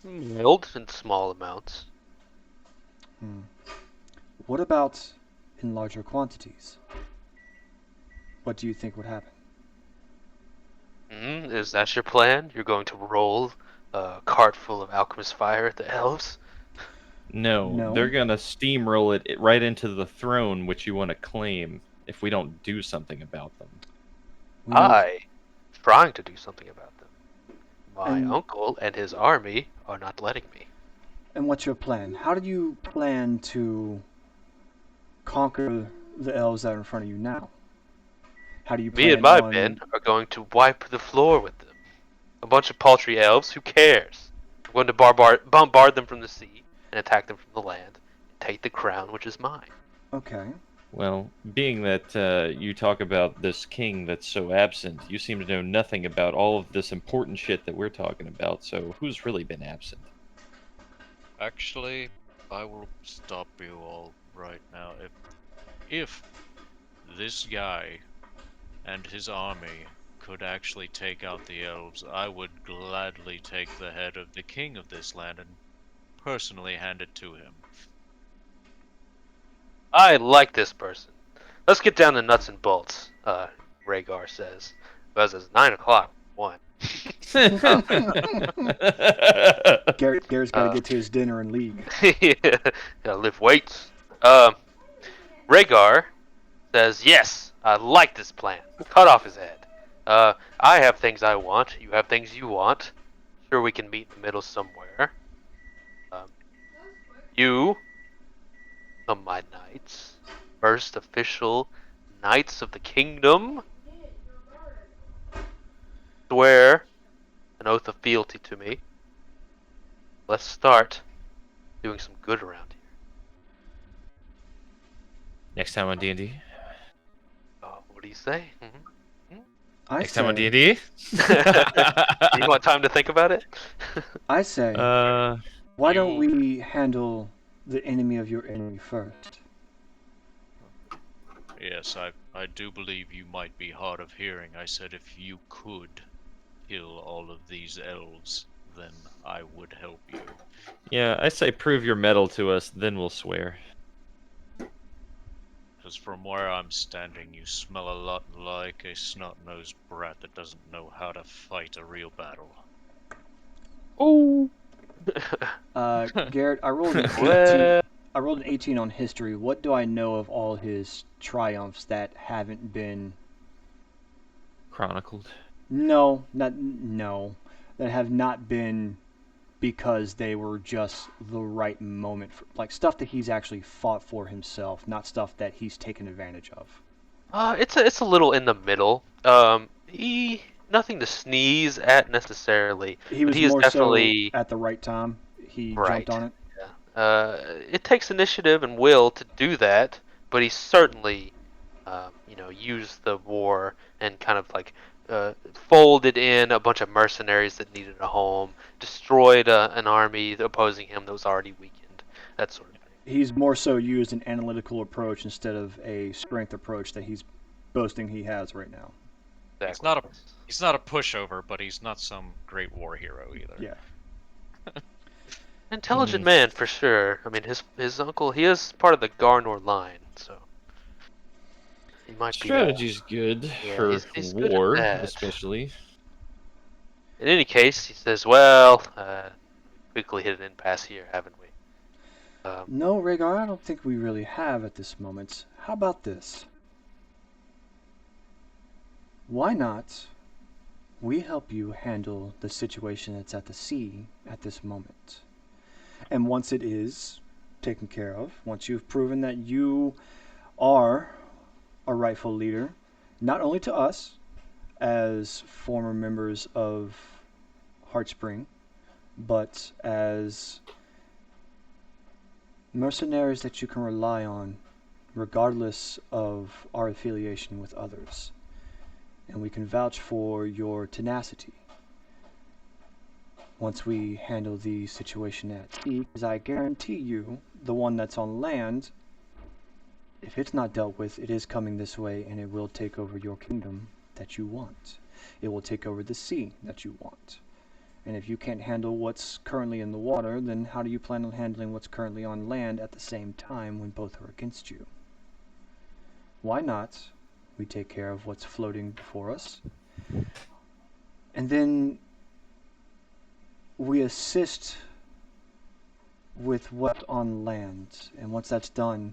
Speaker 3: Mild in small amounts.
Speaker 6: What about in larger quantities? What do you think would happen?
Speaker 3: Is that your plan? You're going to roll a cart full of alchemist fire at the elves?
Speaker 1: No,
Speaker 6: No.
Speaker 1: they're gonna steamroll it right into the throne which you want to claim if we don't do something about them.
Speaker 6: We know-
Speaker 3: I trying to do something about them. My
Speaker 6: And-
Speaker 3: uncle and his army are not letting me.
Speaker 6: And what's your plan? How do you plan to conquer the elves that are in front of you now? How do you plan
Speaker 3: Me and my
Speaker 6: on...
Speaker 3: men are going to wipe the floor with them. A bunch of paltry elves, who cares? I'm going to bombard them from the sea and attack them from the land and take the crown which is mine.
Speaker 6: Okay.
Speaker 1: Well, being that you talk about this king that's so absent, you seem to know nothing about all of this important shit that we're talking about, so who's really been absent?
Speaker 2: Actually, I will stop you all right now. If this guy and his army could actually take out the elves, I would gladly take the head of the king of this land and personally hand it to him.
Speaker 3: I like this person. Let's get down to nuts and bolts, Rhaegar says. Buzz says 9 o'clock. 1.
Speaker 6: Garrett's got to get to his dinner and leave.
Speaker 3: Yeah, gotta lift weights. Rhaegar says, yes, I like this plan. Cut off his head. I have things I want. You have things you want. Sure, we can meet in the middle somewhere. You, some my knights, first official knights of the kingdom, swear an oath of fealty to me. Let's start doing some good around here.
Speaker 1: Next time on D&D?
Speaker 3: What do you say?
Speaker 6: I
Speaker 1: Next time on
Speaker 6: say,
Speaker 1: D&D?
Speaker 3: You want time to think about it?
Speaker 6: I say,
Speaker 1: Uh,
Speaker 6: why don't
Speaker 2: you-
Speaker 6: we handle the enemy of your enemy first?
Speaker 2: Yes, I do believe you might be hard of hearing. I said if you could kill all of these elves, then I would help you.
Speaker 1: yeah, I say prove your metal to us, then we'll swear.
Speaker 2: Because from where I'm standing, you smell a lot like a snot-nosed brat that doesn't know how to fight a real battle.
Speaker 1: Oh.
Speaker 6: Garrett, I rolled an 18.
Speaker 3: Well,
Speaker 6: I rolled an 18 on history. What do I know of all his triumphs that haven't been?
Speaker 1: Chronicled.
Speaker 6: No, that have not been because they were just the right moment for, like stuff that he's actually fought for himself, not stuff that he's taken advantage of.
Speaker 3: it's a little in the middle. He nothing to sneeze at necessarily,
Speaker 6: He
Speaker 3: but
Speaker 6: was
Speaker 3: he is
Speaker 6: more
Speaker 3: definitely
Speaker 6: so at the right time. He
Speaker 3: right.
Speaker 6: jumped on it.
Speaker 3: It takes initiative and will to do that, but he certainly, used the war and kind of like folded in a bunch of mercenaries that needed a home, destroyed an army opposing him that was already weakened, that sort of thing.
Speaker 6: He's more so used an analytical approach instead of a strength approach that he's boasting he has right now.
Speaker 3: Exactly.
Speaker 2: He's not a pushover, but he's not some great war hero either.
Speaker 6: Yeah.
Speaker 3: Intelligent man for sure. I mean, his uncle, he is part of the Garnor line, so he might be.
Speaker 1: Strategy's good
Speaker 3: Yeah,
Speaker 1: for
Speaker 3: he's good at
Speaker 1: war,
Speaker 3: that.
Speaker 1: especially.
Speaker 3: In any case, he says, "Well, we quickly hit an impasse here, haven't we?"
Speaker 6: No, Rhaegar, I don't think we really have at this moment. How about this? Why not we help you handle the situation that's at the sea at this moment? And once it is taken care of, once you've proven that you are a rightful leader, not only to us as former members of Heartspring, but as mercenaries that you can rely on regardless of our affiliation with others. And we can vouch for your tenacity once we handle the situation at sea, because I guarantee you, the one that's on land, if it's not dealt with, it is coming this way and it will take over your kingdom that you want. It will take over the sea that you want. And if you can't handle what's currently in the water, then how do you plan on handling what's currently on land at the same time when both are against you? Why not we take care of what's floating before us, and then we assist with what's on land, and once that's done,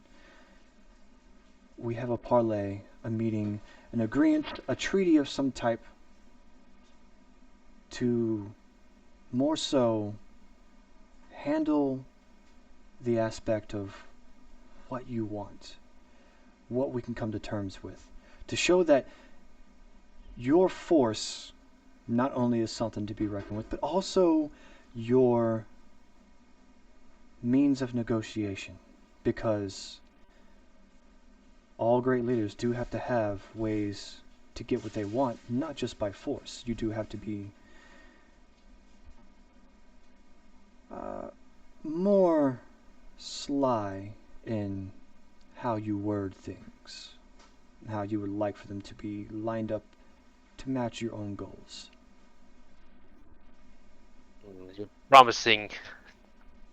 Speaker 6: we have a parlay, a meeting, an agreement, a treaty of some type to more so handle the aspect of what you want, what we can come to terms with, to show that your force not only is something to be reckoned with, but also your means of negotiation, because all great leaders do have to have ways to get what they want, not just by force. You do have to be more sly in how you word things, how you would like for them to be lined up to match your own goals.
Speaker 3: You're promising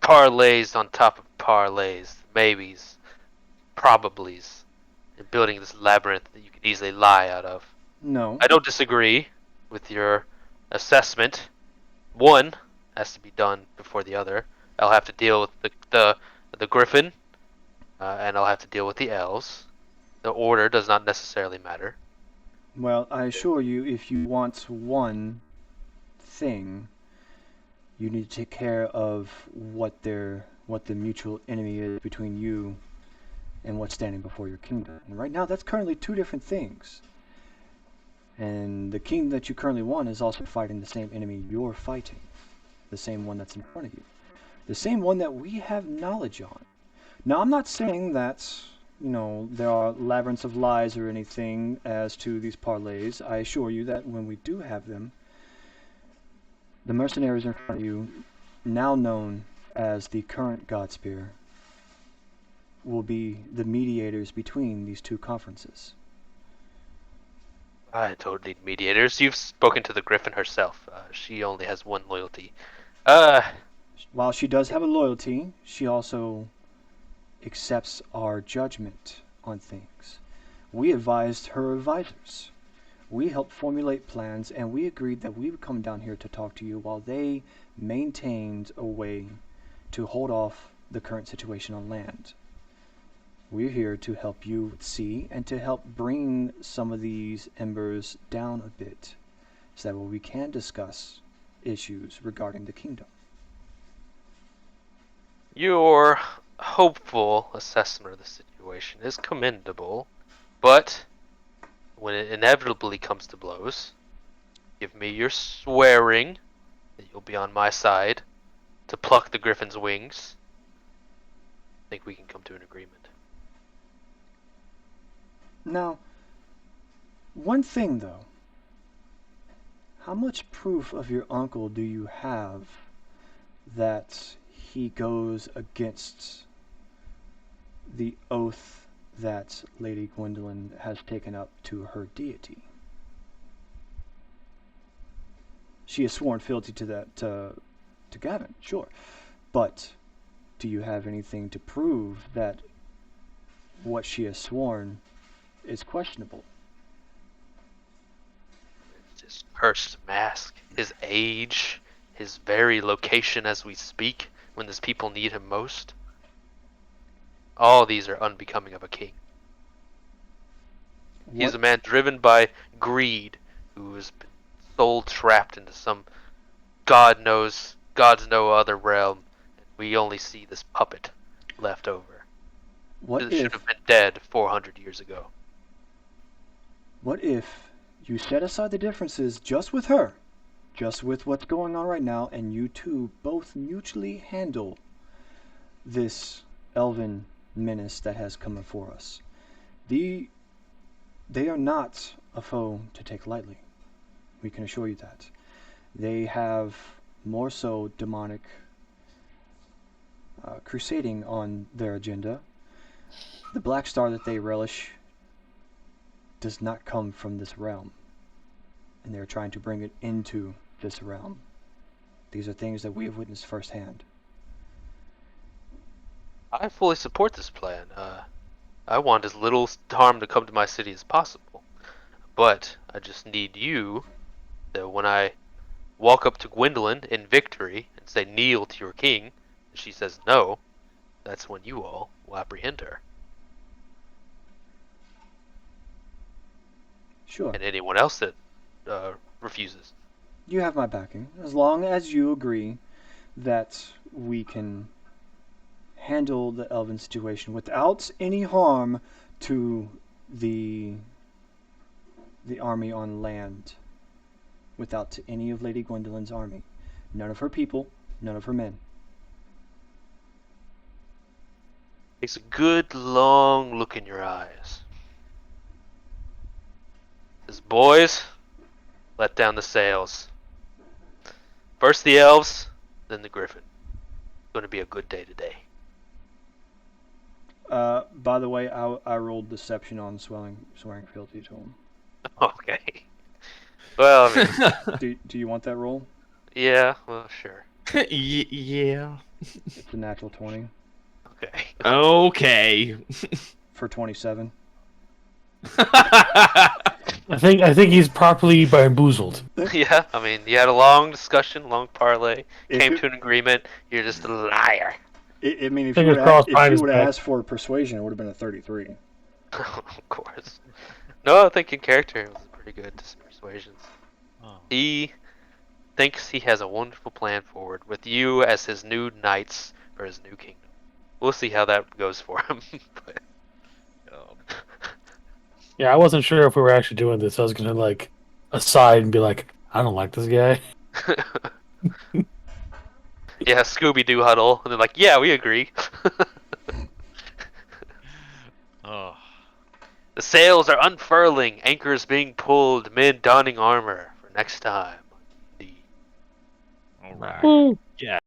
Speaker 3: parlays on top of parlays, maybes, probablys, and building this labyrinth that you could easily lie out of.
Speaker 6: No.
Speaker 3: I don't disagree with your assessment. One has to be done before the other. I'll have to deal with the griffin, and I'll have to deal with the elves. The order does not necessarily matter.
Speaker 6: Well, I assure you, if you want one thing, you need to take care of what the mutual enemy is between you and what's standing before your kingdom. And right now, that's currently two different things. And the king that you currently want is also fighting the same enemy you're fighting, the same one that's in front of you, the same one that we have knowledge on. Now, I'm not saying that there are labyrinths of lies or anything as to these parlays. I assure you that when we do have them, the mercenaries in front of you, now known as the current Godspear, will be the mediators between these two conferences.
Speaker 3: I don't need mediators. You've spoken to the Griffin herself. She only has one loyalty.
Speaker 6: While she does have a loyalty, she also accepts our judgment on things. We advised her advisors. We helped formulate plans, and we agreed that we would come down here to talk to you while they maintained a way to hold off the current situation on land. We're here to help you at sea and to help bring some of these embers down a bit so that we can discuss issues regarding the kingdom.
Speaker 3: Your hopeful assessment of the situation is commendable, but when it inevitably comes to blows, give me your swearing that you'll be on my side to pluck the Griffin's wings. I think we can come to an agreement.
Speaker 6: Now, one thing though, how much proof of your uncle do you have that he goes against the oath that Lady Gwendolyn has taken up to her deity? She has sworn fealty to that to Gavin, sure, but do you have anything to prove that what she has sworn is questionable?
Speaker 3: His cursed mask, his age, his very location as we speak, when his people need him most. All these are unbecoming of a king. He's a man driven by greed, who has been soul trapped into some God's no other realm. And we only see this puppet left over.
Speaker 6: What
Speaker 3: Should
Speaker 6: if
Speaker 3: have been dead 400 years ago.
Speaker 6: What if you set aside the differences just with her, just with what's going on right now, and you two both mutually handle this elven menace that has come before us? They are not a foe to take lightly. We can assure you that. They have more so demonic crusading on their agenda. The black star that they relish does not come from this realm, and they're trying to bring it into this realm. These are things that we have witnessed firsthand.
Speaker 3: I fully support this plan. I want as little harm to come to my city as possible. But I just need you, that when I walk up to Gwendolyn in victory and say kneel to your king, and she says no, that's when you all will apprehend her.
Speaker 6: Sure.
Speaker 3: And anyone else that refuses.
Speaker 6: You have my backing, as long as you agree that we can handle the elven situation without any harm to the army on land, without any of Lady Gwendolyn's army. None of her people, none of her men.
Speaker 3: Takes a good long look in your eyes. Says, boys, let down the sails. First the elves, then the griffin. It's going to be a good day today.
Speaker 6: By the way, I rolled deception on swearing fealty to him.
Speaker 3: Okay. Well, I mean,
Speaker 6: Do you want that roll?
Speaker 3: yeah, well, sure.
Speaker 1: Yeah.
Speaker 6: It's a natural 20
Speaker 3: Okay.
Speaker 1: Okay.
Speaker 6: for 27.
Speaker 5: I think he's properly bamboozled.
Speaker 3: Yeah, I mean, you had a long discussion, long parlay,
Speaker 6: If
Speaker 3: came
Speaker 6: it-
Speaker 3: to an agreement. You're just a liar.
Speaker 6: I mean, if
Speaker 5: Fingers
Speaker 6: you
Speaker 5: crossed behind his
Speaker 6: would have
Speaker 5: back.
Speaker 6: asked for persuasion, it would have been a 33.
Speaker 3: Of course. No, I think in character was pretty good persuasions.
Speaker 2: Oh.
Speaker 3: He thinks he has a wonderful plan forward with you as his new knights for his new kingdom. We'll see how that goes for him. But
Speaker 5: Yeah, I wasn't sure if we were actually doing this. I was gonna aside and be like, I don't like this guy.
Speaker 3: yeah, Scooby Doo huddle, and they're like, yeah, we agree. Sails are unfurling, anchors being pulled, men donning armor for next time.
Speaker 2: All right.
Speaker 5: Ooh.
Speaker 1: Yeah.